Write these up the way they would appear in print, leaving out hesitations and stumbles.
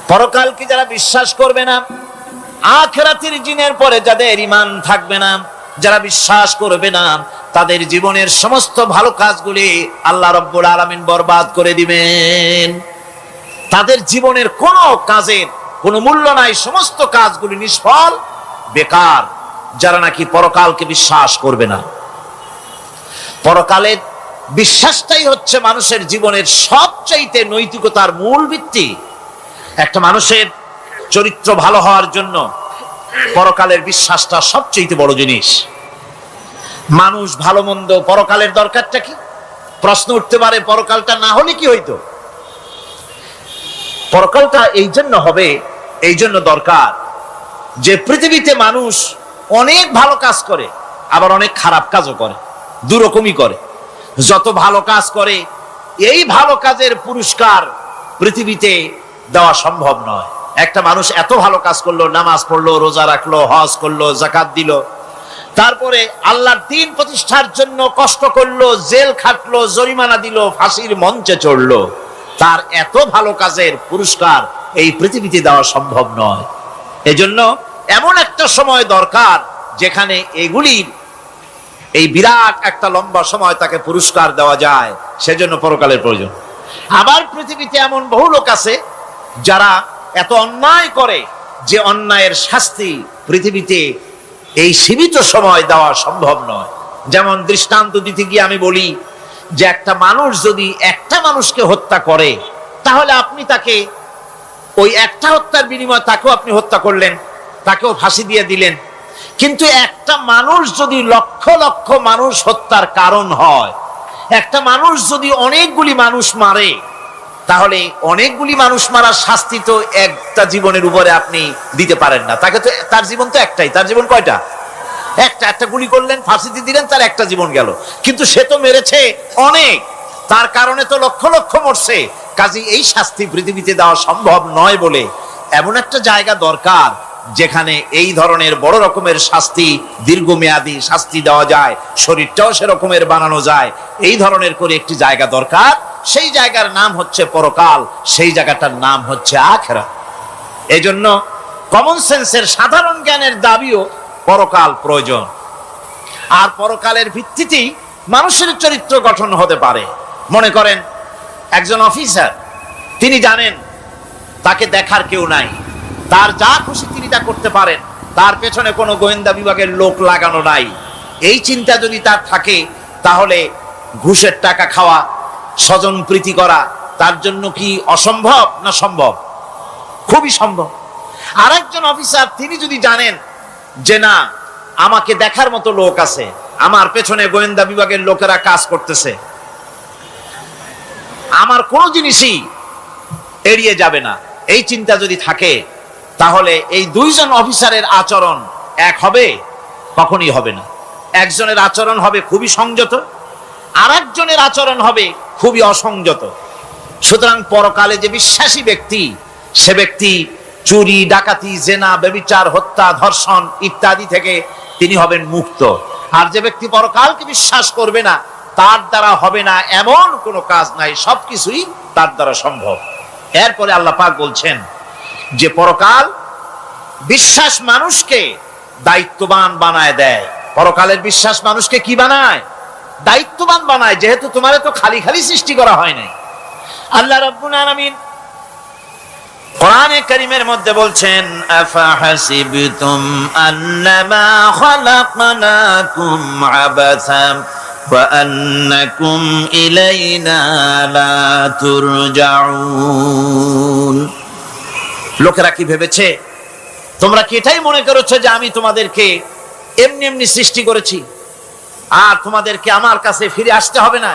পরকালকে যারা বিশ্বাস করবে না, আখিরাতের দিনের পরে যাদের ঈমান থাকবে না, যারা বিশ্বাস করবে না, তাদের জীবনের সমস্ত ভালো কাজগুলি আল্লাহ রাব্বুল আলামিন বরবাদ করে দিবেন। তাদের জীবনের কোনো কাজের কোনো মূল্য নাই, সমস্ত কাজগুলি নিষ্ফল, বেকার, যারা নাকি পরকালকে বিশ্বাস করবে না। পরকালের বিশ্বাসটাই হচ্ছে মানুষের জীবনের সবচাইতে নৈতিকতার মূল ভিত্তি। একটা মানুষের চরিত্র ভালো হওয়ার জন্য পরকালের বিশ্বাসটা সবচেয়ে বড় জিনিস। মানুষ ভালো মন্দ, পরকালের দরকারটা কি? প্রশ্ন উঠতে পারে, পরকালটা না হলে কি হইতো? পরকালটা এই জন্য হবে, এই জন্য দরকার যে পৃথিবীতে মানুষ অনেক ভালো কাজ করে, আবার অনেক খারাপ কাজও করে, দুরকমই করে। যত ভালো কাজ করে, এই ভালো কাজের পুরস্কার পৃথিবীতে দেওয়া সম্ভব নয়। একটা মানুষ এত ভালো কাজ করলো, নামাজ পড়লো, রোজা রাখলো, হজ করলো, যাকাত দিল, তারপরে আল্লাহর দ্বীন প্রতিষ্ঠার জন্য কষ্ট করলো, জেল খাটলো, জরিমানা দিল, ফাঁসির মঞ্চে চড়লো, তার এত ভালো কাজের পুরস্কার এই পৃথিবীতে দেওয়া সম্ভব নয়। এজন্য এমন একটা সময় দরকার যেখানে এগুলির এই বিরাট একটা লম্বা সময় তাকে পুরস্কার দেওয়া যায়, সেজন্য পরকালের প্রয়োজন। আবার পৃথিবীতে এমন বহু লোক আছে যারা এত অন্যায় করে যে অন্যায়ের শাস্তি পৃথিবীতে এই সীমিত সময় দেওয়া সম্ভব নয়। যেমন দৃষ্টান্ত দিতে গিয়ে আমি বলি যে একটা মানুষ যদি একটা মানুষকে হত্যা করে, তাহলে আপনি তাকে ওই একটা হত্যার বিনিময়ে তাকেও আপনি হত্যা করলেন, তাকেও ফাঁসি দিয়ে দিলেন। কিন্তু একটা মানুষ যদি লক্ষ লক্ষ মানুষ হত্যার কারণ হয়, একটা মানুষ যদি অনেকগুলি মানুষ মারে, তাহলে অনেকগুলি মানুষ মারার শাস্তি তো একটা জীবনের উপরে আপনি দিতে পারেন না। তাকে তো, তার জীবন তো একটাই, তার জীবন কয়টা? একটা গুলি করলেন, ফাঁসিতে দিলেন, তার একটা জীবন গেল। কিন্তু সে তো মেরেছে অনেক, তার কারণে তো লক্ষ লক্ষ মরছে। কাজে এই শাস্তি পৃথিবীতে দেওয়া সম্ভব নয় বলে এমন একটা জায়গা দরকার যেখানে এই ধরনের বড় রকমের শাস্তি, দীর্ঘমেয়াদী শাস্তি দেওয়া যায়, শরীরটাও সেরকমের বানানো যায়, এই ধরনের করে একটি জায়গা দরকার। সেই জায়গার নাম হচ্ছে পরকাল, সেই জায়গাটার নাম হচ্ছে আখিরাত। এই জন্য কমন সেন্সের, সাধারণ জ্ঞানের দাবিও পরকাল প্রয়োজন। আর পরকালের ভিত্তিতেই মানুষের চরিত্র গঠন হতে পারে। মনে করেন একজন অফিসার, তিনি জানেন তাকে দেখার কেউ নাই, তার যা খুশি তিনি তা করতে পারেন, তার পেছনে কোনো গোয়েন্দা বিভাগের লোক লাগানো নাই। এই চিন্তা যদি তার থাকে, তাহলে ঘুষের টাকা খাওয়া, স্বজন প্রীতি করা তার জন্য কি অসম্ভব না সম্ভব? খুবই সম্ভব। আরেকজন অফিসার, তিনি যদি জানেন যে না, আমাকে দেখার মতো লোক আছে, আমার পেছনে গোয়েন্দা বিভাগের লোকেরা কাজ করতেছে, আমার কোনো জিনিসই এড়িয়ে যাবে না, এই চিন্তা যদি থাকে, তাহলে এই দুইজন অফিসারের আচরণ এক হবে? কখনই হবে না। একজনের আচরণ হবে খুবই সংযত, আর একজনের আচরণ হবে খুবই অসংযত। সুতরাং পরকালে যে বিশ্বাসী ব্যক্তি, সে ব্যক্তি চুরি, ডাকাতি, জেনা, ব্যভিচার, হত্যা, ধর্ষণ ইত্যাদি থেকে তিনি হবেন মুক্ত। আর যে ব্যক্তি পরকালকে বিশ্বাস করবে না, তার দ্বারা হবে না এমন কোনো কাজ নাই, সবকিছুই তার দ্বারা সম্ভব। এরপরে আল্লাহ পাক বলছেন যে পরকাল বিশ্বাস মানুষকে দায়িত্ববান বানায় দেয়। পরকালের বিশ্বাস মানুষকে কি বানায়? দায়িত্ববান বানায়। যেহেতু তোমার তো খালি খালি সৃষ্টি করা হয় নাই। আল্লাহ রাব্বুল আলামিন কোরআনে কারীমের মধ্যে বলছেন, আফাহাসিবতুম আন্নামা খালাকনাকুম আবাসা ওয়া আন্নাকুম ইলাইনা লা তুরজাউন। লোকেরা কি ভেবেছে? তোমরা কি এটাই মনে করেছো যে আমি তোমাদেরকে এমনি এমনি সৃষ্টি করেছি আর তোমাদেরকে আমার কাছে ফিরে আসতে হবে না?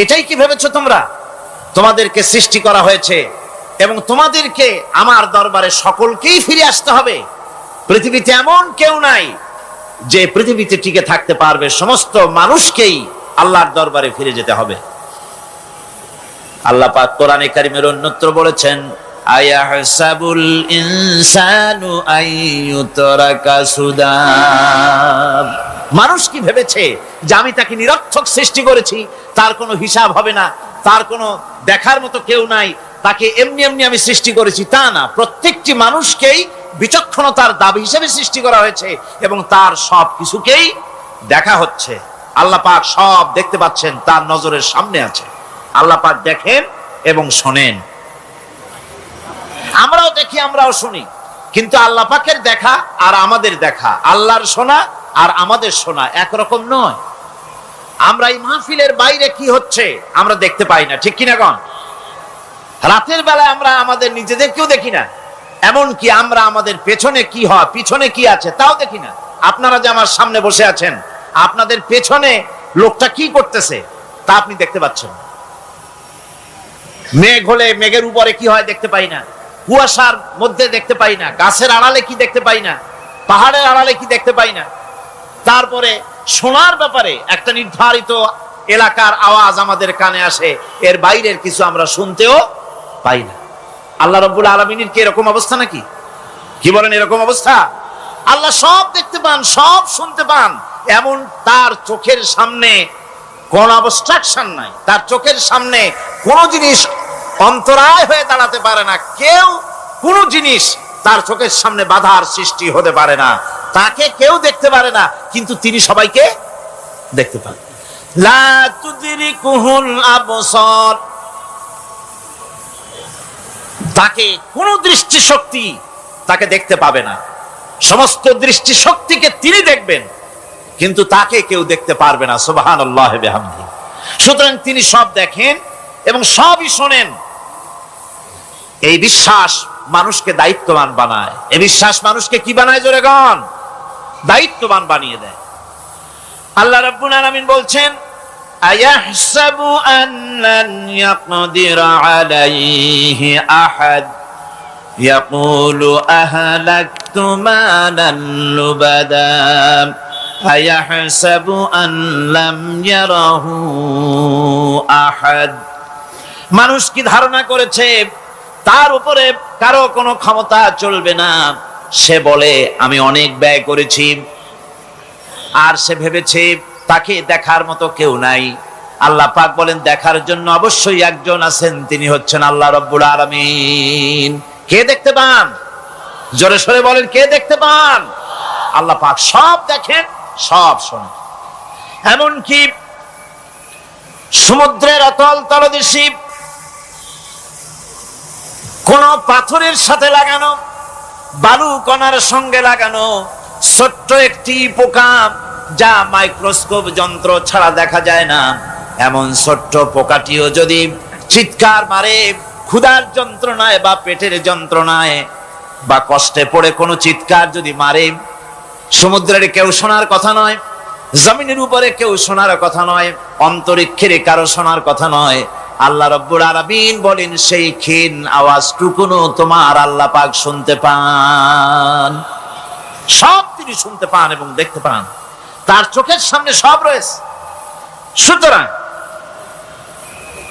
এটাই কি ভেবেছো তোমরা? তোমাদেরকে সৃষ্টি করা হয়েছে এবং তোমাদেরকে আমার দরবারে সকলকেই ফিরে আসতে হবে। পৃথিবীতে এমন কেউ নাই যে পৃথিবীতে টিকে থাকতে পারবে, সমস্ত মানুষকেই আল্লাহর দরবারে ফিরে যেতে হবে। আল্লাহ পাক কোরআনে কারীমের অন্যত্র বলেছেন, আয়াহসাবুল ইনসানু আইয়ুতরাকা সুদা। মানুষ কি ভেবেছে যে আমি তাকে নিরর্থক সৃষ্টি করেছি, তার কোনো হিসাব হবে না, তার কোনো দেখার মতো কেউ নাই, তাকে এমনি এমনি আমি সৃষ্টি করেছি তা না, প্রত্যেকটি মানুষকেই বিচক্ষণতার দাবি হিসেবে সৃষ্টি করা হয়েছে এবং তার সব কিছুকেই দেখা হচ্ছে। আল্লাহ পাক সব দেখতে পাচ্ছেন, তার নজরের সামনে আছে। আল্লাহ পাক দেখেন এবং শোনেন। আমরাও দেখি, আমরাও শুনি, কিন্তু আল্লাহ পাকের দেখা আর আমাদের দেখা, আল্লাহর শোনা আর আমাদের শোনা একরকম নয়। আমরা এই মাহফিলের বাইরে কি হচ্ছে আমরা দেখতে পাই না, ঠিক কিনা গণ? রাতের বেলায় আমরা আমাদের নিজেদেরকেও দেখি না, এমনকি আমরা আমাদের পেছনে কি হয়, পিছনে কি আছে তাও দেখি না। আপনারা যে আমার সামনে বসে আছেন, আপনাদের পেছনে লোকটা কি করতেছে তা আপনি দেখতে পাচ্ছেন। মেঘ হলে মেঘের উপরে কি হয় দেখতে পাই না, কুয়াশার মধ্যে দেখতে পাই না, গাছের আড়ালে কি দেখতে পাই না, পাহাড়ের আড়ালে কি দেখতে পাই না। তারপরে শোনার ব্যাপারে একটা নির্ধারিত এলাকার আওয়াজ আমাদের কানে আসে, এর বাইরের কিছু আমরা শুনতেও পাই না। আল্লাহ রাব্বুল আলামিনের কি এরকম অবস্থা নাকি? কি বলেন, এরকম অবস্থা? আল্লাহ সব দেখতে পান, সব শুনতে পান, এমন তার চোখের সামনে কোন অবস্ট্রাকশন নাই, তার চোখের সামনে কোন জিনিস অন্তরায় হয়ে দাঁড়াতে পারে না। কেউ কোন জিনিস তার চোখের সামনে বাধার সৃষ্টি হতে পারে না। তাকে কেউ দেখতে পারে না, কিন্তু তিনি সবাইকে দেখতে পান। লা তুদরিকুহুল আবসার, তাকে কোন দৃষ্টিশক্তি তাকে দেখতে পাবে না। সমস্ত দৃষ্টিশক্তিকে তিনি দেখবেন, কিন্তু তাকে কেউ দেখতে পারবে না। সুবহানাল্লাহি ওয়া বিহামদিহি। সুতরাং তিনি সব দেখেন এবং সবই শোনেন। এই বিশ্বাস মানুষকে দায়িত্ববান বানায়। এই বিশ্বাস মানুষকে কি বানায় জোরে গান? দায়িত্ববান বানিয়ে দেয়। আল্লাহ রাব্বুল আলামিন বলছেন, আয়াহসাবু আন্নান ইয়াকদিরা আলাইহি আহাদ ইয়াকুলু আহলাকতু মালান লুবাদা আয়াহসাবু আন লাম ইয়ারাহু আহাদ। মানুষ কি ধারণা করেছে তার উপরে কারো কোনো ক্ষমতা চলবে না? সে বলে আমি অনেক ব্যয় করেছি, আর সে ভেবেছে তাকে দেখার মতো কেউ নাই। আল্লাহ পাক বলেন দেখার জন্য অবশ্যই একজন আছেন, তিনি হচ্ছেন আল্লাহ রাব্বুল আলামিন। কে দেখতে পান? জোরে সরে বলেন, কে দেখতে পান? আল্লাহ পাক সব দেখেন, সব শোনেন। এমনকি সমুদ্রের অতল তলদেশে কোন পাথরের সাথে লাগানো, বালু কণার সঙ্গে লাগানো ছোট্ট একটি পোকা, যা মাইক্রোস্কোপ যন্ত্র ছাড়া দেখা যায় না, এমন ছোট্ট পোকাটিও যদি চিৎকার মারে ক্ষুধার যন্ত্রণায় বা পেটের যন্ত্রণায় বা কষ্টে পড়ে কোনো চিৎকার যদি মারে, সমুদ্রের কেউ শোনার কথা নয়, জমিনের উপরে কেউ শোনার কথা নয়, অন্তরিক্ষের কারো শোনার কথা নয়। আল্লাহ রাব্বুল আলামিন বলেন সেই ক্ষীণ আওয়াজটুকুনো তোমার আল্লাহ পাক শুনতে পান। সব তিনি শুনতে পান এবং দেখতে পান, তার চোখের সামনে সব রয়েছে। সুতরাং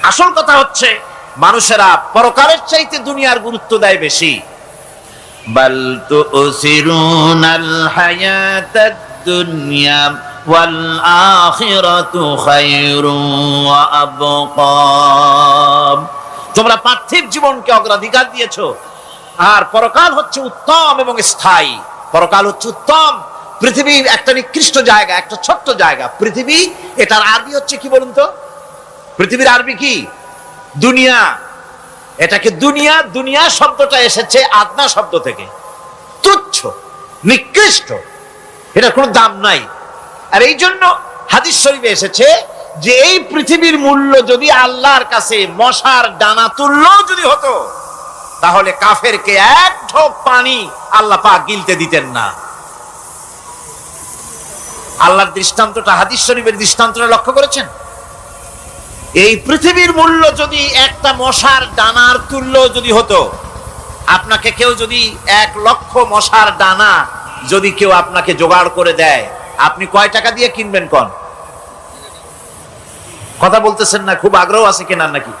আসল কথা হচ্ছে মানুষেরা পরকালের চাইতে দুনিয়ার গুরুত্ব দেয় বেশি। বাল তুসিরুনাল হায়াতাদ দুনিয়া ওয়াল আখিরাতু খায়রুন ওয়া আবকা। তোমরা পার্থিব জীবনকে অগ্রাধিকার দিয়েছো, আর পরকাল হচ্ছে উত্তম এবং স্থায়ী। পরকাল হচ্ছে উত্তম। পৃথিবী একটা নিকৃষ্ট জায়গা, একটা ছোট্ট জায়গা পৃথিবী। এটার আরবি হচ্ছে কি বলুন তো? পৃথিবীর আরবি কি? দুনিয়া। এটাকে দুনিয়া, দুনিয়া শব্দটা এসেছে আদনা শব্দ থেকে, তুচ্ছ, নিকৃষ্ট, এটার কোনো দাম নাই। আর এই জন্য হাদিস শরীফে এসেছে যে এই পৃথিবীর মূল্য যদি আল্লাহর কাছে মশার ডানা তুল্য যদি হতো, তাহলে কাফেরকে এক ঢোক পানি আল্লাহ পাক গিলতে দিতেন না। আল্লাহর দৃষ্টান্তটা, হাদিস শরীফের দৃষ্টান্তটা লক্ষ্য করেছেন? এই পৃথিবীর মূল্য যদি একটা মশার ডানার তুল্য যদি হতো, আপনাকে কেউ যদি 1,00,000 মশার ডানা যদি কেউ আপনাকে জোগাড় করে দেয়, আপনি কয় টাকা দিয়ে কিনবেন? কোন কথা বলতেছেন না? খুব আগ্রহ আছে কেনার নাকি?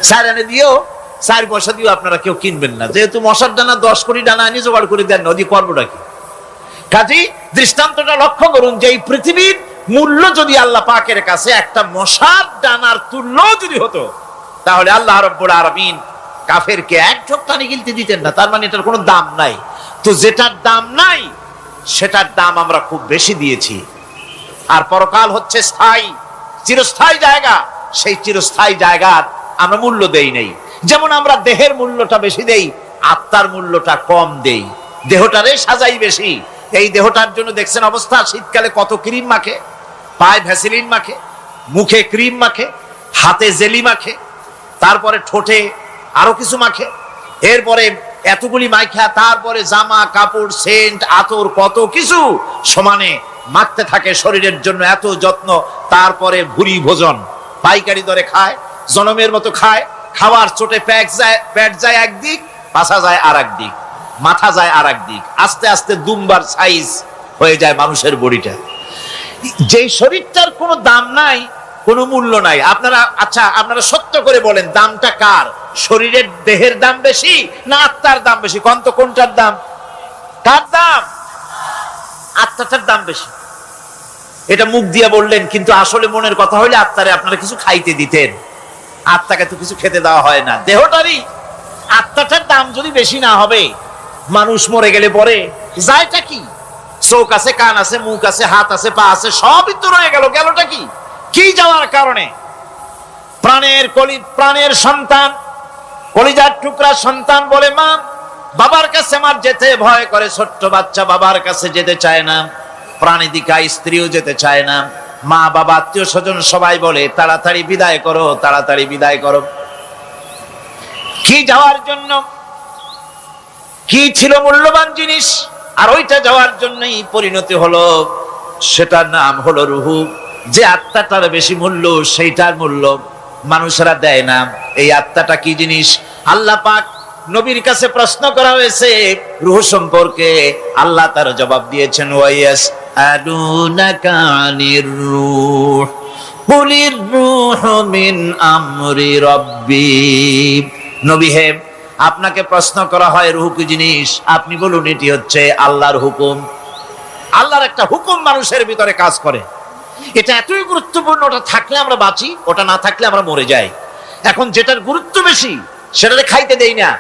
4 আনা দিয়েও, 4 পয়সা দিয়েও আপনারা কেউ কিনবেন না, যেহেতু মশার ডানা 10 কোটি ডানা আনি জোগাড় করে দেন, নদী করবোটা কি? কাজেই দৃষ্টান্তটা লক্ষ্য করুন যে এই পৃথিবীর মূল্য যদি আল্লাহ পাকের কাছে একটা মশার ডানার তুল্য যদি হতো, তাহলে আল্লাহ রাব্বুল আলামিন কাফেরকে এক ঢোক পানি গিলতে দিতেন না, তার মানে এটার কোনো দাম নাই। তো যেটার দাম নাই সেটার দাম আমরা খুব বেশি দিয়েছি। আর পরকাল হচ্ছে স্থায়ী, চিরস্থায়ী জায়গা, সেই চিরস্থায়ী জায়গার আমরা মূল্য দেই নাই। যেমন আমরা দেহের মূল্যটা বেশি দেই, আত্মার মূল্যটা কম দেই। দেহটারে সাজাই বেশি, এই দেহটার জন্য দেখছেন অবস্থা, শীতকালে কত ক্রিম মাখে, পায়ে ভ্যাসলিন মাখে, মুখে ক্রিম মাখে, হাতে জেলি মাখে, তারপরে ঠোঁটে আরো কিছু মাখে, এরপরে এতগুলি মাইখা তারপরে জামা কাপড় সেন্ট আতর কত কিছু সমানে মাখতে থাকে শরীরের জন্য, এত যত্ন। তারপরে ভুরি ভোজন পাইকারি দরে খায়, জনমের মতো খায়, খাওয়ার চোটে পেট যায় একদিক, পাছা যায় আর একদিক, মাথা যায় আর একদিক, আস্তে আস্তে দুমবার সাইজ হয়ে যায় মানুষের বডিটা। যেই শরীরটার কোনো দাম নাই, কোনো মূল্য নাই, আপনারা আচ্ছা আপনারা সত্য করে বলেন দামটা কার? শরীরের দেহের দাম বেশি না আত্মার দাম বেশি? কোন কোনটার দাম? কার দাম? আত্মাটার দাম বেশি। এটা মুখ দিয়ে বললেন, কিন্তু আসলে মনের কথা হইলে আত্মারে আপনারা কিছু খাইতে দিতেন। আত্মাকে তো কিছু খেতে দেওয়া হয় না, দেহটারই। আত্মাটার দাম যদি বেশি না হবে, মানুষ মরে গেলে পরে যায়টা কি? চোখ আছে, কান আছে, মুখ আছে, হাত আছে, পা আছে, সবই তো রয়ে গেল। গেলটা কি? কি যাওয়ার কারণে? প্রাণের সন্তান, কলিজার টুকরা সন্তান বলে মা, বাবার কাছে আমার যেতে ভয় করে। ছোট্ট বাচ্চা বাবার কাছে যেতে চায় না, প্রাণীদিকা স্ত্রীও যেতে চায় না। মা বাবা আত্মীয় স্বজন সবাই বলে তাড়াতাড়ি বিদায় করো, তাড়াতাড়ি বিদায় করো। কি যাওয়ার জন্য? কি ছিল মূল্যবান জিনিস, আর ওইটা যাওয়ার জন্যই পরিণতি হলো, সেটার নাম হলো রুহু। যে আত্মাটার বেশি মূল্য, সেইটার মূল্য মানুষেরা দেয় না। এই আত্মাটা কি জিনিস? আল্লাহ পাক নবীর কাছে প্রশ্ন করা হয়েছে রূহ সম্পর্কে, আল্লাহ তার জবাব দিয়েছেন, ওয়াইয়াস আলুনাকা আনির রূহ কুলির রূহু মিন আমরি রাব্বি। নবী হে, আপনাকে প্রশ্ন করা হয় রূহ কি জিনিস, আপনি বলুন এটি হচ্ছে আল্লাহর হুকুম। আল্লাহর একটা হুকুম মানুষের ভিতরে কাজ করে, এটা এতই গুরুত্বপূর্ণ। ওটা থাকলে আমরা বাঁচি, ওটা না থাকলে আমরা মরে যাই। এখন যেটার গুরুত্ব বেশি সেটাকে খাইতে দেই না,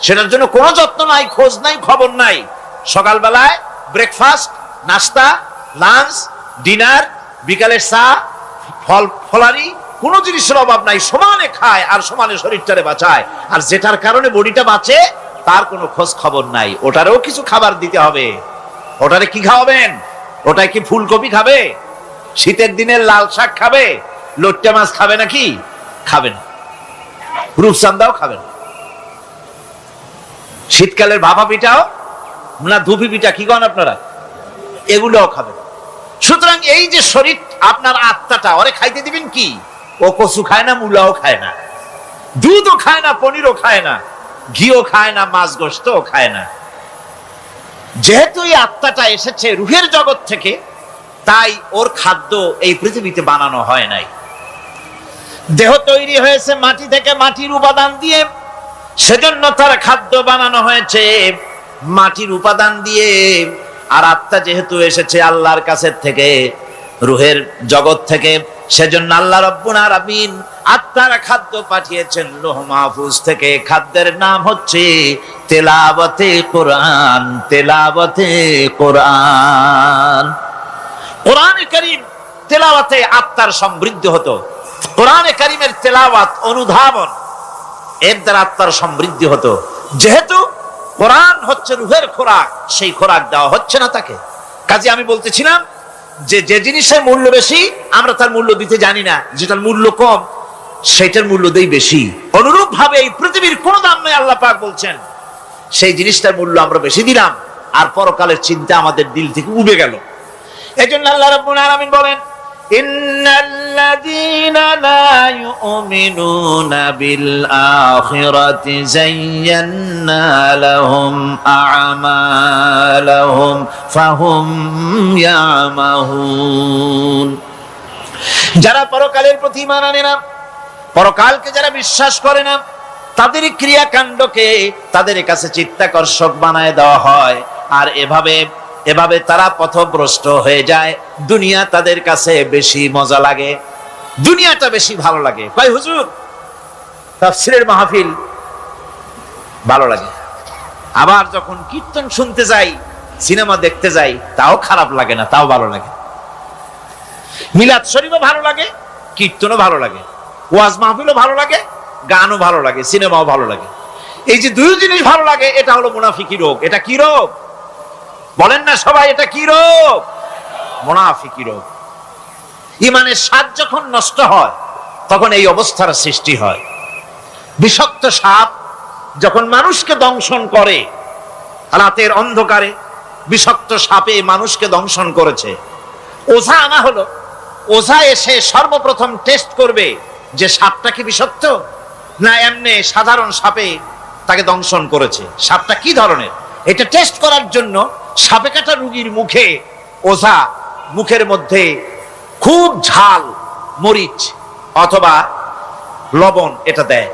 সেটার জন্য কোনো যত্ন নাই, খোঁজ নাই, খবর নাই। সকালবেলায় ব্রেকফাস্ট, নাস্তা, লাঞ্চ, ডিনার, বিকালের চা, ফলারি, কোনো জিনিসের অভাব নাই, সমানে খায় আর সমানে শরীরটারে বাঁচায়। আর যেটার কারণে বডিটা বাঁচে তার কোনো খোঁজ খবর নাই, ওটারেও কিছু খাবার দিতে হবে। ওটারে কি খাওয়াবেন? ওটাই কি ফুলকপি খাবে? শীতের দিনে লাল শাক খাবে? লট্টা মাছ খাবে নাকি? খাবে না। রূপচান্দাও খাবে না। শীতকালের ভাপা পিঠাও না, ধুপি পিঠা কি কন আপনারা, এগুলোও খাবে না। সুতরাং এই যে শরীর, আপনার আত্মাটা, ওরে খাইতে দিবেন কি? ও কচু খায় না, মূলাও খায় না, দুধও খায় না, পনিরও খায় না, ঘিও খায় না, মাছ গোশতও খায় না। যেহেতু এই আত্মাটা এসেছে রুহের জগৎ থেকে, তাই ওর খাদ্য এই পৃথিবীতে বানানো হয় নাই। দেহ তৈরি হয়েছে মাটি থেকে, মাটির উপাদান দিয়ে, সেজন্য তার খাদ্য বানানো হয়েছে মাটির উপাদান দিয়ে। আর আত্মা যেহেতু এসেছে আল্লাহর কাছে থেকে, রুহের জগৎ থেকে, সেজন্য আল্লাহ রাব্বুল আলামিন আত্মার খাদ্য পাঠিয়েছেন লৌহ মাহফুজ থেকে। খাদ্যের নাম হচ্ছে তেলাওয়াতে কোরআন। তেলাওয়াতে কোরআন। কোরআনে কারীম তেলাওয়াতে আত্মার সমৃদ্ধি হতো। কোরআনে কারীমের তেলাওয়াত, অনুধাবন, এর দ্বারা আত্মার সমৃদ্ধি হতো। যেহেতু কোরআন হচ্ছে রুহের খোরাক, সেই খোরাক দেওয়া হচ্ছে না তাকে। কাজে আমি বলতেছিলাম যে যে জিনিসের মূল্য বেশি আমরা তার মূল্য দিতে জানি না, যেটার মূল্য কম সেটার মূল্য দেই বেশি। অনুরূপ ভাবে এই পৃথিবীর কোন দাম নেই, আল্লাহ পাক বলছেন, সেই জিনিসটার মূল্য আমরা বেশি দিলাম, আর পরকালের চিন্তা আমাদের দিল থেকে উবে গেল। এজন্য আল্লাহ রাব্বুল আলামিন বলেন, ইন্নাল্লাযীনা লা ইউমিনুনা বিল আখিরাতি যায়্যান্না লাহুম আ'মালাহুম ফাহুম ইয়ামাহুন। যারা পরকালের প্রতি ঈমান আনে না, পরকালকে যারা বিশ্বাস করে না, তাদের ক্রিয়াকাণ্ডকে তাদের কাছে চিত্তাকর্ষক বানায় দেওয়া হয়। আর এভাবে তারা পথভ্রষ্ট হয়ে যায়। দুনিয়া তাদের কাছে বেশি মজা লাগে, দুনিয়াটা বেশি ভালো লাগে। কয় হুজুর তাফসীরের মাহফিল ভালো লাগে, আবার যখন কীর্তন শুনতে যাই, সিনেমা দেখতে যাই, তাও খারাপ লাগে না, তাও ভালো লাগে। মিলাদ শরীফও ভালো লাগে, কীর্তনও ভালো লাগে, ওয়াজ মাহফিলও ভালো লাগে, গানও ভালো লাগে, সিনেমাও ভালো লাগে। এই যে দুই জিনিস ভালো লাগে, এটা হলো মুনাফিকি রোগ। এটা কি রোগ বলেন না সবাই? এটা কি রোগ? মুনাফিকি রোগ। ইমানের স্বাদ যখন নষ্ট হয় তখন এই অবস্থার সৃষ্টি হয়। বিষাক্ত সাপ যখন মানুষকে দংশন করে, রাতের অন্ধকারে বিষাক্ত সাপে মানুষকে দংশন করেছে, ওঝা আনা হলো। ওঝা এসে সর্বপ্রথম টেস্ট করবে যে সাপটা কি বিষাক্ত না এমনি সাধারণ সাপে তাকে দংশন করেছে, সাপটা কি ধরনের। এটা টেস্ট করার জন্য সাপে কাটা রোগীর মুখে ওঝা মুখের মধ্যে খুব ঝাল মরিচ অথবা লবণ এটা দেয়।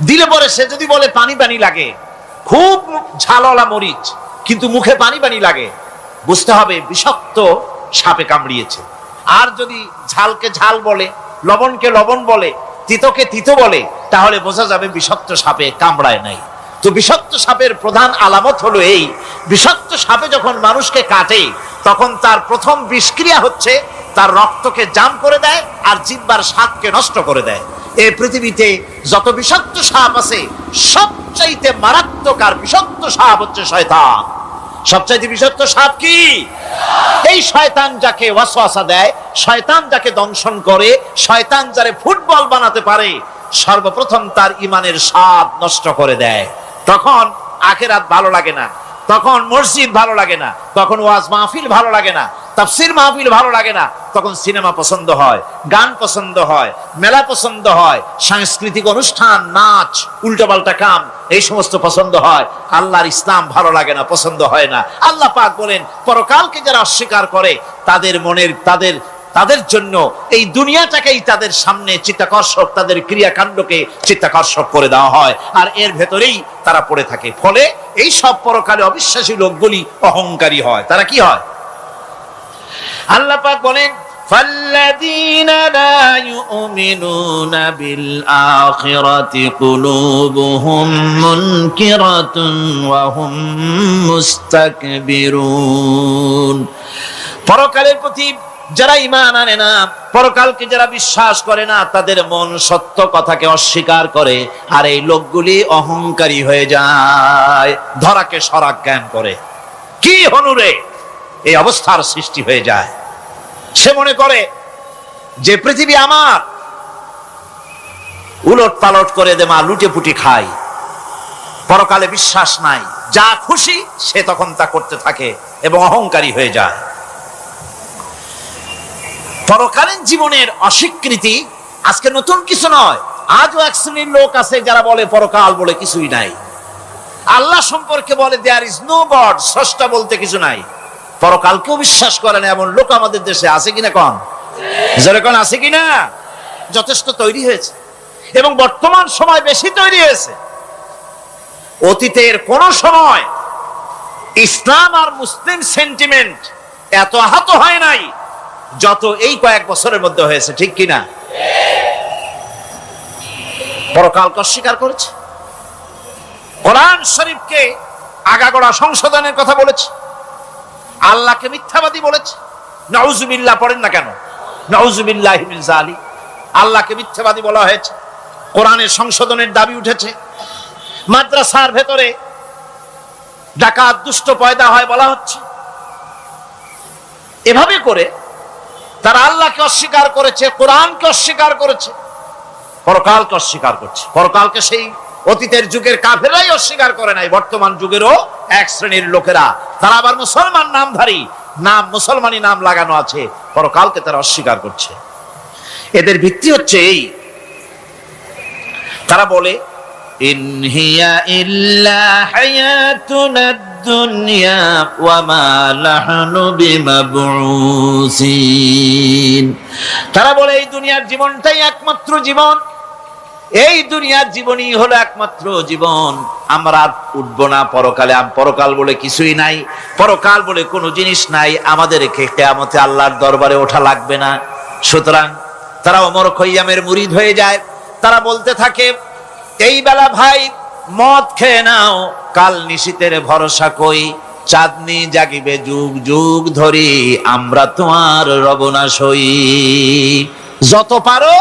দিলে পরে সে যদি বলে পানি পানি লাগে, খুব ঝালওয়ালা মরিচ কিন্তু মুখে পানি পানি লাগে, বুঝতে হবে বিষাক্ত সাপে কামড়িয়েছে। আর যদি ঝালকে ঝাল বলে, লবণকে লবণ বলে, তিতকে তিতো বলে, তাহলে বোঝা যাবে বিষাক্ত সাপে কামড়ায় নাই। তো বিষাক্ত সাপের প্রধান আলামত হলো এই, বিষাক্ত সাপে যখন মানুষকে কাটে তখন তার প্রথম বিষক্রিয়া হচ্ছে তার রক্তকে জাম করে দেয় আর জিহ্বার স্বাদকে নষ্ট করে দেয়। এই পৃথিবীতে যত বিষাক্ত সাপ আছে সবচাইতে মারাত্মক আর বিষাক্ত সাপ হচ্ছে শয়তান। সবচাইতে বিষাক্ত সাপ কি? এই শয়তান যাকে ওয়াসওয়াসা দেয়, শয়তান যাকে দংশন করে, শয়তান যারে ফুটবল বানাতে পারে, সর্বপ্রথম তার ইমানের স্বাদ নষ্ট করে দেয়। তখন আখিরাত ভালো লাগে না, তখন মসজিদ ভালো লাগে না, তখন ওয়াজ মাহফিল ভালো লাগে না, তাফসীর মাহফিল ভালো লাগে না, তখন সিনেমা পছন্দ হয়, গান পছন্দ হয়, মেলা পছন্দ হয়, সাংস্কৃতিক অনুষ্ঠান, নাচ, উল্টোপাল্টা কাম, এই সমস্ত পছন্দ হয়। আল্লাহর ইসলাম ভালো লাগে না, পছন্দ হয় না। আল্লাহ পাক বলেন পরকালকে যারা অস্বীকার করে তাদের মনের তাদের জন্য এই দুনিয়াটাকেই তাদের সামনে চিত্তাকর্ষক, তাদের ক্রিয়াকাণ্ডকে চিত্তাকর্ষক করে দেওয়া হয় আর এর ভেতরেই তারা পড়ে থাকে। ফলে এই সব পরকালে অবিশ্বাসী লোকগুলি অহংকারী হয়। তারা কি হয়? আল্লাহ পাক বলেন ফাল্লাযীনা লা ইউমিনুনা বিল আখিরাতি কুলুবুহুম মুনকিরাতুন ওয়া হুম মুস্তাকবিরুন। পরকালের প্রতি যারা ঈমান আনে না, পরকালকে যারা বিশ্বাস করে না, তাদের মন সত্য কথাকে অস্বীকার করে আর এই লোকগুলি অহংকারী হয়ে যায়, ধরাকে সরাক জ্ঞান করে। কি হনুরে এই অবস্থার সৃষ্টি হয়ে যায়। সে মনে করে যে পৃথিবী আমার, উলট পালট করে দে মা, লুটে পুটি খাই, পরকালে বিশ্বাস নাই, যা খুশি সে তখন তা করতে থাকে এবং অহংকারী হয়ে যায়। পরকালীন জীবনের অস্বীকৃতি আজকে নতুন কিছু নয়। আজও এক শ্রেণীর লোক আছে যারা বলে পরকাল বলে কিছুই নাই, আল্লাহ সম্পর্কে বলে দেয়ার ইজ নো গড, স্রষ্টা বলতে কিছু নাই, পরকালকেও বিশ্বাস করে না এমন লোক আমাদের দেশে আছে কিনা? কোন যেরকম আছে কিনা? যথেষ্ট তৈরি হয়েছে এবং বর্তমান সময় বেশি তৈরি হয়েছে। অতীতের কোন সময় ইসলাম আর মুসলিম সেন্টিমেন্ট এত আহত হয় নাই যত এই কয়েক বছরের মধ্যে হয়েছে, ঠিক কিনা? পরকালকে অস্বীকার করেছে, কোরআন শরীফকে আগাগোড়া সংশোধনের কথা বলেছে, আল্লাহকে মিথ্যাবাদী বলেছে। নাউজুবিল্লাহ পড়েন না কেন? নাউজুবিল্লাহি মিন যালিক। আল্লাহকে মিথ্যাবাদী বলা হয়েছে, কোরআনের সংশোধনের দাবি উঠেছে, মাদ্রাসার ভেতরে ডাকাত দুষ্ট পয়দা হয় বলা হচ্ছে। এভাবে করে তারা আল্লাহকে অস্বীকার করেছে, কোরআনকে অস্বীকার করেছে, পরকালকে অস্বীকার করছে। পরকালকে সেই অতীতের যুগের কাফেররাই অস্বীকার করে নাই, বর্তমান যুগেরও এক শ্রেণীর লোকেরা, তারা আবার মুসলমান নামধারী, নাম মুসলমানি নাম লাগানো আছে, পরকালকে তারা অস্বীকার করছে। এদের ভিত্তি হচ্ছে এই, তারা বলে ইন হিয়া ইল্লা হায়াতুনা দুনিয়া ওয়া মা নাহনু বিমাবউসিন। তারা বলে এই দুনিয়ার জীবনটাই একমাত্র জীবন, এই দুনিয়ার জীবনই হলো একমাত্র জীবন, আমরা উঠবো না পরকালে, পরকাল বলে কিছুই নাই, পরকাল বলে কোনো জিনিস নাই, আমাদেরকে কিয়ামতে আল্লাহর দরবারে ওঠা লাগবে না। সুতরাং তারা ওমর খৈয়ামের মুরিদ হয়ে যায়। তারা বলতে থাকে এই বেলা ভাই মদ খেয়ে নাও, কাল নিশীতের ভরসা কই, চাঁদনি জাগিবে যুগ যুগ ধরি, আমরা তোমার রবনাশ হই। যত পারো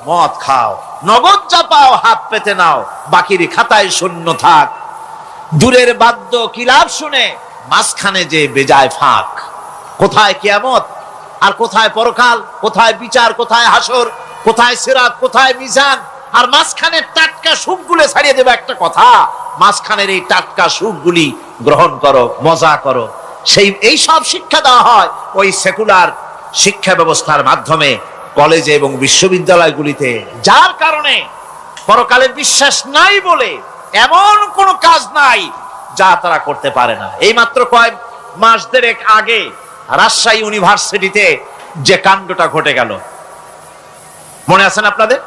মদ খাও, নগদ যা পাও হাত পেতে নাও, বাকির খাতায় শূন্য থাক। দূরের বাদ্য কি লাভ শুনে, মাঝখানে যে বেজায় ফাঁক। কোথায় কিয়ামত আর কোথায় পরকাল, কোথায় বিচার, কোথায় হাসর, কোথায় সিরাত, কোথায় মিজান, আর মাঝখানে টাটকা সুখগুলো ছাড়িয়ে দেবে একটা কথা, মাঝখানের এই টাটকা সুখগুলি গ্রহণ করো, মজা করো। এই সব শিক্ষা দেওয়া হয় ওই সেকুলার শিক্ষা ব্যবস্থার মাধ্যমে কলেজে এবং বিশ্ববিদ্যালয়গুলিতে। যার কারণে পরকালের বিশ্বাস নাই বলে এমন কোনো কাজ নাই যা তারা করতে পারে না। এই মাত্র কয়েক মাস দেড়েক আগে রাজশাহী ইউনিভার্সিটিতে যে কাণ্ডটা ঘটে গেল, মনে আছেন আপনাদের?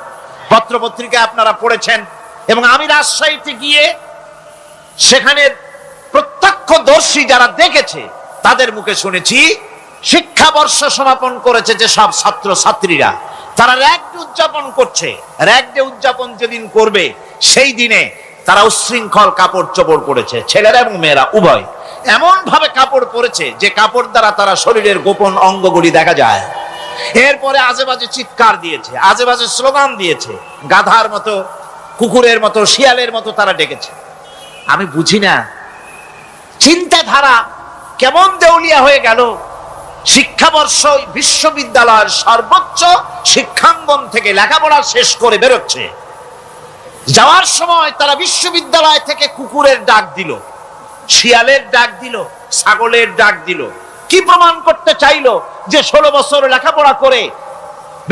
পত্রপত্রিকায় আপনারা পড়েছেন। এবং আমি রাজশাহীতে গিয়ে সেখানে প্রত্যক্ষদর্শী যারা দেখেছে তাদের মুখে শুনেছি, শিক্ষাবর্ষ সমাপন করেছে যে সব ছাত্র ছাত্রীরা, তারা র্যাগ ডে উদযাপন করছে। র্যাগ ডে উদযাপন যেদিন করবে সেই দিনে তারা উচ্ছৃঙ্খল কাপড় চোপড় পরেছে, ছেলেরা এবং মেয়েরা উভয়। এমন ভাবে কাপড় পরেছে যে কাপড় দ্বারা তারা শরীরের গোপন অঙ্গগুলি দেখা যায়। এরপরে আজেবাজে চিৎকার দিয়েছে, আজেবাজে স্লোগান দিয়েছে, গাধার মতো, কুকুরের মতো, শিয়ালের মতো তারা ডেকেছে। আমি বুঝি না চিন্তাধারা কেমন দেউলিয়া হয়ে গেল। শিক্ষাবর্ষ বিশ্ববিদ্যালয়ের সর্বোচ্চ শিক্ষাঙ্গন থেকে লেখাপড়া শেষ করে বেরোচ্ছে, যাওয়ার সময় তারা বিশ্ববিদ্যালয় থেকে কুকুরের ডাক দিল, শিয়ালের ডাক দিল, ছাগলের ডাক দিল। কি প্রমাণ করতে চাইলো? যে 16 বছর লেখাপড়া করে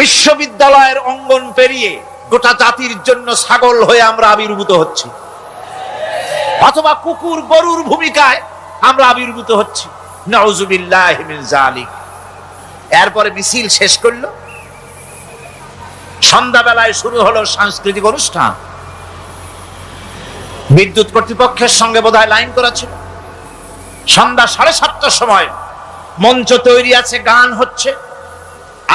বিশ্ববিদ্যালয়ের অঙ্গন পেরিয়ে গোটা জাতির জন্য ছাগল হয়ে আমরা আবির্ভূত হচ্ছি, অথবা কুকুর গরুর ভূমিকায় আমরা আবির্ভূত হচ্ছি। নাউযুবিল্লাহি মিন যালিক। এরপরে মিছিল শেষ করলো, সন্ধ্যাবেলায় শুরু হলো সাংস্কৃতিক অনুষ্ঠান। বিদ্যুৎ কর্তৃপক্ষের সঙ্গে বোধহয় লাইন করা ছিল। সন্ধ্যা 7:30টার সময় মঞ্চ তৈরি আছে, গান হচ্ছে,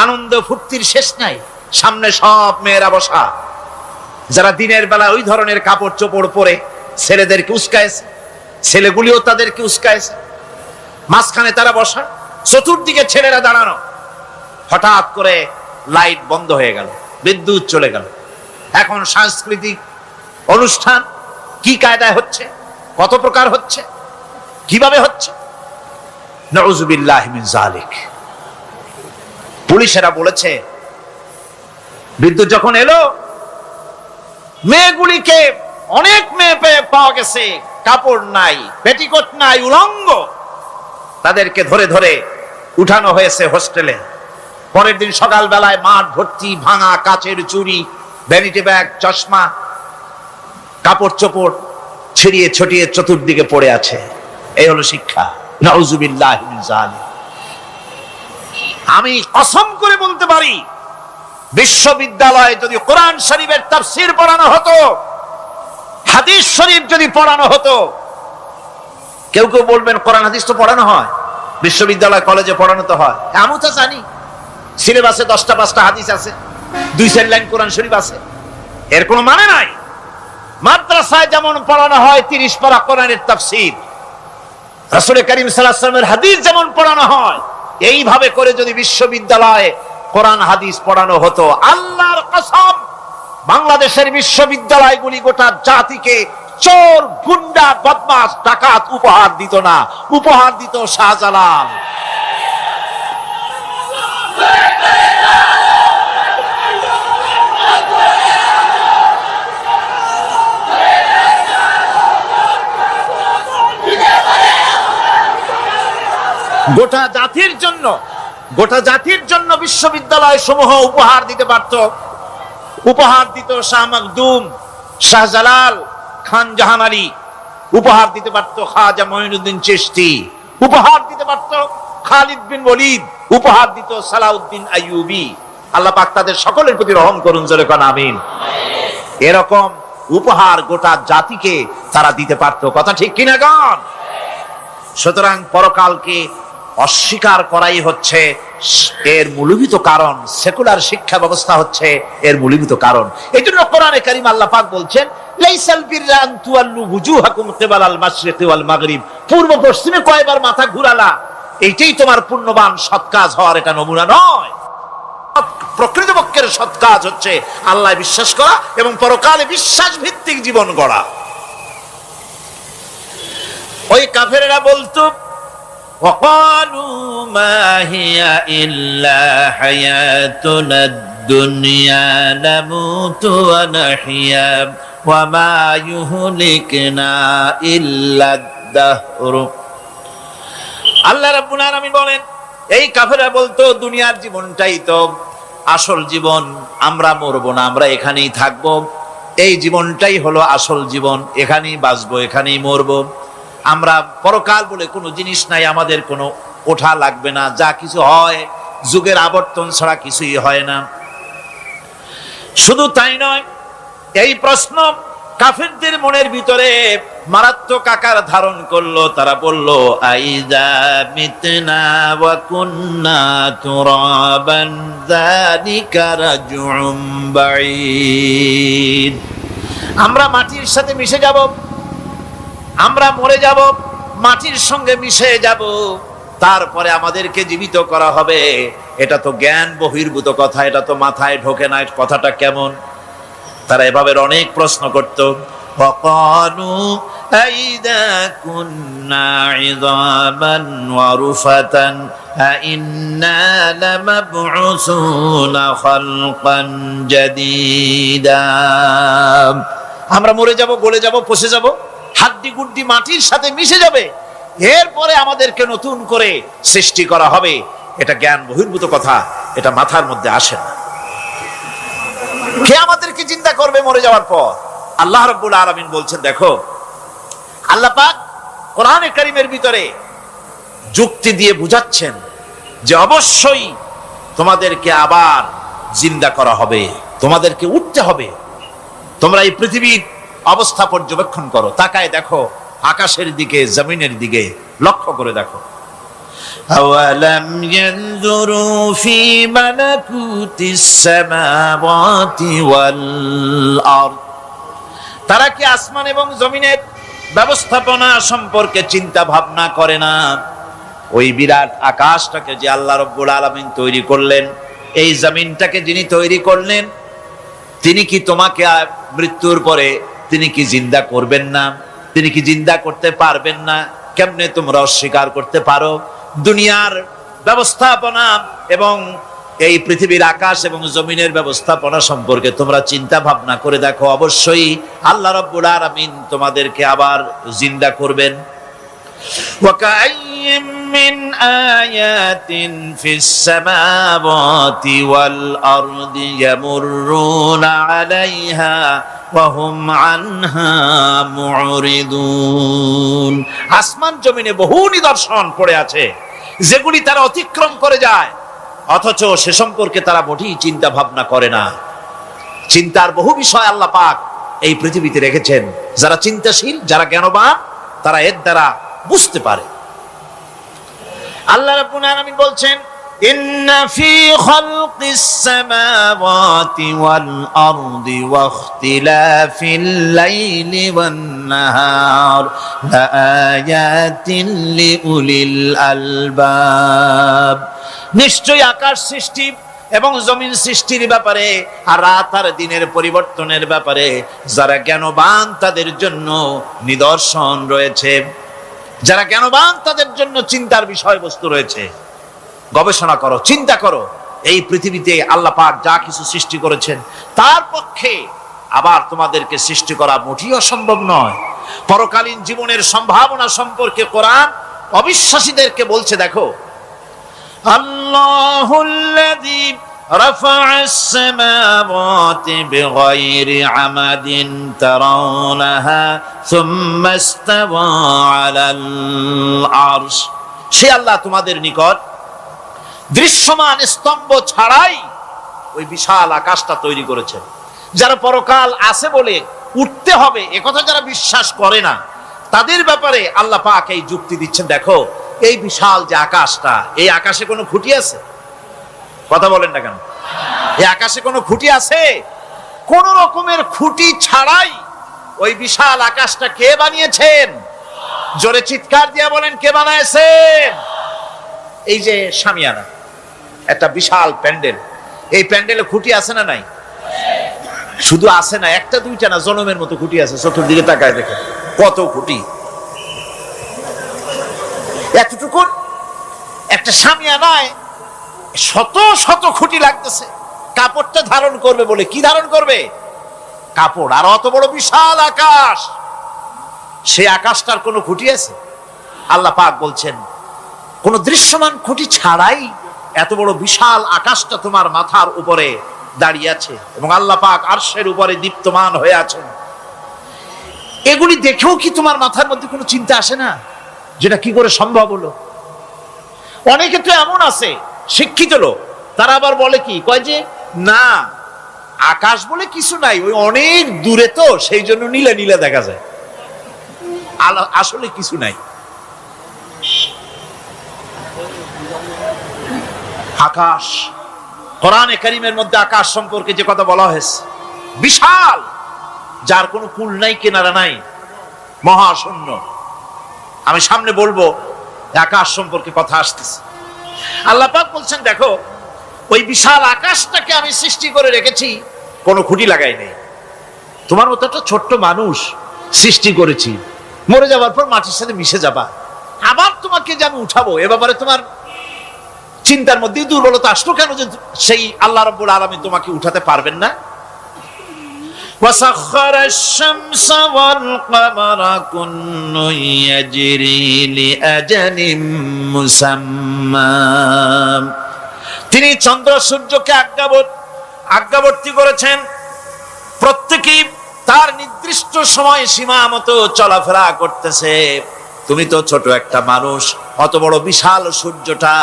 আনন্দ ফুর্তির শেষ নাই। সামনে সব মেয়েরা বসা, যারা দিনের বেলা ওই ধরনের কাপড় চোপড় পরে ছেলেদেরকে উস্কাইছে, ছেলেগুলিও তাদেরকে উস্কাইছে। মাঝখানে তারা বসা, চতুর্দিকে ছেলেরা দাঁড়ানো। হঠাৎ করে লাইট বন্ধ হয়ে গেল, বিদ্যুৎ চলে গেল। এখন সাংস্কৃতিক অনুষ্ঠান কি কায়দায় হচ্ছে, কত প্রকার হচ্ছে, কিভাবে হচ্ছে? নাউযুবিল্লাহি মিন যালিক। পুলিশেরা বলেছে বিদ্যুৎ যখন এলো, মেয়েগুলিকে অনেক মেয়ে পাওয়া গেছে, কাপড় নাই, পেটিকোট নাই, উলঙ্গ। তাদেরকে ধরে ধরে উঠানো হয়েছে হোস্টেলে। পরের দিন সকালবেলায় মাঠ ভর্তি ভাঙা কাচের চুড়ি, ভ্যানিটি ব্যাগ, চশমা, কাপড় চোপড় ছিড়িয়ে ছটিয়ে চতুর্দিকে পড়ে আছে। এই হলো শিক্ষা। নাউযুবিল্লাহি মিন যালিক। আমি কসম করে বলতে পারি, বিশ্ববিদ্যালয়ে যদি কোরআন শরীফের তাফসীর পড়ানো হতো, হাদিস শরীফ যদি পড়ানো হতো, কেউ কেউ বলবেন কোরআন হাদিস তো পড়ানো হয়, বিশ্ববিদ্যালয় কলেজে পড়ানো তো হয়। আমি তো জানি সিলেবাসে 10টা 5টা হাদিস আছে, 2-4 লাইন কোরআন শরীফ আছে, এর কোনো মানে নাই। মাদ্রাসায় যেমন পড়ানো হয় 30 পারা কোরআনের তাফসীর, রাসূল করিম সাল্লাল্লাহু আলাইহি ওয়াসাল্লামের হাদিস যেমন পড়ানো হয়, এইভাবে করে যদি বিশ্ববিদ্যালয়ে কোরআন হাদিস পড়ানো হতো, আল্লাহর কসম বাংলাদেশের বিশ্ববিদ্যালয়গুলি গোটা জাতিকে চোর, গুন্ডা, বদমাশ, ডাকাত উপহার দিত না, উপহার দিত শাহজালাল। গোটা জাতির জন্য বিশ্ববিদ্যালয় সমূহ উপহার দিতে পারত। উপহার দিত শাহ মখদুম, শাহজালাল, খান জাহান আলী, উপহার দিতে পারত খাজা মঈনুদ্দিন চিশতি, উপহার দিতে পারত খালিদ বিন ওয়ালিদ, উপহার দিত সালাউদ্দিন আইয়ুবী। আল্লাহ পাক তাদের সকলের প্রতি রহম করুন, জোরে কোন আমিন। এরকম উপহার গোটা জাতিকে তারা দিতে পারত। কথা ঠিক কিনা গণ? সুতরাং পরকালকে অস্বীকার করাই হচ্ছে এর মূলভূত কারণ। সেকুলার শিক্ষা ব্যবস্থা হচ্ছে এর মূলভূত কারণ। এই জন্য কোরআনে কারীম আল্লাহ পাক বলছেন, লাইসাল বিররা আন তুওয়াল্লু বুজুহাকুম কিবালাল মাশরিকি ওয়াল মাগরিব, পূর্ব পশ্চিমে কয়বার মাথা ঘুরালা, এইটাই তোমার পুণ্যবান সৎ কাজ হওয়ার এটা নমুনা নয়। প্রকৃতপক্ষের সৎ কাজ হচ্ছে আল্লাহ বিশ্বাস করা এবং পরকালে বিশ্বাস ভিত্তিক জীবন গড়া। ওই কাফেরেরা বলতো, وقالوا ما هي إلا حياتنا الدنيا نموت ونحيا وما يهلكنا إلا الدهر। আল্লাহ রাব্বুল আলামিন বলেন, এই কাফেররা বলতো দুনিয়ার জীবনটাই তো আসল জীবন, আমরা মরবো না, আমরা এখানেই থাকবো, এই জীবনটাই হলো আসল জীবন, এখানেই বাঁচবো, এখানেই মরবো, আমরা পরকাল বলে কোনো জিনিস নাই, আমাদের কোনো ওঠা লাগবে না, যা কিছু হয় যুগের আবর্তন ছাড়া কিছুই হয় না। শুধু তাই নয়, এই প্রশ্ন কাফেরদের মনের ভিতরে মারাত্মক আকার ধারণ করলো। তারা বলল, আইযা মিতনা ওয়া কুন্না তুরাবান যালিকা রাজউম বাঈদ, আমরা মাটির সাথে মিশে যাব, আমরা মরে যাব, মাটির সঙ্গে মিশে যাব, তারপরে আমাদেরকে জীবিত করা হবে, এটা তো জ্ঞান বহির্ভূত কথা, এটা তো মাথায় ঢোকে না, কথাটা কেমন? তারা এভাবে অনেক প্রশ্ন করত। ওয়াকালু আইযা কুন্না ইযামান ওয়া রুফাতান আইন্না লামাবউসুনা খালকান জাদীদা, আমরা মরে যাব, গলে যাব, পচে যাব, হাড্ডি গুড্ডি মাটির সাথে মিশে যাবে, এরপরে আমাদেরকে নতুন করে সৃষ্টি করা হবে, এটা জ্ঞান বহির্ভূত কথা, এটা মাথার মধ্যে আসে না। কে আমাদেরকে চিন্তা করবে মরে যাওয়ার পর? আল্লাহ রাব্বুল আলামিন বলছেন, দেখো আল্লাহ পাক কোরআনে কারীমের ভিতরে যুক্তি দিয়ে বুঝাচ্ছেন যে অবশ্যই তোমাদেরকে আবার জিন্দা করা হবে, তোমাদেরকে উঠতে হবে। তোমরা এই পৃথিবীর অবস্থা পর্যবেক্ষণ করো, তাকায় দেখো আকাশের দিকে, জমিনের দিকে লক্ষ্য করে দেখো। আওয়ালাম ইয়ানজুরু ফি মালাকুতিস সামাওয়াতি ওয়াল আরদ, তারা কি আসমান এবং জমিনের ব্যবস্থাপনা সম্পর্কে চিন্তা ভাবনা করে না? ওই বিরাট আকাশটাকে যে আল্লাহ রাব্বুল আলামিন তৈরি করলেন, এই জমিনটাকে যিনি তৈরি করলেন, তিনি কি তোমাকে মৃত্যুর পরে তিনি কি জিন্দা করবেন না? তিনি কি জিন্দা করতে পারবেন না? কেমনে তোমরা অস্বীকার করতে পারো? দুনিয়ার ব্যবস্থাপনা এবং এই পৃথিবীর আকাশ এবং জমিনের ব্যবস্থাপনা সম্পর্কে তোমরা চিন্তা ভাবনা করে দেখো, অবশ্যই আল্লাহ রাব্বুল আলামিন তোমাদেরকে আবার জিন্দা করবেন। وَكَأَيٍّ مِّنْ آيَاتٍ فِي السَّمَاوَاتِ وَالْأَرْضِ يَمُرُّونَ عَلَيْهَا وَهُمْ عَنْهَا مُعْرِضُونَ। আসমান জমিনে বহু নিদর্শন পড়ে আছে যেগুলি তারা অতিক্রম করে যায়, অথচ সে সম্পর্কে তারা মোটেই চিন্তা ভাবনা করে না। চিন্তার বহু বিষয় আল্লাহ পাক এই পৃথিবীতে রেখেছেন। যারা চিন্তাশীল, যারা জ্ঞানবান, তারা এর দ্বারা বুঝতে পারে। আল্লাহ রাব্বুল আলামিন বলছেন, ইন্না ফি খালকিস সামাওয়াতি ওয়াল আরদি ওয়া ইখতিলাফিল লাইলি ওয়ান নাহার লাআয়াতিন লিউলিল আলবাব। নিশ্চয়ই আকাশ সৃষ্টি এবং জমিন সৃষ্টির ব্যাপারে আর রাত আর দিনের পরিবর্তনের ব্যাপারে যারা জ্ঞানবান তাদের জন্য নিদর্শন রয়েছে। যারা জ্ঞানবান তাদের জন্য চিন্তার বিষয়বস্তু রয়েছে। গবেষণা করো, চিন্তা করো, এই পৃথিবীতে আল্লাহ পাক যা কিছু সৃষ্টি করেছেন তার পক্ষে আবার তোমাদেরকে সৃষ্টি করা মোটেই অসম্ভব নয়। পরকালীন জীবনের সম্ভাবনা সম্পর্কে কোরআন অবিশ্বাসীদেরকে বলছে, দেখো আল্লাহুল্লাযী রাফা'আস সামাওয়াতি বিগাইরি আমাদিন তারাউনাহা সুম্মা ইসতাওয়া আলাল আরশ। সে আল্লাহ তোমাদের নিকট দৃশ্যমান স্তম্ভ ছাড়াই ওই বিশাল আকাশটা তৈরি করেছেন। যারা পরকাল আছে বলে উঠতে হবে একথা যারা বিশ্বাস করে না, তাদের ব্যাপারে আল্লাহ পাক এই যুক্তি দিচ্ছেন, দেখো এই বিশাল যে আকাশটা, এই আকাশে কোনো খুঁটি আছে? কথা বলেন না কেন? এই আকাশে কোনো খুঁটি আছে? কোন রকমের খুঁটি ছাড়াই ওই বিশাল আকাশটা কে বানিয়েছেন? জোরে চিৎকার দিয়ে বলেন, কে বানাইছেন? এই যে শামিয়ানা, একটা বিশাল প্যান্ডেল, এই প্যান্ডেলে খুঁটি আছে না নাই? শুধু আছে না, একটা দুইটা না, জনমের মতো খুঁটি আছে। চতুর্দিকে তাকায় দেখে কত খুঁটি। এতটুকু একটা শামিয়ানায় শত শত খুঁটি লাগতেছে কাপড়টা ধারণ করবে বলে। কি ধারণ করবে? কাপড়। আর অত বড় বিশাল আকাশ, সেই আকাশটার কোনো খুঁটি আছে? আল্লাহ পাক বলছেন কোন দৃশ্যমান খুঁটি ছাড়াই এত বড় বিশাল আকাশটা তোমার মাথার উপরে দাঁড়িয়ে আছে এবং আল্লাহ পাক আরশের উপরে দীপ্তমান হয়ে আছেন। এগুলি দেখেও কি তোমার মাথার মধ্যে কোনো চিন্তা আসে না যেটা কি করে সম্ভব হলো? অনেকে তো এমন আছে শিক্ষিত লোক, তারা আবার বলে কি, কয় যে না আকাশ বলে কিছু নাই, ওই অনেক দূরে তো সেই জন্য নীলে নীলে দেখা যায়, আসলে কিছু নাই। আকাশ, কোরআনে কারীমের মধ্যে আকাশ সম্পর্কে যে কথা বলা হয়েছে, বিশাল, যার কোনো কূল নাই, কিনারা নাই, মহাশূন্য। আমি সামনে বলবো আকাশ সম্পর্কে কথা আসতেছে। আল্লাহ পাক বলছেন দেখো ওই বিশাল আকাশটাকে আমি সৃষ্টি করে রেখেছি, কোনো খুঁটি লাগাই নেই। তোমার মতো একটা ছোট্ট মানুষ সৃষ্টি করেছি, মরে যাওয়ার পর মাটির সাথে মিশে যাবা, আবার তোমাকে যে আমি উঠাবো, এ ব্যাপারে তোমার চিন্তার মধ্যে দুর্বলতা আসলো কেন যে সেই আল্লাহ রাব্বুল আলামিন তোমাকে উঠাতে পারবেন না? وسخر الشمس والقمر كل يجري لأجل مسمى। তিনি চন্দ্র সূর্যকে আজ্ঞাবর্তী করেছেন, প্রত্যেকেই তার নির্দিষ্ট সময় সীমা মতো চলাফেরা করতেছে। তুমি তো ছোট একটা মানুষ, অত বড় বিশাল সূর্যটা,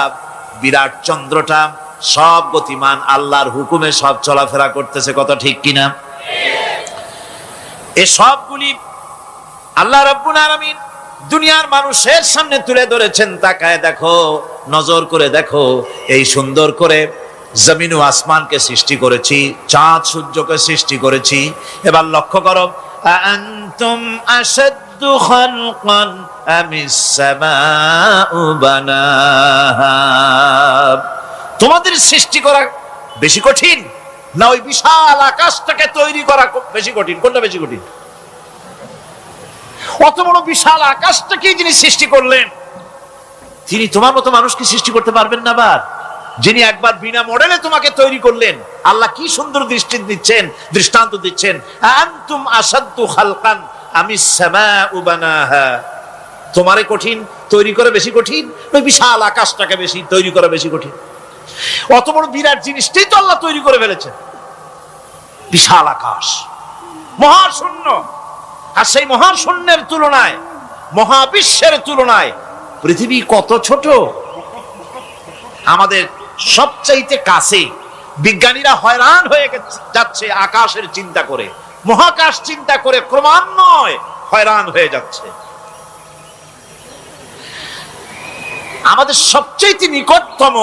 বিরাট চন্দ্রটা সব গতিমান, আল্লাহর হুকুমে সব চলাফেরা করতেছে। কত ঠিক কিনা? এই সবগুলি আল্লাহ রাব্বুল আলামিন দুনিয়ার মানুষের সামনে তুলে ধরেছেন। তাকায় দেখো, নজর করে দেখো, এই সুন্দর করে জমিন ও আসমানকে সৃষ্টি করেছি, চাঁদ সূর্যকে সৃষ্টি করেছি। এবার লক্ষ্য করো, আনতুম আশাদ্দু খালকান আমিস সামাউ বানাহা। তোমাদের সৃষ্টি করা বেশি কঠিন না ওই বিশাল আকাশটাকে তৈরি করা বেশি কঠিন? কোনটা বেশি কঠিন? অত বড় বিশাল আকাশটাকেই যিনি সৃষ্টি করলেন, তিনি তোমার মতো মানুষকে সৃষ্টি করতে পারবেন না? আবার যিনি একবার বিনা মডেলে তোমাকে তৈরি করলেন, আল্লাহ কি সুন্দর দৃষ্টান্ত দিচ্ছেন, আনতুম আশাদ্দু খালকান আমিস সামাউ বানাহা। তোমারে কঠিন তৈরি করা বেশি কঠিন, ওই বিশাল আকাশটাকে বেশি তৈরি করা বেশি কঠিন? অত বড় বিরাট জিনিসটাই তো আল্লাহ তৈরি করে ফেলেছেন, বিশাল আকাশ, মহাশূন্য। আর সেই মহাশূন্যের তুলনায়, মহাবিশ্বের তুলনায় পৃথিবী কত ছোট। আমাদের সবচাইতে কাছে। বিজ্ঞানীরা হয়রান হয়ে যাচ্ছে আকাশের চিন্তা করে, মহাকাশ চিন্তা করে ক্রমান্বয়ে হয়রান হয়ে যাচ্ছে। আমাদের সবচাইতে নিকটতম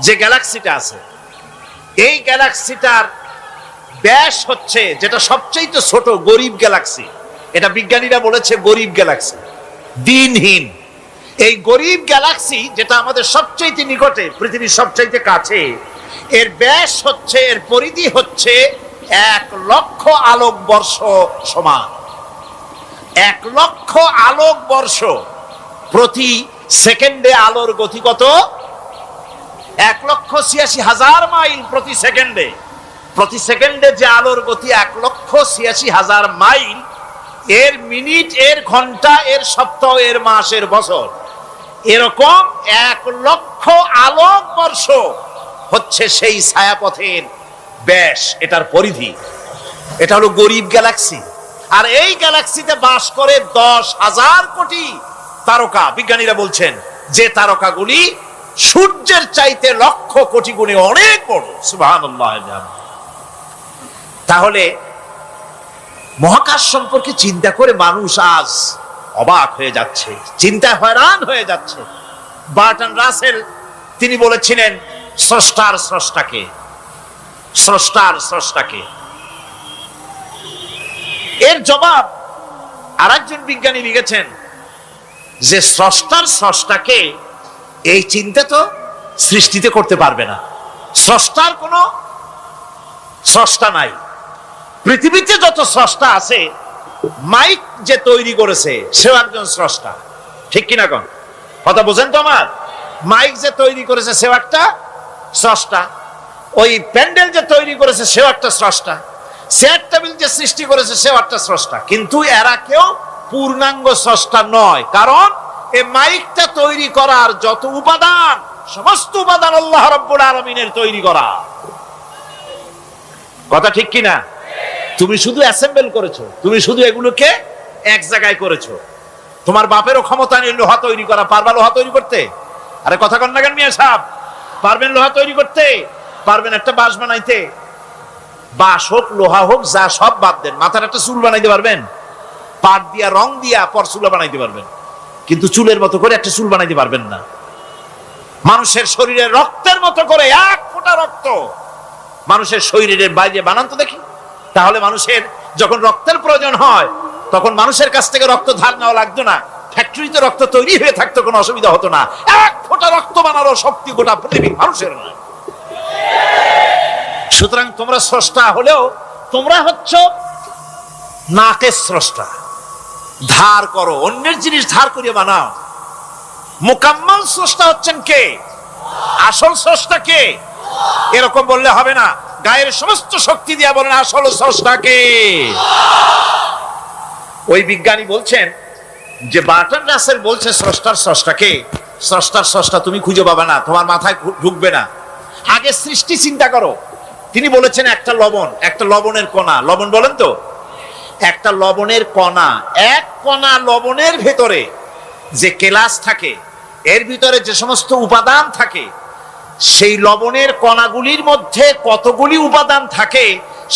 যে গ্যালাক্সিটা আছে, এই গ্যালাক্সিটার ব্যাস হচ্ছে, যেটা সবচাইতে ছোট, গরিব গ্যালাক্সি। এটা বিজ্ঞানীরা বলেছে গরিব গ্যালাক্সি, দিনহীন। এই গরিব গ্যালাক্সি যেটা আমাদের সবচাইতে নিকটে, পৃথিবীর সবচাইতে কাছে, এর ব্যাস হচ্ছে, এর পরিধি হচ্ছে 1,00,000 আলোকবর্ষ সমান। 1,00,000 আলোকবর্ষ। প্রতি সেকেন্ডে আলোর গতি কত? 1,86,000 মাইল প্রতি সেকেন্ডে। প্রতি সেকেন্ডে যে আলোর গতি 1,86,000 মাইল, এর মিনিট, এর ঘন্টা, এর সপ্তাহ, এর মাস, এর বছর, এরকম 1,00,000 আলোকবর্ষ হচ্ছে সেই ছায়াপথের ব্যাস, এটার পরিধি। এটা হলো গরিব গ্যালাক্সি। আর এই গ্যালাক্সিতে বাস করে 10,000 কোটি তারকা। বিজ্ঞানীরা বলছেন যে তারকাগুলি সূর্যের চাইতে লক্ষ কোটি গুণে অনেক বড়। সুবহানাল্লাহ। তাহলে মহাকাশ সম্পর্কে চিন্তা করে মানুষ আজ অবাক হয়ে যাচ্ছে, চিন্তায় হয়রান হয়ে যাচ্ছে। বার্টন রাসেল তিনি বলেছিলেন স্রষ্টার স্রষ্টাকে, স্রষ্টার স্রষ্টাকে। এর জবাব আরেকজন বিজ্ঞানী লিখেছেন যে স্রষ্টার স্রষ্টাকে এই চিন্তা তো সৃষ্টিতে করতে পারবে না। স্রষ্টার কোনো স্রষ্টা নাই। পৃথিবীতে যত স্রষ্টা আছে, মাইক যে তৈরি করেছে সেও একজন স্রষ্টা, ঠিক কিনা কোন কথা বোঝেন তো আমার? মাইক যে তৈরি করেছে সেও একটা স্রষ্টা, ওই প্যান্ডেল যে তৈরি করেছে সেও একটা স্রষ্টা, চেয়ার টেবিল যে সৃষ্টি করেছে সেও একটা স্রষ্টা। কিন্তু এরা কেউ পূর্ণাঙ্গ স্রষ্টা নয়, কারণ এই মাইকটা তৈরি করার যত উপাদান, সমস্ত উপাদান আল্লাহ রাব্বুল আলামিনের তৈরি করা। কথা ঠিক কিনা? তুমি শুধু অ্যাসেম্বল করেছো, তুমি শুধু এগুলোকে এক জায়গায় করেছো। তোমার বাপেরও ক্ষমতা নেই লোহা তৈরি করা। পারবা লোহা তৈরি করতে? আরে কথা কন না কেন মিয়া সাহেব? পারবেন লোহা তৈরি করতে? পারবেন একটা বাঁশ বানাইতে? বাঁশ হোক লোহা হোক যা সব বাদ দেন, মাথার একটা চুল বানাইতে পারবেন? পাট দিয়া রং দিয়া পর চুলা বানাইতে পারবেন, কিন্তু চুলের মতো করে একটা চুল বানাইতে পারবেন না। মানুষের শরীরে রক্তের মতো করে এক ফোঁটা রক্ত মানুষের শরীরের বাইরে বানান তো দেখি। তাহলে মানুষের যখন রক্তের প্রয়োজন হয় তখন মানুষের কাছ থেকে রক্ত ধার নেওয়া লাগতো না, ফ্যাক্টরিতে রক্ত তৈরি হয়ে থাকতো, কোনো অসুবিধা হতো না। এক ফোঁটা রক্ত বানানোর শক্তি গোটা পৃথিবীর মানুষের নয়। সুতরাং তোমরা স্রষ্টা হলেও তোমরা হচ্ছ নাকের স্রষ্টা। ধার করো, অন্যের জিনিস ধার করিয়ে বানাও। মোকাম্মল স্রষ্টা হচ্ছেন কে? আসল স্রষ্টা কে? এরকম বললে হবে না, গায়ের সমস্ত শক্তি দিয়া বলেন আসল স্রষ্টা কে? ওই বিজ্ঞানী বলছেন যে বার্টন রাসেল বলছে স্রষ্টার স্রষ্টাকে। স্রষ্টার স্রষ্টা তুমি খুঁজে পাবে না, তোমার মাথায় ঢুকবে না। আগে সৃষ্টি চিন্তা করো। তিনি বলেছেন একটা লবণ, একটা লবণের কণা, লবণ বলেন তো, একটা লবণের কণা, এক কণা লবণের ভেতরে যে কেলাস থাকে, এর ভিতরে যে সমস্ত উপাদান থাকে, সেই লবণের কণাগুলির মধ্যে কতগুলি উপাদান থাকে,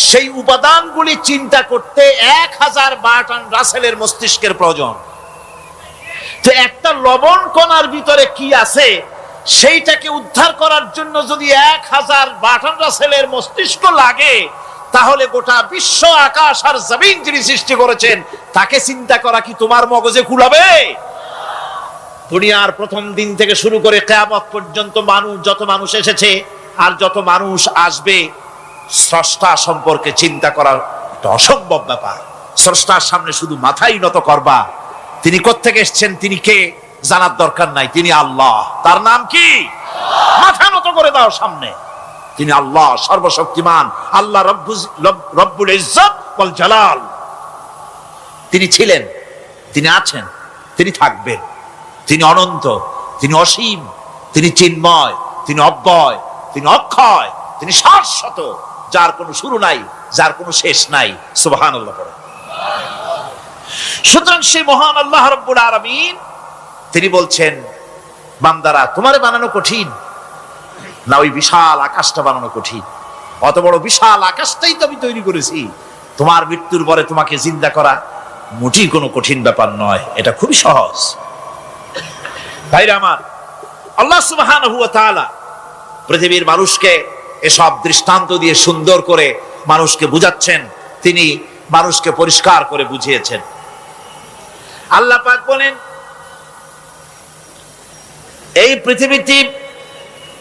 সেই উপাদানগুলি চিন্তা করতে 1000 বার্টন রাসেলের মস্তিষ্কের প্রয়োজন। তো একটা লবণ কণার ভিতরে কি আছে সেইটাকে উদ্ধার করার জন্য যদি 1000 বার্টন রাসেলের মস্তিষ্ক লাগে, তাহলে গোটা বিশ্ব আকাশ আর জমিন যিনি সৃষ্টি করেছেন তাকে চিন্তা করা কি তোমার মগজে কুলাবে? দুনিয়ার প্রথম দিন থেকে শুরু করে কিয়ামত পর্যন্ত মানুষ, যত মানুষ এসেছে আর যত মানুষ আসবে, স্রষ্টা সম্পর্কে চিন্তা করা একটা অসম্ভব ব্যাপার। স্রষ্টার সামনে শুধু মাথাই নত করবা। তিনি কোত্থেকে এসেছেন, তিনি কে জানার দরকার নাই, তিনি আল্লাহ। তার নাম কি? মাথা নত করে দাও সামনে। তিনি আল্লাহ, সর্বশক্তিমান আল্লাহ, রব্বুল ইজ্জত ওয়াল জালাল। তিনি ছিলেন, তিনি আছেন, তিনি থাকবেন। তিনি অনন্ত, তিনি অসীম, তিনি চিন্ময়, তিনি অব্যয়, তিনি অক্ষয়, তিনি শাশ্বত, যার কোনো শুরু নাই, যার কোনো শেষ নাই। সুবহানাল্লাহ পড়ে। সুতরাং সেই মহান আল্লাহ রাব্বুল আলামিন তিনি বলছেন, বান্দারা তোমারে বানানো কঠিন না ওই বিশাল আকাশটা বানানো কঠিন? অত বড় বিশাল আকাশটাই তো আমি তৈরি করেছি। তোমার মৃত্যুর পরে তোমাকে জিন্দা করা মোটেই কোনো কঠিন ব্যাপার নয়, এটা খুবই সহজ। ভাইরা আমার, আল্লাহ সুবহানাহু ওয়া তাআলা পৃথিবীর মানুষকে এসব দৃষ্টান্ত দিয়ে সুন্দর করে মানুষকে বুঝাচ্ছেন, তিনি মানুষকে পরিষ্কার করে বুঝিয়েছেন। আল্লাহ পাক বলেন, এই পৃথিবীতে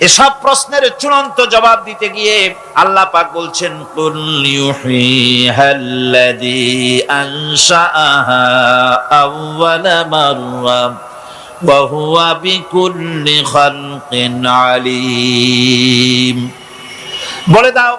এসব প্রশ্নের চূড়ান্ত জবাব দিতে গিয়ে আল্লাহ পাক বলছেন, কুল ইউহিহাল্লাযী আনশাআহা আউওয়ালা মাররা ওয়া হুয়া বিকুল্লি খালকিন আলীম। বলে দাও,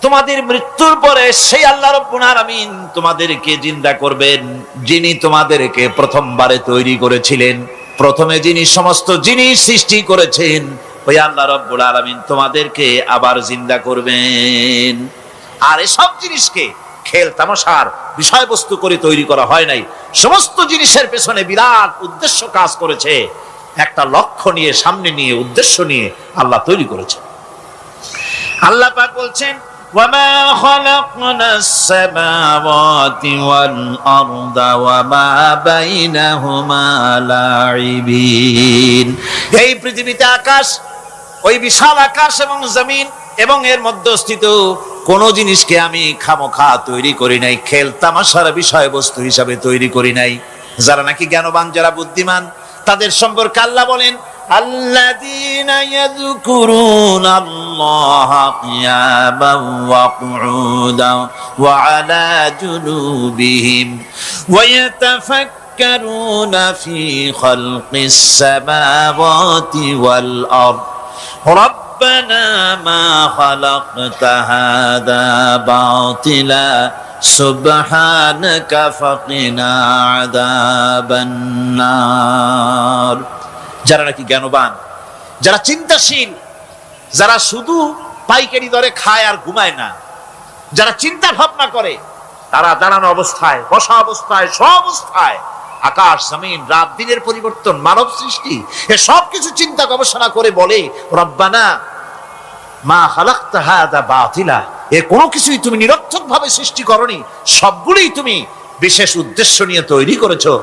তোমাদের মৃত্যুর পরে সেই আল্লাহ রাব্বুল আলামিন তোমাদেরকে জিন্দা করবেন, যিনি তোমাদেরকে প্রথমবারে তৈরি করেছিলেন। প্রথমে যিনি সমস্ত জিনিস সৃষ্টি করেছেন, ওই আল্লাহ রাব্বুল আলামিন তোমাদেরকে আবার জিন্দা করবেন। আর এসব জিনিসকে খেল তামাশার বিষয়বস্তু করে তৈরি করা হয় নাই। সমস্ত জিনিসের পেছনে বিরাট উদ্দেশ্য কাজ করেছে, একটা লক্ষ্য নিয়ে, সামনে নিয়ে, উদ্দেশ্য নিয়ে আল্লাহ তৈরি করেছেন। আল্লাহ পাক বলছেন, وما خلقنا السماوات والأرض وما بينهما لاعبين। এই পৃথিবীতে আকাশ, ওই বিশাল আকাশ এবং জমিন এবং এর মধ্যস্থিত কোন জিনিসকে আমি খামোখা তৈরি করি নাই, খেল তামাশার বিষয়বস্তু হিসাবে তৈরি করি নাই। যারা নাকি জ্ঞানবান, যারা বুদ্ধিমান, তাদের সম্পর্কে আল্লাহ বলেন الذين يذكرون الله قياما وقعودا وعلى جنوبهم ويتفكرون في خلق السماوات والأرض ربنا ما خلقت هذا باطلا سبحانك فقنا عذاب النار। যারা নাকি জ্ঞানবান, যারা চিন্তাশীল, যারা শুধু পাইকারি দরে খায় আর ঘুমায় না, যারা চিন্তা ভাবনা করে, তারা দাঁড়ানো অবস্থায়, বসা অবস্থায়, সব অবস্থায় আকাশ জমিন রাত দিনের পরিবর্তন, মানব সৃষ্টি, এ সব কিছু চিন্তা গবেষণা করে বলে রব্বানা মা খালাকতা হাযা বাতিলা, এ কোনো কিছুই তুমি নিরর্থক ভাবে সৃষ্টি করনি, সবগুলোই তুমি বিশেষ উদ্দেশ্য নিয়ে তৈরি করেছো।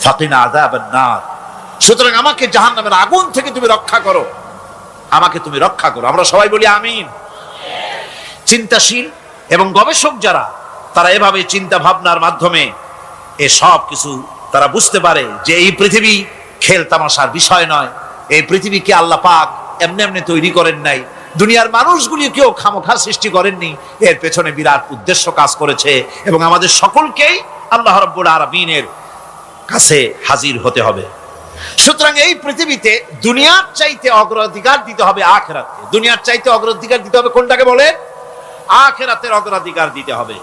ফাকিনা আযাবান নার, সুতরাং আমাকে জাহান্নামের আগুন থেকে তুমি রক্ষা করো, আমাকে তুমি রক্ষা করো। আমরা সবাই বলি আমিন। চিন্তাশীল এবং গবেষক যারা, তারা এভাবে চিন্তা ভাবনার মাধ্যমে এ সব কিছু তারা বুঝতে পারে যে এই পৃথিবী খেল তামাশার বিষয় নয়। এই পৃথিবীকে আল্লাহ পাক এমনি এমনি তৈরি করেন নাই, দুনিয়ার মানুষগুলিকেও খামোখা সৃষ্টি করেননি, এর পেছনে বিরাট উদ্দেশ্য কাজ করেছে এবং আমাদের সকলকেই আল্লাহ রাব্বুল আলামিনের কাছে হাজির হতে হবে। সুতরাং এই পৃথিবীতে দুনিয়ার চাইতে অগ্রাধিকার দিতে হবে আখিরাতকে। দুনিয়ার চাইতে অগ্রাধিকার দিতে হবে কোনটাকে বলে? আখিরাতের অগ্রাধিকার দিতে হবে।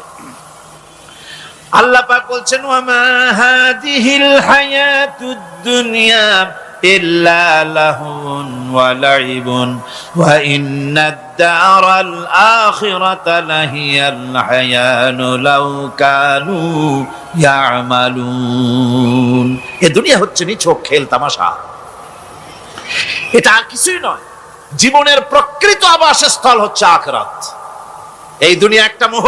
আল্লাহ পাক বলছেন ওয়ামা হাদিহিল হায়াতুদ দুনিয়া ইল্লা লাহুন ওয়া লাইবুন ওয়া ইন্নাদ দারাল আখিরাতা লাহিয়াল হায়ানু লাউ কানু ইয়ামালুন। এই দুনিয়া হচ্ছে নিছক খেল তামাশা, এটা আর কিছুই নয়। জীবনের প্রকৃত আবাসস্থল হচ্ছে আখিরাত। এই দুনিয়া একটা মোহ,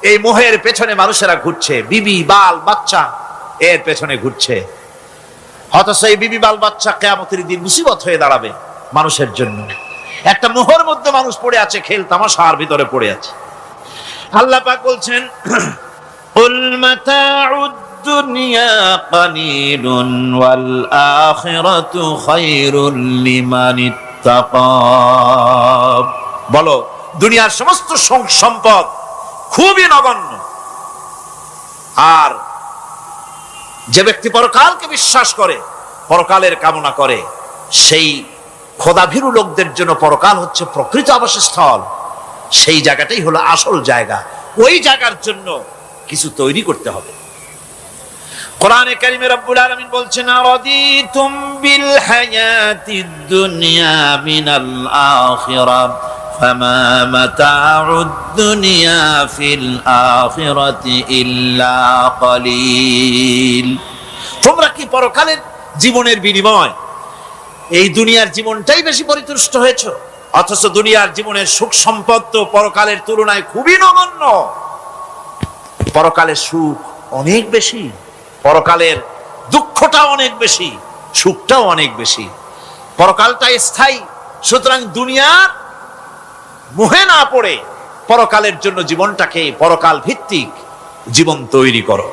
এই মোহের পেছনে মানুষেরা ঘুরছে, বিবি বাল বাচ্চা এর পেছনে ঘুরছে। অথচ এই বিবি বাল বাচ্চা কিয়ামতের দিন মুসিবত হয়ে দাঁড়াবে মানুষের জন্য। একটা মোহর মধ্যে মানুষ পড়ে আছে, খেল তামাশার ভিতরে পড়ে আছে। আল্লাহ পাক বলছেন কুল মাতাউদ দুনিয়া কালিলুন ওয়াল আখিরাতু খায়রুল লিমান ইত্তাকা। বলো, দুনিয়ার সমস্ত সম্পদ খুবই নগণ্য, আর যে ব্যক্তি পরকালকে বিশ্বাস করে, পরকালের কামনা করে, সেই খোদাভীরু লোকদের জন্য পরকাল হচ্ছে প্রকৃত আবাসস্থল। সেই জায়গাটাই হলো আসল জায়গা। ওই জায়গার জন্য কিছু তৈরি করতে হবে। কোরআনে কারিমে রব্বুল আলামিন বলছেন আরাদিতুম বিল হায়াতিদ দুনিয়া মিনাল আখিরাহ ফামা মাতাউদ দুনিয়া ফিল আখিরাতি ইল্লা কালিল। তোমরা কি পরকালের জীবনের বিনিময় এই দুনিয়ার জীবনটাই বেশি পরিতুষ্ট হয়েছো? অথচ দুনিয়ার জীবনের সুখ সম্পদ তো পরকালের তুলনায় খুবই নগণ্য। পরকালের সুখ অনেক বেশি, পরকালের দুঃখটা অনেক বেশি, সুখটাও অনেক বেশি। পরকালটা স্থায়ী, সুতরাং দুনিয়ার মোহে না পড়ে পরকালের জন্য জীবনটাকে পরকাল ভিত্তিক জীবন তৈরি করো।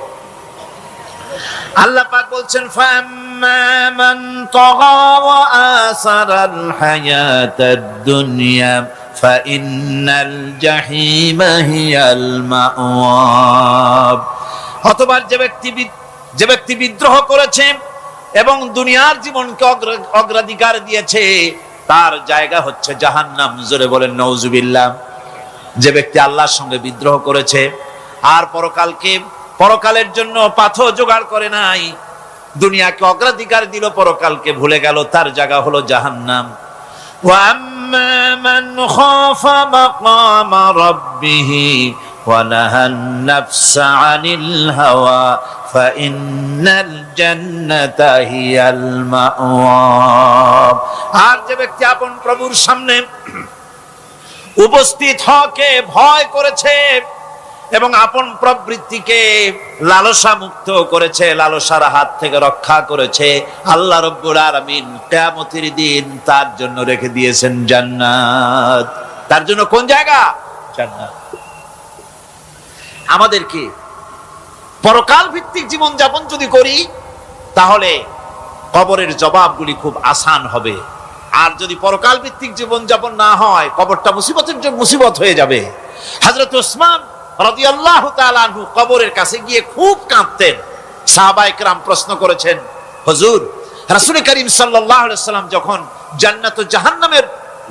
আল্লাহ পাক বলছেন ফাম্মা মান তাগা ওয়া আসারাল হায়াতাদ দুনিয়া ফাইন্নাল জাহিমা হিয়াল মাওয়া। অথবা যে ব্যক্তি বিদ্রোহ করেছে এবং দুনিয়ার জীবনকে অগ্রাধিকার দিয়েছে, তার জায়গা হচ্ছে জাহান্নাম। জোরে বলেন নাউজুবিল্লাহ। যে ব্যক্তি আল্লাহর সঙ্গে বিদ্রোহ করেছে আর পরকালের জন্য পাথর জোগাড় করে নাই, দুনিয়াকে অগ্রাধিকার দিল, পরকালকে ভুলে গেল, তার জায়গা হলো জাহান্নাম। ওয়া আম্মা মান খাফা মাকামা রাব্বিহি ওয়া নাহান নাফসা আনিল হাওয়া ফাইন্নাল জান্নাতা হিয়াল মাওয়া। আর যে ব্যক্তি আপন প্রভুর সামনে উপস্থিত হকে ভয় করেছে এবং আপন প্রবৃত্তিকে লালসা মুক্ত করেছে, লালসার হাত থেকে রক্ষা করেছে। আল্লাহ রাব্বুল আলামিন কিয়ামতের দিন তার জন্য রেখে দিয়েছেন জান্নাত। তার জন্য কোন জায়গা? জান্নাত। আমাদেরকে পরকাল ভিত্তিক জীবন যাপন যদি করি তাহলে কবরের জবাবগুলি খুব আসান হবে। আর যদি পরকাল ভিত্তিক জীবন যাপন না হয়, কবরটা মুসিবতের জন্য মুসিবত হয়ে যাবে। হযরত ওসমান রাদিয়াল্লাহু তাআলা আনহু কবরের কাছে গিয়ে খুব কাঁদতেন। সাহাবায়ে কেরাম প্রশ্ন করেছেন, হুজুর, রাসূল করিম সাল্লাল্লাহু আলাইহি ওয়াসাল্লাম যখন জান্নাত ও জাহান্নামের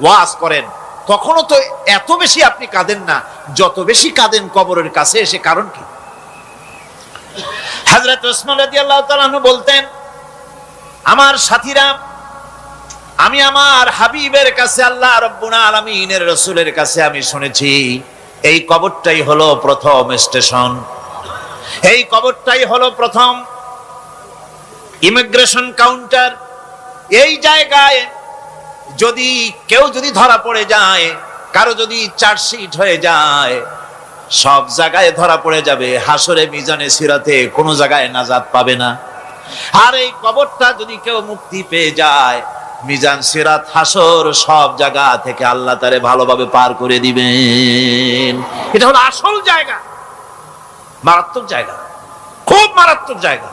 ওয়াজ করেন তখনও তো এত বেশি আপনি কাঁদেন না, যত বেশি কাঁদেন কবরের কাছে এসে, কারণ কি? হযরত ওসমান রাদিয়াল্লাহু তাআলা আনহু বলতেন, আমার সাথীরা, আমি আমার হাবিবের কাছে, আল্লাহ রাব্বুল আলামিনের রাসূলের কাছে আমি শুনেছি এই কবরটাই হলো প্রথম স্টেশন, এই কবরটাই হলো প্রথম ইমিগ্রেশন কাউন্টার। এই জায়গায় যদি কেউ ধরা পড়ে যায়, কারো যদি চার্জশিট হয়ে যায়, সব জায়গায় ধরা পড়ে যাবে। হাসরে মিজানে সিরাতে কোনো জায়গায় নাজাত পাবে না। আর এই কবরটা যদি কেউ মুক্তি পেয়ে যায়, মিজান সিরাত হাসর সব জায়গা থেকে আল্লাহ তারে ভালোভাবে পার করে দিবেন। এটা হলো আসল জায়গা, মারাত্মক জায়গা, খুব মারাত্মক জায়গা।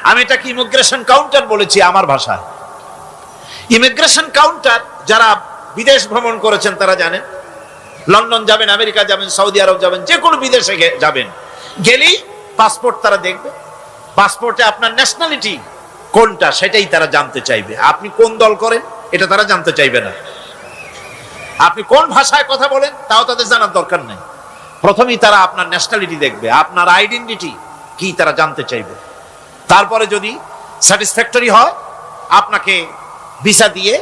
আমি এটাকে ইমিগ্রেশন কাউন্টার বলেছি আমার ভাষায়। ইমিগ্রেশন কাউন্টার, যারা বিদেশ ভ্রমণ করেছেন তারা জানেন। লন্ডন যাবেন, আমেরিকা যাবেন, সৌদি আরব যাবেন, যে কোনো বিদেশে যাবেন, গেলেই পাসপোর্ট তারা দেখবে। পাসপোর্টে আপনার ন্যাশনালিটি কোনটা সেটাই তারা জানতে চাইবে। আপনি কোন দল করেন এটা তারা জানতে চাইবে না। আপনি কোন ভাষায় কথা বলেন তাও তাদের জানার দরকার নেই। প্রথমেই তারা আপনার ন্যাশনালিটি দেখবে, আপনার আইডেন্টিটি কি তারা জানতে চাইবে। তারপরে যদি স্যাটিসফ্যাক্টরি হয়, আপনাকে ভিসা দিয়ে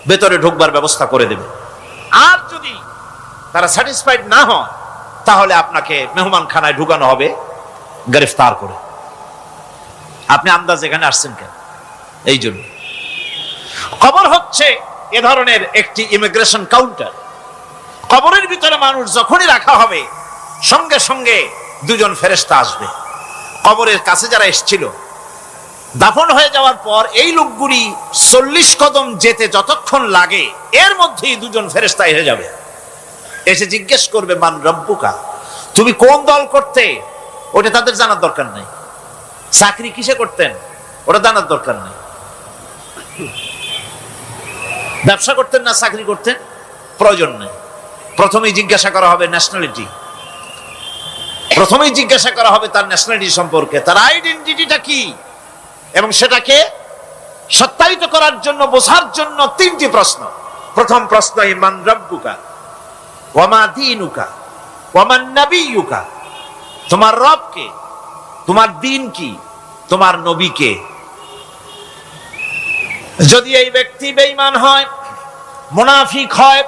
ভেতরে ঢোকবার ব্যবস্থা করে দেবে। আর যদি তারা স্যাটিসফাইড না হয়, তাহলে আপনাকে মেহমানখানায় ঢুকানো হবে গ্রেফতার করে। আপনি আন্দাজ এখানে আসছেন কেন? এই জন্য কবর হচ্ছে এ ধরনের একটি ইমিগ্রেশন কাউন্টার। কবরের ভিতরে মানুষ যখনই রাখা হবে, সঙ্গে সঙ্গে দুজন ফেরেশতা আসবে। কবরের কাছে যারা এসেছিল, দাফন হয়ে যাওয়ার পর এই লোকগুলি 40 কদম যেতে যতক্ষণ লাগে, এর মধ্যেই দুজন ফেরেশতা এসে যাবে। এসে জিজ্ঞেস করবে, মান রব্বুকা, তুমি কোন দল করতে? ওটা তাদের জানার দরকার নেই। চাকরি কিসে করতেন ওটা জানার দরকার নেই। ব্যবসা করতেন না চাকরি করতেন, প্রয়োজন নেই। প্রথমেই জিজ্ঞাসা করা হবে ন্যাশনালিটি, প্রথমেই জিজ্ঞাসা করা হবে তার ন্যাশনালিটি সম্পর্কে, তার আইডেন্টিটিটা কি, এবং সেটাকে সত্যায়িত করার জন্য, বোঝার জন্য 3টি প্রশ্ন। প্রথম প্রশ্ন, মান রব্বুকা ওয়া মা দীনুকা ওয়া মান নাবিয়্যুকা, তোমার রব কে, তোমার দ্বীন কি, তোমার নবী কে। যদি এই ব্যক্তি বেঈমান হয়, মুনাফিক হয়,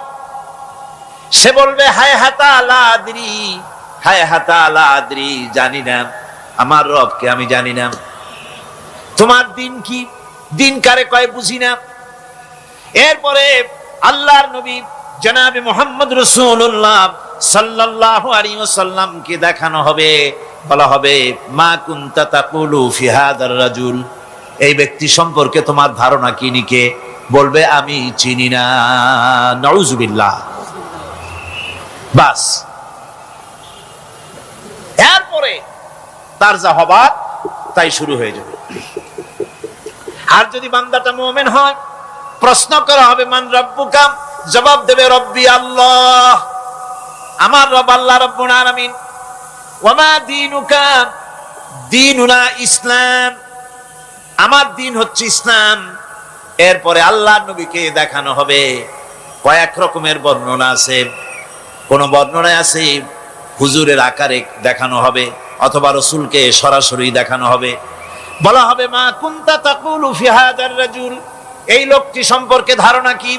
সে বলবে হায় হাতা লা আদরি, হায় হাতা লা আদরি, জানি না আমার রবকে, আমি জানি না। তোমার দ্বীন কি, দ্বীন কারে কয় বুঝি না। এরপরে আল্লাহর নবী জনাবে মুহাম্মদ রাসূলুল্লাহ সাল্লাল্লাহু আলাইহি ওয়াসাল্লামকে দেখানো হবে, বলা হবে মা কুনতা তাকুলু ফি হাদার রাজুল, এই ব্যক্তি সম্পর্কে তোমার ধারণা কি নিকে? বলবে আমি চিনি না। নাউযুবিল্লাহ। বাস, এরপরে তার যা হবার তাই শুরু হয়ে যাবে। আর যদি বান্দাটা মুমিন হয়, প্রশ্ন করা হবে মান রব্বুকা, জবাব দেবে রব্বি আল্লাহ, আমার রব আল্লাহ রাব্বুল আলামিন। ওয়া মা দীনুকা, দীনুনা ইসলাম, আমার দিন হচ্ছে ইসলাম। এরপরে আল্লাহর নবীকে দেখানো হবে। কয়েক রকমের বর্ণনা আছে। কোন বর্ণনায় আছে হুজুরের আকারে দেখানো হবে, অথবা রাসূলকে সরাসরি দেখানো হবে। বলা হবে মা কুনতা তাকুলু ফি হাদার রাজুল, এই লোকটি সম্পর্কে ধারণা কি?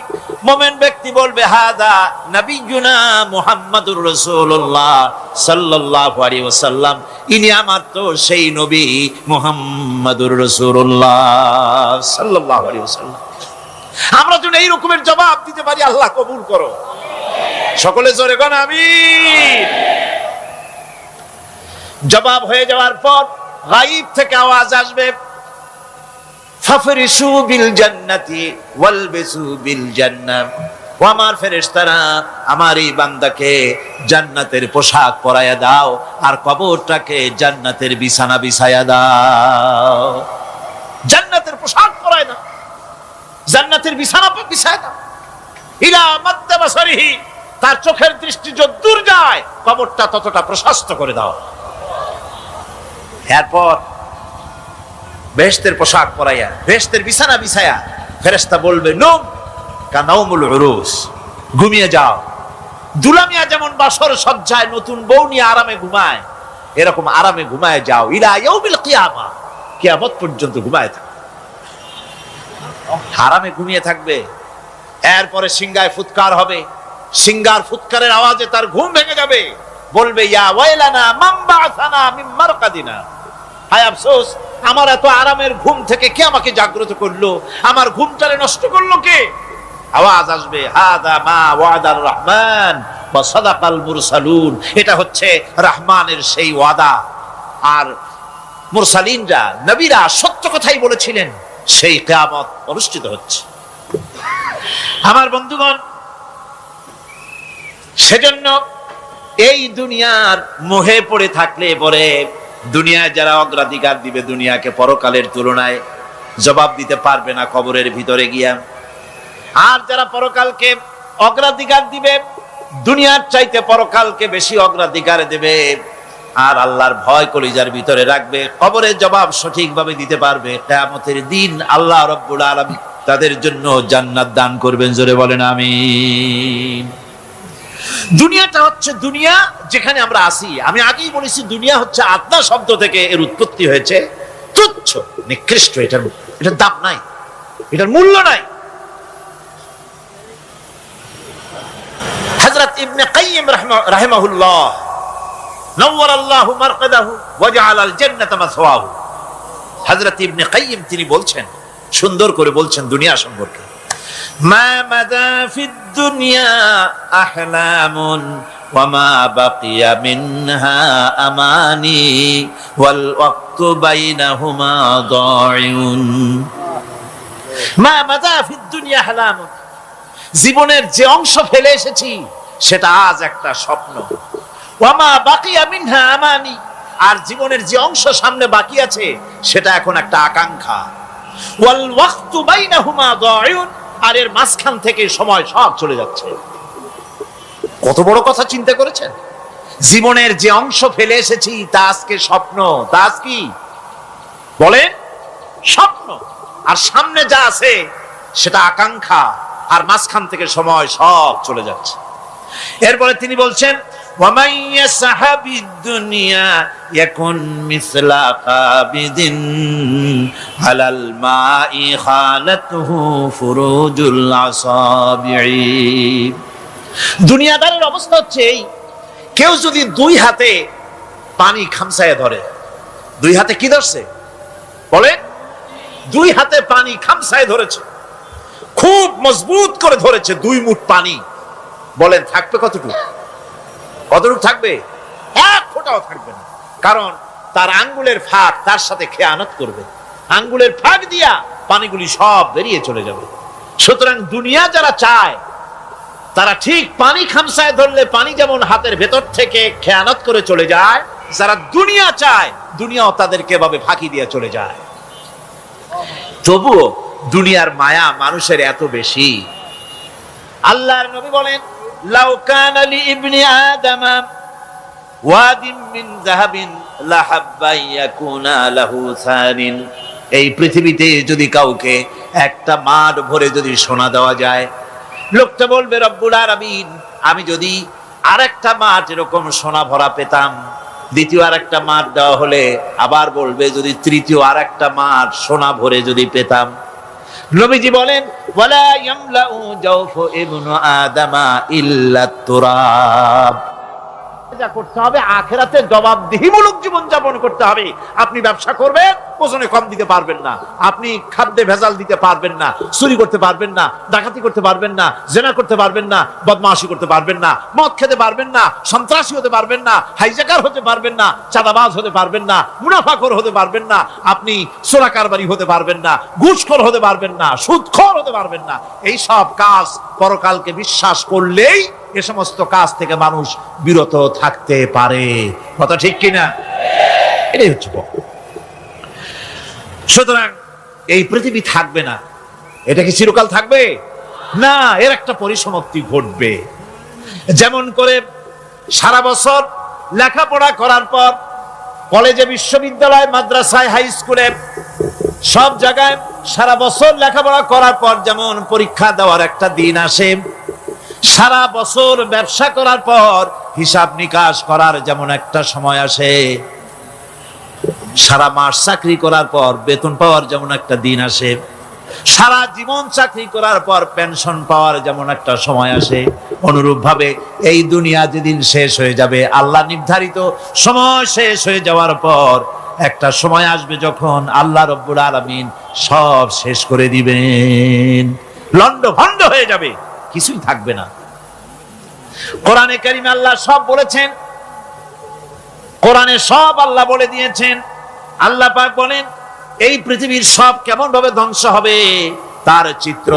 মুমিন ব্যক্তি বলবে হাদা নবিয়ুনা মুহাম্মাদুর রাসূলুল্লাহ সাল্লাল্লাহু আলাইহি ওয়াসাল্লাম, ইনি আমার তো সেই নবী মুহাম্মাদুর রাসূলুল্লাহ সাল্লাল্লাহু আলাইহি ওয়াসাল্লাম। আমরা যেন এই রকমের জবাব দিতে পারি, আল্লাহ কবুল করো। সকলে জোরে গণ আমিন। জবাব হয়ে যাওয়ার পর গায়ব থেকে আওয়াজ আসবে, ফাফরিশু বিল জান্নাতি ওয়ালবিসু বিল জান্নাহ। ও আমার ফেরেশতারা, আমার এই বান্দাকে জান্নাতের পোশাক পরাইয়া দাও আর কবরটাকে জান্নাতের বিছানা বিছাইয়া দাও। জান্নাতের পোশাক পরায় দাও, জান্নাতের বিছানা বিছায় দাও। ইলা মাদ্দা বাসারিহি, তার চোখের দৃষ্টি যতদূর যায় কবরটা ততটা প্রশস্ত করে দাও। এরপর বেহেশতের পোশাক পরাইয়া বেহেশতের বিছানা বিছায়া ফেরেশতা বলবে, নুম কানাউমুল উরুস, ঘুমিয়ে যাও। দুলামিয়া যেমন বাসর সজ্জায় নতুন বউ নিয়ে আরামে ঘুমায়, এরকম আরামে ঘুমায় যাও। ইলা ইয়াউমিল কিয়ামা, কিয়ামত পর্যন্ত ঘুমায় থাকবে, আরামে ঘুমিয়ে থাকবে। এরপরে সিংহায় ফুৎকার হবে, সিংহার ফুৎকারের আওয়াজে তার ঘুম ভেঙে যাবে। বলবে, ইয়া ওয়াইলানা মান বা'সানা মিন মারকাদিনা, হায় আফসোস, আমার এত আরামের ঘুম থেকে কে আমাকে জাগ্রত করলো, আমার ঘুমটারে নষ্ট করলো কে? আওয়াজ আসবে, হাদা মা ওয়াদার রহমান ওয়া সাদাকাল মুরসালুন, এটা হচ্ছে রহমানের সেই ওয়াদা, আর মুরসালিনরা নবীরা সত্য কথাই বলেছিলেন, সেই কিয়ামত অনুষ্ঠিত হচ্ছে। আমার বন্ধুগণ, সেজন্য এই দুনিয়ার মোহে পড়ে থাকলে পরে দুনিয়ায় যারা অগ্রাধিকার দিবে দুনিয়াকে পরকালের তুলনায়, জবাব দিতে পারবে না কবরের ভিতরে গিয়া। আর যারা পরকালকে অগ্রাধিকার দিবে, দুনিয়ার চাইতে পরকালকে বেশি অগ্রাধিকার দেবে, আর আল্লাহর ভয় কলিজার ভিতরে রাখবে, কবরের জবাব সঠিকভাবে দিতে পারবে, কিয়ামতের দিন আল্লাহ রাব্বুল আলামিন তাদের জন্য জান্নাত দান করবেন। জোরে বলেন আমিন। দুনিয়াটা হচ্ছে দুনিয়া যেখানে আমরা আসি। আমি আগেই বলেছি, দুনিয়া হচ্ছে আদনা শব্দ থেকে এর উৎপত্তি হয়েছে, তুচ্ছ নিকৃষ্ট, এটার দাম নাই, এটার মূল্য নাই। হযরত ইবনে কাইয়িম রাহিমাহুল্লাহ নওয়ারাল্লাহু মারকাদাহু ওয়া জাআলাল জান্নাতা মাসওয়াহু, হযরত ইবনে কাইয়িম তিনি বলছেন, সুন্দর করে বলছেন দুনিয়া সম্পর্কে, মা মাদা ফিদ দুনিয়া আহলামুন ওয়া মা বাকিয়া মিনহা আমানি ওয়াল ওয়াক্তু বাইনাহুমা দাইউন। মা মাদা ফিদ দুনিয়া আহলামুন, জীবনের যে অংশ ফেলে এসেছি সেটা আজ একটা স্বপ্ন। ওয়া মা বাকিয়া মিনহা আমানি, আর জীবনের যে অংশ সামনে বাকি আছে সেটা এখন একটা আকাঙ্ক্ষা। ওয়াল ওয়াক্তু বাইনাহুমা দাইউন, আর এর মাঝখান থেকে সময় সব চলে যাচ্ছে। কত বড় কথা চিন্তা করেছেন? জীবনের যে অংশ ফেলে এসেছি তা আজকে স্বপ্ন, তা আজ কি বলেন? স্বপ্ন। আর সামনে যা আছে সেটা আকাঙ্ক্ষা, আর মাঝখান থেকে সময় সব চলে যাচ্ছে। এরপরে তিনি বলছেন, ওয়ামান ইয়াসহাবিদ দুনিয়া ইয়াকুন মিসলা কাবিদিন আলাল মাই খালাতুহু ফুরুজুল আসাবিঈ। দুনিয়াদারের অবস্থা হচ্ছে এই, কেউ যদি দুই হাতে পানি খামসায় ধরে, দুই হাতে কি ধরছে বলে? দুই হাতে পানি খামসায় ধরেছে, খুব মজবুত করে ধরেছে, 2 মুঠ পানি। বলেন থাকবে কতটুকু? কতটুকু থাকবে? 1 ফোঁটাও থাকবে না, কারণ তার আঙ্গুলের ফাঁক তার সাথে খেয়ানত করবে, আঙ্গুলের ফাঁক দিয়া পানিগুলি সব বেরিয়ে চলে যাবে। সুতরাং দুনিয়া যারা চায় তারা ঠিক পানি খামসায় ধরলে পানি যেমন হাতের ভেতর থেকে খেয়ানত করে চলে যায়, যারা দুনিয়া চায় দুনিয়াও তাদেরকে এভাবে ফাঁকি দিয়ে চলে যায়। তবুও দুনিয়ার মায়া মানুষের এত বেশি। আল্লাহর নবী বলেন, লাউ কানা লি ইবনি আদম ওয়াদিন মিন যাহাবিন লাহাব্বা ইয়াকুনা লাহু সানিন, এই পৃথিবীতে যদি কাউকে একটা মাঠ ভরে যদি সোনা দেওয়া যায়, লোকটা বলবে, রব্বুল আলামিন, আমি যদি আরেকটা মাঠ এরকম সোনা ভরা পেতাম। দ্বিতীয় আরেকটা মাঠ দেওয়া হলে আবার বলবে, যদি তৃতীয় আরেকটা মাঠ সোনা ভরে যদি পেতাম। নবীজি বলেন, ওয়ালা ইয়ামলাউ জাওফু ইবনু আদামা ইল্লা তুরাব। যা করতে হবে আখিরাতে জবাবদিহিমূলক জীবন যাপন করতে হবে। আপনি ব্যবসা করবেন, ওজনে কম দিতে পারবেন না, আপনি খাদ্যে ভেজাল দিতে পারবেন না, চুরি করতে পারবেন না, ডাকাতি করতে পারবেন না, জেনা করতে পারবেন না, বদমাশি করতে পারবেন না, মদ খেতে পারবেন না, সন্ত্রাসী হতে পারবেন না, হাইজ্যাকার হতে পারবেন না, চাঁদাবাজ হতে পারবেন না, মুনাফাখোর হতে পারবেন না, আপনি চোরা কারবারি হতে পারবেন না, ঘুষখোর হতে পারবেন না, সুদখোর হতে পারবেন না। এই সব কাজ পরকালকে বিশ্বাস করলেই এ সমস্ত কাজ থেকে মানুষ বিরত থাকতে পারে। কথা ঠিক কিনা? এটাই হচ্ছে। সুতরাং এই পৃথিবী থাকবে না, এটা কি চিরকাল থাকবে না, এর একটা পরিসমাপ্তি ঘটবে। যেমন করে সারা বছর লেখাপড়া করার পর কলেজে, বিশ্ববিদ্যালয়, মাদ্রাসায়, হাই স্কুলে, সব জায়গায় সারা বছর লেখাপড়া করার পর যেমন পরীক্ষা দেওয়ার একটা দিন আসে, সারা বছর ব্যবসা করার পর হিসাব নিকাশ করার যেমন একটা সময় আসে, সারা মাস চাকরি করার পর বেতন পাওয়ার যেমন একটা দিন আসে, সারা জীবন চাকরি করার পর পেনশন পাওয়ার যেমন একটা সময় আসে, অনুরূপ ভাবে এই দুনিয়া যেদিন শেষ হয়ে যাবে, আল্লাহ নির্ধারিত সময় শেষ হয়ে যাওয়ার পর একটা সময় আসবে যখন আল্লাহ রব্বুল আলামিন সব শেষ করে দিবেন, লন্ডভন্ড হয়ে যাবে, কিছুই থাকবে না। কোরআনে কারিমে আল্লাহ সব বলেছেন, কোরআনে সব আল্লাহ বলে দিয়েছেন। আল্লাহ পাক বলেন এই পৃথিবীর সব কেমন ভাবে ধ্বংস হবে তার চিত্র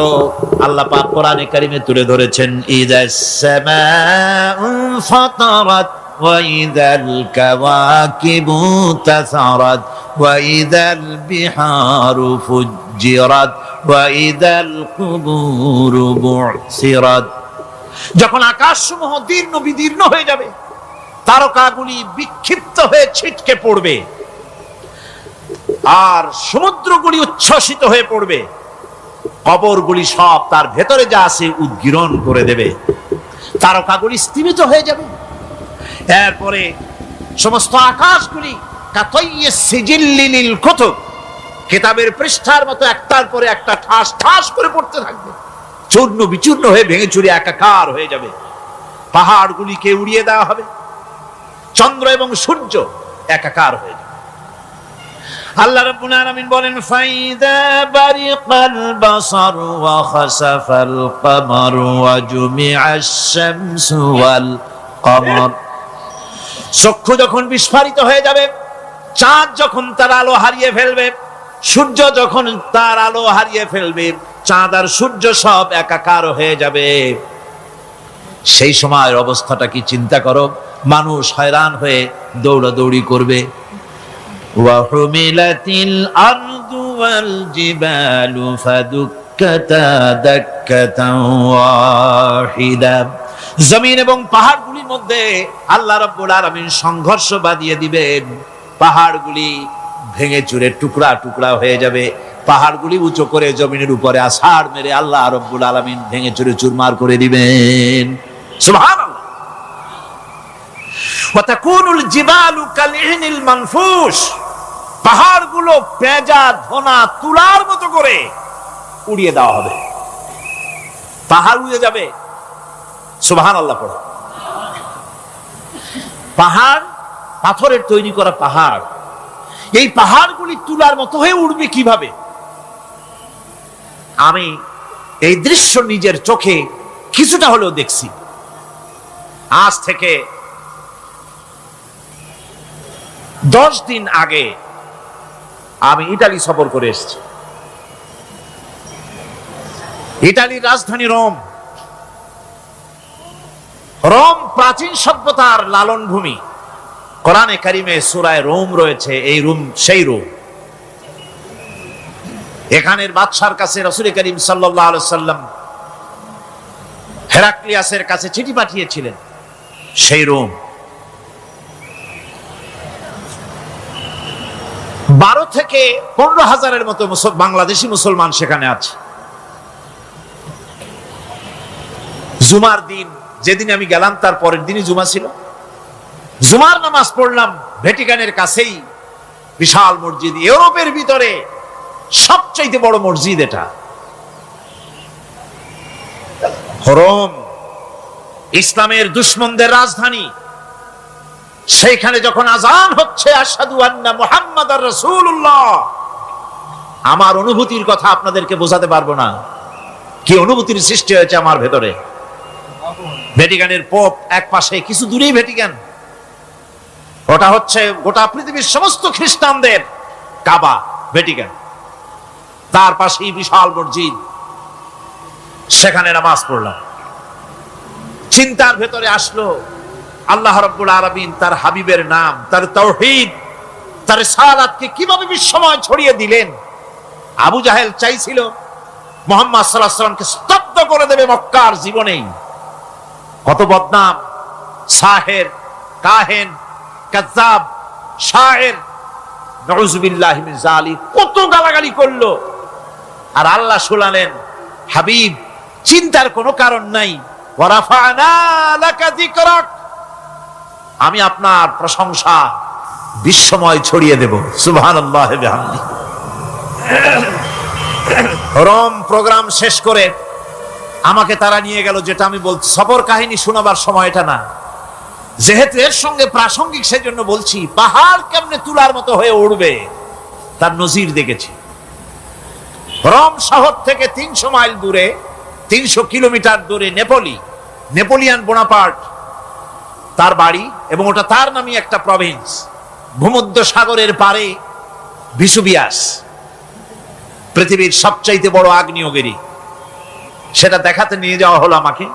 আল্লাহ পাক কোরআনে কারিমে তুলে ধরেছেন। ইযাস সামাউ ফাতারাত ওয়া ইযাল কাওয়াকিবু তাসারাত ওয়া ইযাল বিহারু ফুজ্জিরাত ওয়া ইযাল কুবুরু বু'সিরাত। যখন আকাশসমূহ দীর্ণ বিদীর্ণ হয়ে যাবে, তারকাগুলি বিক্ষিপ্ত হয়ে ছিটকে পড়বে, আর সমুদ্রগুলি উচ্ছ্বসিত হয়ে পড়বে, কবরগুলি সব তার ভেতরে যা আছে উদ্গীরণ করে দেবে, তারকাগুলি স্থিমিত হয়ে যাবে। এরপরে সমস্ত আকাশগুলি কাতাইয়িস সিজিল্লিল কুতুব, কিতাবের পৃষ্ঠার মতো একটার পরে একটা ঠাস ঠাস করে পড়তে থাকবে, চূর্ণ বিচূর্ণ হয়ে ভেঙে চুরে একাকার হয়ে যাবে। পাহাড়গুলিকে উড়িয়ে দেওয়া হবে, চন্দ্র এবং সূর্য একাকার হয়ে যাবে। আল্লাহ রাব্বুল আলামিন বলেন ফাইদা বারিকাল বাসার ওয়া খাসাফাল কমার ওয়া জুমিআশ শামসু ওয়াল কমার। চক্ষু যখন বিস্ফারিত হয়ে যাবে, চাঁদ যখন তার আলো হারিয়ে ফেলবে, সূর্য যখন তার আলো হারিয়ে ফেলবে, চাঁদ আর সূর্য সব একাকার হয়ে যাবে, সেই সময়ের অবস্থাটা কি চিন্তা করো। মানুষ হয়রান হয়ে দৌড়াদৌড়ি করবে। ওয়াহুমিলাতিল আরদু ওয়াল জিবালু ফাদুক্কাতা দাক্কাতান ওয়াহিদা। জমিন এবং পাহাড়গুলির মধ্যে আল্লাহ রাব্বুল আলামিন সংঘর্ষ বাঁধিয়ে দিবেন, পাহাড়গুলি ভেঙে চুরে টুকরা টুকরা হয়ে যাবে, পাহাড়গুলি উঁচু করে জমিনের উপরে আছাড় মেরে আল্লাহ রাব্বুল আলামিন ভেঙে চুরে চুরমার করে দিবেন। সুবহানাল্লাহ। ওয়া তাকুনুল জিবালু কালইহনিল মানফুশ, পাহাড়গুলো পেঁজা ধোনা তুলার মতো করে উড়িয়ে দেওয়া হবে, পাহাড় উড়ে যাবে। সুবহানাল্লাহ পড়ো। পাহাড় পাথরের তৈরি করা পাহাড়, এই পাহাড়গুলি তুলার মতো হয়ে উড়বে কিভাবে? আমি এই দৃশ্য নিজের চোখে কিছুটা হলেও দেখছি। আজ থেকে 10 দিন আগে আমি ইতালি সফর করে এসেছি। ইতালির রাজধানী রোম। রোম প্রাচীন সভ্যতার লালন ভূমি। কোরআনে কারিমে সূরা রোম রয়েছে, এই রোম সেই রোম। এখানের বাদশার কাছে রাসূল করিম সাল্লাল্লাহু আলাইহি সাল্লাম হেরাক্লিয়াসের কাছে চিঠি পাঠিয়েছিলেন, সেই রোম। 12 থেকে 15,000-এর মতো বাংলাদেশি মুসলমান সেখানে আছে। জুমার দিন, যেদিন আমি গেলাম তার পরের দিনই জুমা ছিল। জুমার নামাজ পড়লাম ভ্যাটিকানের কাছেই বিশাল মসজিদ, ইউরোপের ভিতরে সবচাইতে বড় মসজিদ এটা। রোম ইসলামের দুশমনদের রাজধানী, সেইখানে যখন আজান হচ্ছে আশহাদু আন্না মুহাম্মাদার রাসূলুল্লাহ, আমার অনুভূতির কথা আপনাদেরকে বোঝাতে পারবো না, কি অনুভূতির সৃষ্টি হয়েছে আমার ভেতরে। ভ্যাটিকানের পোপ এক পাশে, কিছু দূরেই ভ্যাটিকান, ওটা হচ্ছে গোটা পৃথিবীর সমস্ত খ্রিস্টানদের কাবা ভ্যাটিকান, তার পাশেই বিশাল মসজিদ, সেখানে নামাজ পড়লাম। চিন্তার ভেতরে আসলো আল্লাহ রাব্বুল আলামিন তার হাবিবের নাম, তার তাওহীদ, তার রিসালাতকে কিভাবে বিশ্বময় ছড়িয়ে দিলেন। আবু জাহেল চাইছিল মুহাম্মদ সাল্লাল্লাহু আলাইহি ওয়াসাল্লামকে স্তব্ধ করে দেবে মক্কার জীবনেই। কত বদনাম, সাহের, কাহেন, কাযযাব, শায়ের, নাউযুবিল্লাহি মিন যালিক, কত গালাগালি করলো। আর আল্লাহ শুনালেন, হাবিব চিন্তার কোনো কারণ নাই, ওয়া রাফা'না লাকা যিকরাক, আমি আপনার প্রশংসা বিশ্বময় ছড়িয়ে দেব। সুবহানাল্লাহি ওয়া বিহামদিহি। রোম প্রোগ্রাম শেষ করে আমাকে তারা নিয়ে গেল, যেটা আমি বলছি সফর কাহিনী শোনাবার সময় এটা না, যেহেতু এর সঙ্গে প্রাসঙ্গিক সেজন্য বলছি। পাহাড় কেমনে তুলার মতো হয়ে উঠবে তার নজির দেখেছি। রোম শহর থেকে 300 মাইল দূরে, 300 কিলোমিটার দূরে নেপোলিয়ান বোনাপার্ট তার বাড়ি, এবং ওটা তার নামই একটা প্রভিন্স। ভূমধ্য সাগরের পারে ভিসুভিয়াস, পৃথিবীর সবচাইতে বড় আগ্নেয়গিরি, সেটা দেখাতে নিয়ে যাওয়া হলো আমাকে।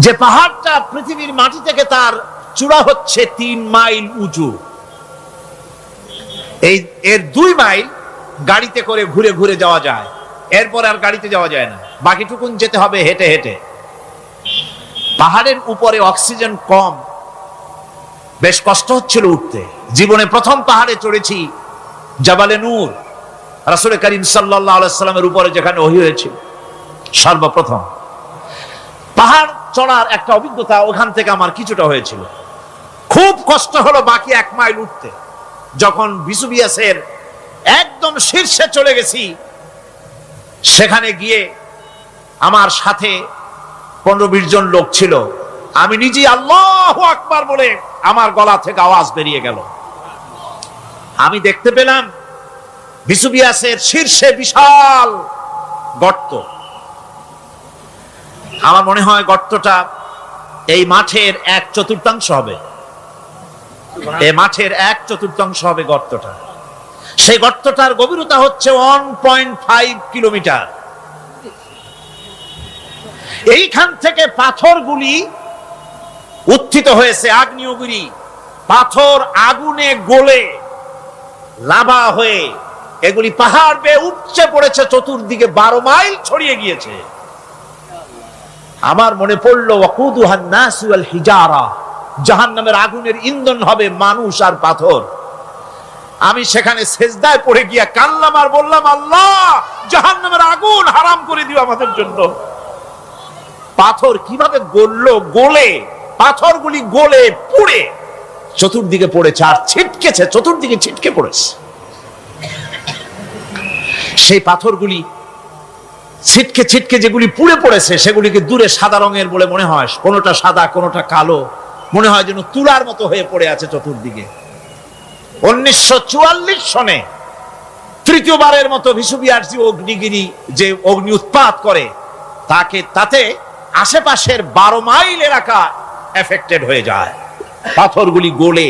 যে পাহাড়টা পৃথিবীর মাটি থেকে তার চূড়া হচ্ছে 3 মাইল উঁচু, এর 2 মাইল গাড়িতে করে ঘুরে ঘুরে যাওয়া যায়, এরপর আর গাড়িতে যাওয়া যায় না, বাকিটুকুন যেতে হবে হেঁটে হেঁটে। পাহাড়ের উপরে অক্সিজেন কম, বেশ কষ্ট হচ্ছিল উঠতে। জীবনে প্রথম পাহাড়ে চড়েছি জাবালে নূর, রাসূল করিম সাল্লাল্লাহু আলাইহি ওয়াসাল্লামের উপরে যেখানে ওহী হয়েছিল সর্বপ্রথম। পাহাড় চড়ার একটা অভিজ্ঞতা ওখান থেকে আমার কিছুটা হয়েছিল। খুব কষ্ট হলো বাকি 1 মাইল উঠতে। যখন ভিসুভিয়াসের একদম শীর্ষে চলে গেছি, সেখানে গিয়ে আমার সাথে 15-20 জন লোক ছিল। আমি নিজে আল্লাহু আকবার বলে আমার গলা থেকে আওয়াজ বেরিয়ে গেল। আমি দেখতে পেলাম ভিসুভিয়াসের শীর্ষে বিশাল গর্ত। আমার মনে হয় গর্তটা এই মাঠের 1/4 হবে, এই মাঠের 1/4 হবে গর্তটা। সেই গর্তটার গভীরতা হচ্ছে 1.5 কিলোমিটার। এইখান থেকে পাথরগুলি উত্থিত হয়েছে, আগ্নেয়গিরি পাথর আগুনে গলে লাভা হয়ে এগুলি পাহাড় বেয়ে উপচে পড়েছে, চতুর্দিকে 12 মাইল ছড়িয়ে গিয়েছে। আমার মনে পড়লো ওয়াকুদুহান নাস ওয়াল হিজারা, জাহান্নামের আগুনের ইন্ধন হবে মানুষ আর পাথর। আমি সেখানে সেজদায় পড়ে গিয়া কান্নাম আর বললাম, আল্লাহ জাহান্নামের আগুন হারাম করে দিও আমাদের জন্য। পাথর কিভাবে গললো, গলে পাথরগুলি গলে পুড়ে চতুর্দিকে পড়েছে, আর ছিটকেছে, চতুর্দিকে ছিটকে পড়েছে। সেই পাথরগুলি ছিটকে ছিটকে যেগুলি পুড়ে পড়েছে, সেগুলিকে দূরে সাদা রঙের বলে মনে হয়, কোনোটা সাদা কোনোটা কালো, মনে হয় যেন তুলার মতো হয়ে পড়ে আছে চতুর্দিকে। 1944 সনে তৃতীয়বারের মতো ভিসুভিয়াস অগ্নিগিরি যে অগ্নি উৎপাত করে, তাতে আশেপাশের 12 মাইল এলাকা এফেক্টেড হয়ে যায়। পাথরগুলি গলে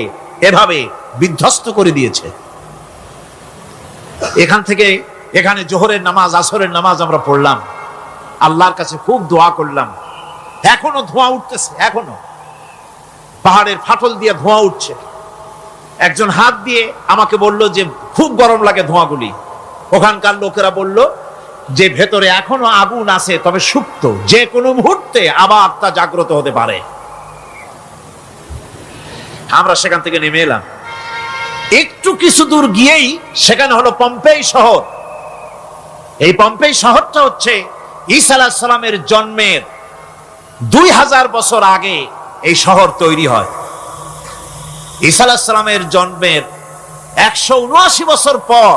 এভাবে বিধ্বস্ত করে দিয়েছে। এখান থেকে এখানে জোহরের নামাজ, আসরের নামাজ আমরা পড়লাম, আল্লাহর কাছে খুব দোয়া করলাম। এখনো ধোঁয়া উঠতেছে, এখনো পাহাড়ের ফাটল দিয়ে ধোঁয়া উঠছে। একজন হাত দিয়ে আমাকে বলল যে খুব গরম লাগে ধোঁয়াগুলি। ওখানকার লোকেরা বলল যে ভেতরে এখনো আগুন আছে, তবে সুপ্ত, যে কোনো মুহূর্তে আবার তা জাগ্রত হতে পারে। আমরা সেখান থেকে নেমে এলাম। একটু কিছু দূর গিয়েই সেখানে হলো পম্পেই শহর। এই পম্পেই শহরটা হচ্ছে ঈসা আলাইহিস সালামের জন্মের 2000 বছর আগে এই শহর তৈরি হয়। ঈসা আলাইহিস সালামের জন্মের 179 বছর পর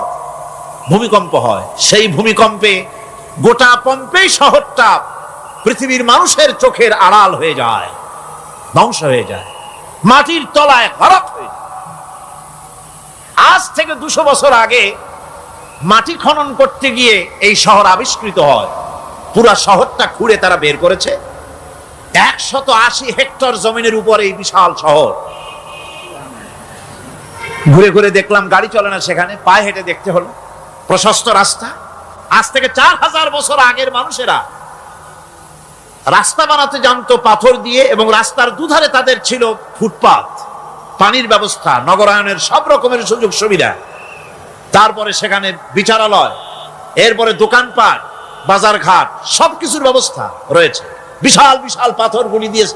ভূমিকম্প হয়। সেই ভূমিকম্পে গোটা পম্পেই শহরটা পৃথিবীর মানুষের চোখের আড়াল হয়ে যায়, ধ্বংস হয়ে যায়। মাটির তলায় হরক হয়ে যায়। আজ থেকে 200 বছর আগে মাটি খনন করতে গিয়ে এই শহর আবিষ্কৃত হয়। পুরা শহরটা খুঁড়ে তারা বের করেছে। 180 হেক্টর জমিনের উপর এই বিশাল শহর। ঘুরে ঘুরে দেখলাম, গাড়ি চলে না সেখানে, পায়ে হেঁটে দেখতে হলো। প্রশস্ত রাস্তা। আজ থেকে 4000 বছর আগের মানুষেরা রাস্তা বানাতে জানতো পাথর দিয়ে, এবং রাস্তার দুধারে তাদের ছিল ফুটপাত, পানির ব্যবস্থা, নগরায়নের সব রকমের সুযোগ সুবিধা। তারপরে সেখানে বিচারালয়, এরপরে দোকানপাট, বাজার ঘাট, সবকিছুর ব্যবস্থা রয়েছে। বিশাল বিশাল পাথরগুলি দিয়ে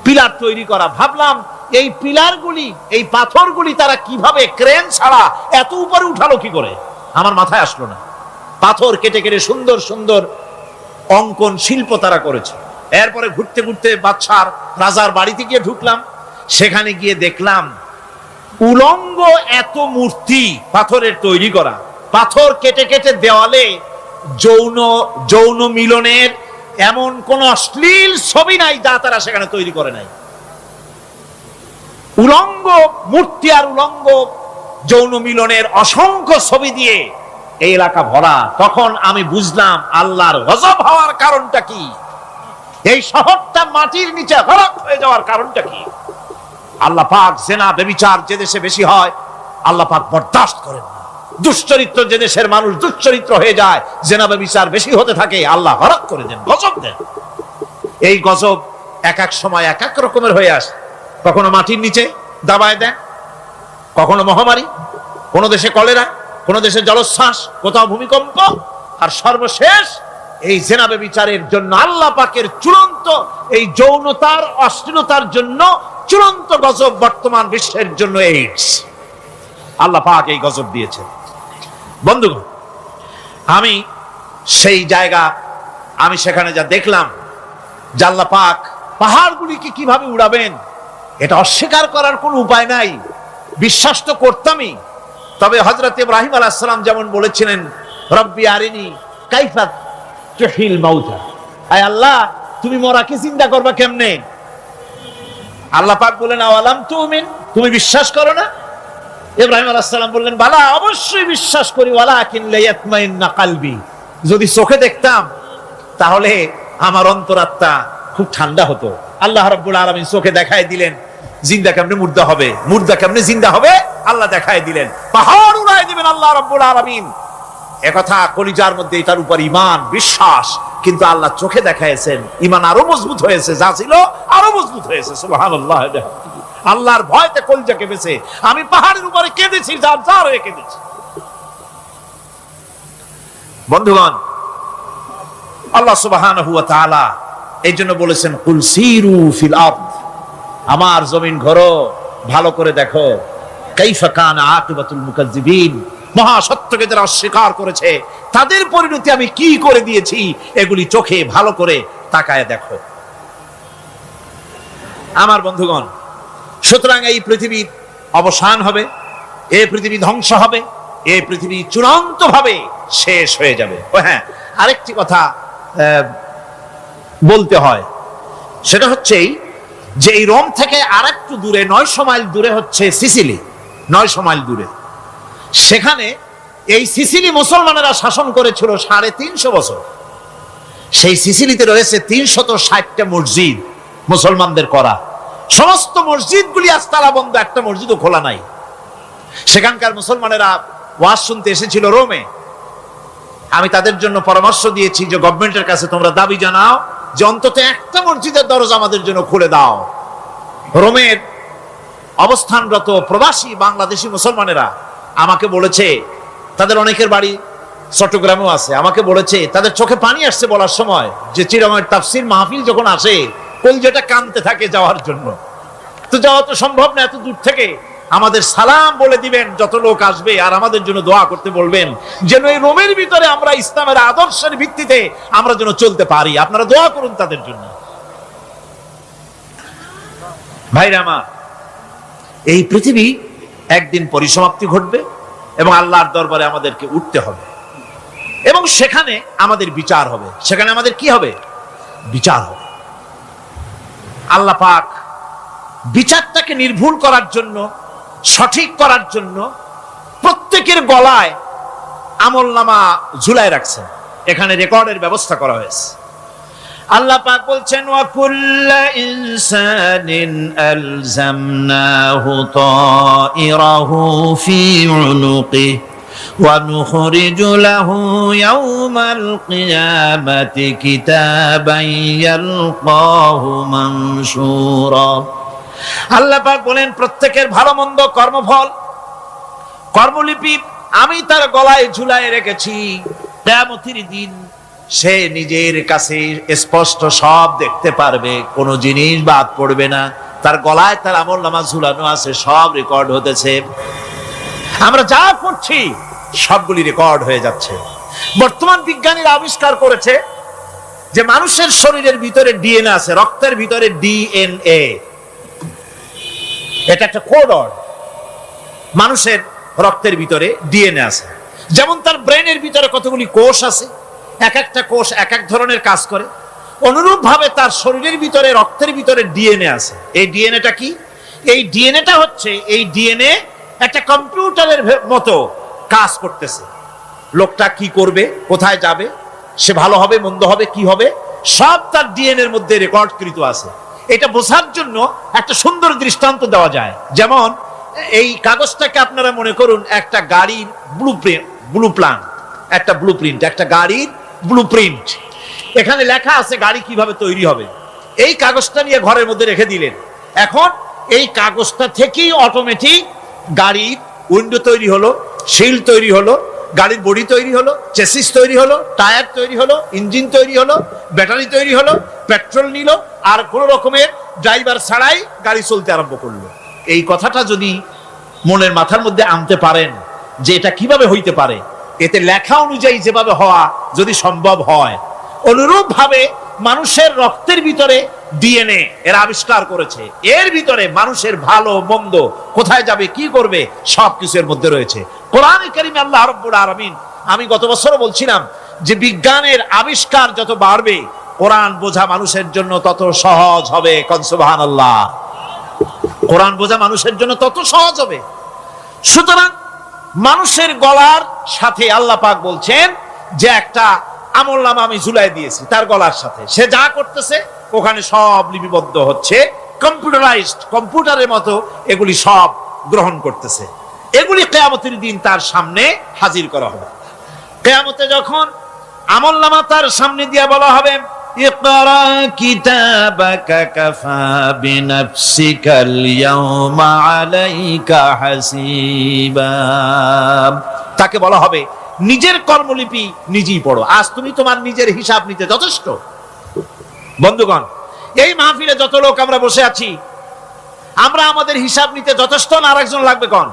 পিলার তৈরি করা। ভাবলাম এই পিলারগুলি, এই পাথরগুলি তারা কিভাবে ক্রেন ছাড়া এত উপরে উঠালো কি করে, আমার মাথায় আসলো না। পাথর কেটে কেটে সুন্দর সুন্দর অঙ্কন শিল্প তারা করেছে। এরপরে ঘুরতে ঘুরতে বাদশার রাজার বাড়িতে গিয়ে ঢুকলাম। সেখানে গিয়ে দেখলাম উলঙ্গ এত মূর্তি পাথরের তৈরি করা। পাথর কেটে কেটে দেওয়ালে যৌন মিলনের এমন কোন অশ্লীল ছবি নাই যা তারা সেখানে তৈরি করে নাই। উলঙ্গ মূর্তি আর উলঙ্গ যৌন মিলনের অসংখ্য ছবি দিয়ে এই এলাকা ভরা। তখন আমি বুঝলাম আল্লাহর গজব হওয়ার কারণটা কি, এই শহরটা মাটির নিচে হরক হয়ে যাওয়ার কারণটা কি। আল্লাহ পাক জেনা ব্যভিচার যে দেশে বেশি হয় আল্লাহ পাক বরদাস্ত করেন না। দুশ্চরিত্র যে দেশের মানুষ দুশ্চরিত্র হয়ে যায়, জেনা ব্যভিচার বেশি হতে থাকে, আল্লাহ হরক করে দেন, গজব দেন। এই গজব এক এক সময় এক এক রকমের হয়ে আসে। কখনো মাটির নিচে দাবায় দেন, কখনো মহামারী, কোন দেশে কলেরা, কোন দেশে জলোচ্ছ্বাস, কোথাও ভূমিকম্প, আর সর্বশেষ এই জেনা ব্যভিচারের জন্য আল্লাহ পাকের চূড়ান্ত এই যৌনতার অশ্লীলতার জন্য চূড়ান্ত গজব বর্তমান বিশ্বের জন্য এইডস। আল্লাহ পাক এই গজব দিয়েছেন। বন্ধুগণ, আমি সেই জায়গা, আমি সেখানে যা দেখলাম, যে আল্লাহ পাক পাহাড়গুলিকে কিভাবে উড়াবেন এটা অস্বীকার করার কোনো উপায় নাই। বিশ্বাস তো করতামই। তবে হযরত ইব্রাহিম আলাইহিস সালাম যেমন বলেছিলেন, রব্বি আরিনি কাইফা তুহিল মাউতা, আয় আল্লাহ তুমি মরাকে জিন্দা করবা কেমনে? আল্লাহ পাক বললেন, আওয়ালাম তুমিন, তুমি বিশ্বাস করো না? ইব্রাহিম আলাইহিস সালাম বললেন, বালা, অবশ্যই বিশ্বাস করি, ওয়ালাকিন লিয়াতমাইন্না কলবি, যদি চোখে দেখতাম তাহলে আমার অন্তরাত্মা খুব ঠান্ডা হতো। আল্লাহ রাব্বুল আলামিন চোখে দেখায় দিলেন জিন্দা কেমনে মুর্দা হবে, মুর্দা কেমনে জিন্দা হবে, আল্লাহ দেখায় দিলেন। পাহাড় উড়ায় দিবেন আল্লাহ রাব্বুল আলামিন। একথা কলিজার মধ্যে এটার উপর ঈমান বিশ্বাস, কিন্তু আল্লাহ চোখে দেখাইছেন, ঈমান আরো মজবুত হয়েছে, যা ছিল আরো মজবুত হয়েছে। সুবহানাল্লাহ। আল্লাহর ভয়তে কলিজা কেঁপেছে। আমি পাহাড়ের উপরে কেঁদেছি, যার যার হয়ে কেঁদেছি। বন্ধুগণ, আল্লাহ সুবহানাহু ওয়া তাআলা এই জন্য বলেছেন, কুল সিরু ফিল আরদ, আমার জমিন ঘোরো, ভালো করে দেখো, কাইফা কানা আকিবাতুল মুকাজ্জিবিন, মহা সত্যকে যারা অস্বীকার করেছে তাদের পরিণতি আমি কি করে দিয়েছি, এগুলি চোখে ভালো করে তাকায় দেখো। আমার বন্ধুগণ, সুতরাং এই পৃথিবীর অবসান হবে, এই পৃথিবী ধ্বংস হবে, এই পৃথিবী চূড়ান্ত ভাবে শেষ হয়ে যাবে। ও হ্যাঁ, আরেকটি কথা বলতে হয়, সেটা হচ্ছে যে এই রোম থেকে আরেকটু দূরে 900 মাইল দূরে হচ্ছে সিসিলি। 900 মাইল দূরে, সেখানে এই সিসিলি মুসলমানেরা শাসন করেছিল 350 বছর। সেই সিসিলিতে রয়েছে 360টা মসজিদ মুসলমানদের করা। সমস্ত মসজিদগুলি আজ তালা বন্ধ, একটা মসজিদও খোলা নাই। সেখানকার মুসলমানেরা ওয়াজ শুনতে এসেছিল রোমে। আমি তাদের জন্য পরামর্শ দিয়েছি যে গভর্নমেন্টের কাছে তোমরা দাবি জানাও যে অন্তত একটা মসজিদের দরজা আমাদের জন্য খুলে দাও। রোমের অবস্থানরত প্রবাসী বাংলাদেশি মুসলমানেরা আমাকে বলেছে, তাদের অনেকের বাড়ি চট্টগ্রামেও আছে, আমাকে বলেছে তাদের চোখে পানি আসছে বলার সময় যে চিরামের তাফসীর মাহফিল যখন আসে কলজাটা কাঁদতে থাকে যাওয়ার জন্য। তো যাওয়া তো সম্ভব না এত দূর থেকে, আমাদের সালাম বলে দিবেন যত লোক আসবে, আর আমাদের জন্য দোয়া করতে বলবেন যেন এই রোমের ভিতরে আমরা ইসলামের আদর্শের ভিত্তিতে আমরা যেন চলতে পারি। আপনারা দোয়া করুন তাদের জন্য। ভাইরা আমার, এই পৃথিবী একদিন পরিসমাপ্তি ঘটবে এবং আল্লাহর দরবারে আমাদেরকে উঠতে হবে, এবং সেখানে আমাদের বিচার হবে। সেখানে আমাদের কি হবে? বিচার হবে। আল্লাহ পাক বিচারটাকে নির্ভুল করার জন্য, সঠিক করার জন্য প্রত্যেকের গলায় আমলনামা ঝুলায় রাখছেন। এখানে রেকর্ডের ব্যবস্থা করা হয়েছে। আল্লাহ পাক বলছেন, ওয়া কুল্লা ইনসানিন আলজামনাহু তাইরাহু ফি উনুকিহি ওয়া নুখরিজু লাহু ইয়াওমাল কিয়ামাতি কিতাবান ইয়ালকাহু মানশুরা। আল্লাহ পাক বলেন, প্রত্যেকের ভালো মন্দ কর্মফল, কর্মলিপি আমি তার গলায় ঝুলায় রেখেছি। কিয়ামতের দিন সে নিজের কাছে স্পষ্ট সব দেখতে পারবে, কোনো জিনিস বাদ পড়বে না। তার গলায় তার আমলনামা ঝুলানো আছে, সব রেকর্ড হতেছে। আমরা যা করছি সবগুলি রেকর্ড হয়ে যাচ্ছে। বর্তমান বিজ্ঞানীরা আবিষ্কার করেছে যে মানুষের শরীরের ভিতরে ডিএনএ আছে, রক্তের ভিতরে ডিএনএ, এটা একটা কোড। মানুষের রক্তের ভিতরে ডিএনএ আছে। যেমন তার ব্রেনের ভিতরে কতগুলি কোষ আছে, এক একটা কোষ এক এক ধরনের কাজ করে, অনুরূপ ভাবে তার শরীরের ভিতরে, রক্তের ভিতরে ডিএনএ আছে। এই ডিএনএটা কি? এই ডিএনএটা হচ্ছে, এই ডিএনএ একটা কম্পিউটারের মতো কাজ করতেছে। লোকটা কি করবে, কোথায় যাবে, সে ভালো হবে মন্দ হবে, কি হবে, সব তার ডিএনএ এর মধ্যে রেকর্ডকৃত আছে। এটা বোঝার জন্য একটা সুন্দর দৃষ্টান্ত দেওয়া যায়। যেমন এই কাগজটাকে আপনারা মনে করুন একটা গাড়ির একটা গাড়ির ব্লুপ্রিন্ট। এখানে লেখা আছে গাড়ি কিভাবে তৈরি হবে। এই কাগজটা নিয়ে ঘরের মধ্যে রেখে দিলেন। এখন এই কাগজটা থেকেই অটোমেটিক গাড়ির উইন্ডো তৈরি হলো, শিল তৈরি হলো, গাড়ির বডি তৈরি হলো, চেসিস তৈরি হলো, টায়ার তৈরি হলো, ইঞ্জিন তৈরি হলো, ব্যাটারি তৈরি হলো, পেট্রোল নিল, আর কোন রকমের ড্রাইভার ছাড়াই গাড়ি চলতে আরম্ভ করলো। এই কথাটা যদি মনের মাথার মধ্যে আনতে পারেন যে এটা কিভাবে হইতে পারে, এতে লেখা অনুযায়ী যেভাবে হওয়া যদি সম্ভব হয়, অনুরূপ ভাবে মানুষের রক্তের ভিতরে ডিএনএ এর আবিষ্কার করেছে। এর ভিতরে মানুষের ভালো মন্দ, কোথায় যাবে, কি করবে, সবকিছু এর মধ্যে রয়েছে। কোরআনে কারিমে আল্লাহ রাব্বুল আলামিন, আমি গত বছরও বলছিলাম যে বিজ্ঞানের আবিষ্কার যত বাড়বে, কোরআন বোঝা মানুষের জন্য তত সহজ হবে। কোন সুবহানাল্লাহ। কোরআন বোঝা মানুষের জন্য তত সহজ হবে। সুতরাং মানুষের গলার সাথে আল্লাহ পাক বলছেন যে একটা আমলনামা আমি ঝুলাই দিয়েছি তার গলার সাথে। সে যা করতেছে ওখানে সব লিপিবদ্ধ হচ্ছে, কম্পিউটারাইজড, কম্পিউটারের মতো এগুলি সব গ্রহণ করতেছে। এগুলি কিয়ামতের দিন তার সামনে হাজির করা হবে। কিয়ামতে যখন আমলনামা তার সামনে দিয়ে বলা হবে, ইকরা কিতাবাকা কাফা বিনাফসিকাল ইয়াওমা আলাইকা হাসিবা, তাকে বলা হবে নিজের কর্মলিপি নিজেই পড়ো, আজ তুমি তোমার নিজের হিসাব নিতে যথেষ্ট। বন্ধুগণ, এই মাহফিলে যত লোক আমরা বসে আছি, আমরা আমাদের হিসাব নিতে যথেষ্ট না আরেকজন লাগবে? কোন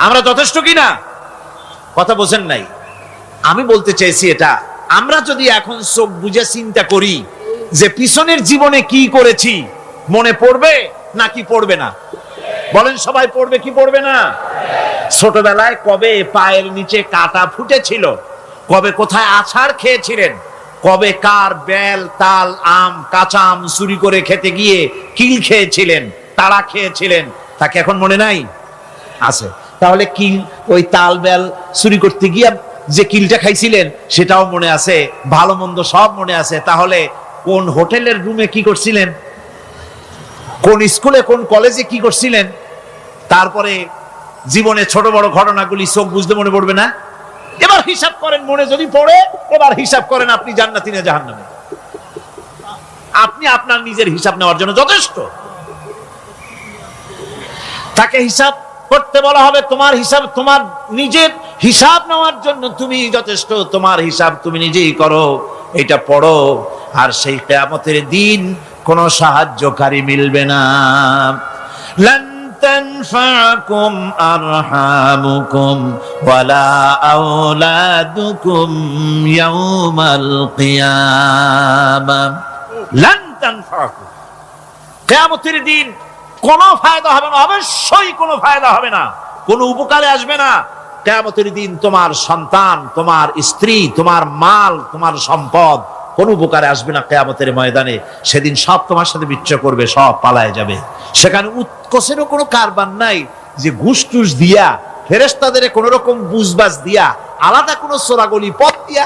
আমরা যথেষ্ট কিনা? কথা বোঝেন নাই। আমি বলতে চাইছি এটা, আমরা যদি এখন চোখ বুঝে চিন্তা করি যে পিছনের জীবনে কি করেছি, মনে পড়বে নাকি পড়বে না? বলেন, সবাই পড়বে কি পড়বে না? ছোটবেলায় কবে পায়ের নিচে কাটা ফুটেছিল, কবে কোথায় আছাড় খেয়েছিলেন, কবে কার বেল, তাল, আম, কাঁচা আম চুরি করে খেতে গিয়ে কিল খেয়েছিলেন, তাড়া খেয়েছিলেন, তাকে এখন মনে নাই? আছে। তাহলে কিল, ওই তাল বেল চুরি করতে গিয়ে যে কিলটা খাইছিলেন সেটাও মনে আছে, ভালো মন্দ সব মনে আছে। তাহলে কোন হোটেলের রুমে কি করছিলেন, কোন স্কুলে কোন কলেজে কি করছিলেন, তারপরে জীবনে ছোট বড় ঘটনাগুলি চোখ বুঝতে মনে পড়বে না? এবার হিসাব করেন, মনে যদি পড়ে এবার হিসাব করেন আপনি জান্নাতি না জাহান্নামী। আপনি আপনার নিজের হিসাব নেওয়ার জন্য যথেষ্ট। তাকে হিসাব করতে বলা হবে, তোমার হিসাব, তোমার নিজের হিসাব নেওয়ার জন্য তুমি যথেষ্ট, তোমার হিসাব তুমি নিজেই করো, এটা পড়ো। আর সেই কিয়ামতের দিন কোনো সাহায্যকারী মিলবে না। লান তানফাকুম আরহামুকুম ওয়ালা আওলাদুকুম ইয়াওমাল কিয়ামা। লান তানফাকুম, কিয়ামতের দিন কোনো ফায়দা হবে না, অবশ্যই কোনো ফায়দা হবে না, কোনো উপকারে আসবে না। কিয়ামতের দিন তোমার সন্তান, তোমার স্ত্রী, তোমার মাল, তোমার সম্পদ কোনো উপকারে আসবে না কিয়ামতের ময়দানে। সেদিন সব তোমার সাথে বিচ্ছয় করবে, সব পালায় যাবে। সেখানে উৎকোষেরও কোনো কারবার নাই যে ঘুষ টুস দিয়া, ফেরেশতাদের কোন রকম বুঝবাজ দিয়া, আলাদা কোনো চোরাগলি পথ দিয়া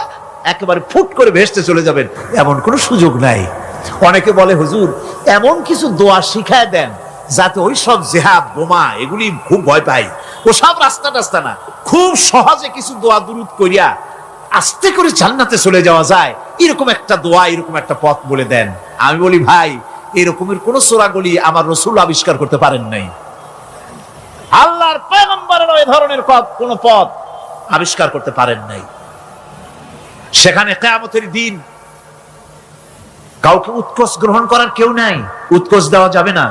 একেবারে ফুট করে ভেসতে চলে যাবেন, এমন কোনো সুযোগ নাই। অনেকে বলে হুজুর এমন কিছু দোয়া শিখায় দেন যাতে ওই সব জেহাদ বোমা এগুলি খুব ভয় পাই, ও সব রাস্তা টাস্তা না, খুব সহজে কিছু দোয়া দুরূদ করিয়া আস্তে করে জান্নাতে চলে যাওয়া যায়, এরকম একটা দোয়া, এরকম একটা পথ বলে দেন। আমি বলি ভাই, এরকমের কোন চোরাগলি আমার রাসূল আবিষ্কার করতে পারেন নাই। আল্লাহর পয়গম্বরের ওই ধরনের কোন পথ আবিষ্কার করতে পারেন নাই। সেখানে কিয়ামতের দিন কাউকে উৎকোষ গ্রহণ করার কেউ নাই, উৎকোষ দেওয়া যাবে না।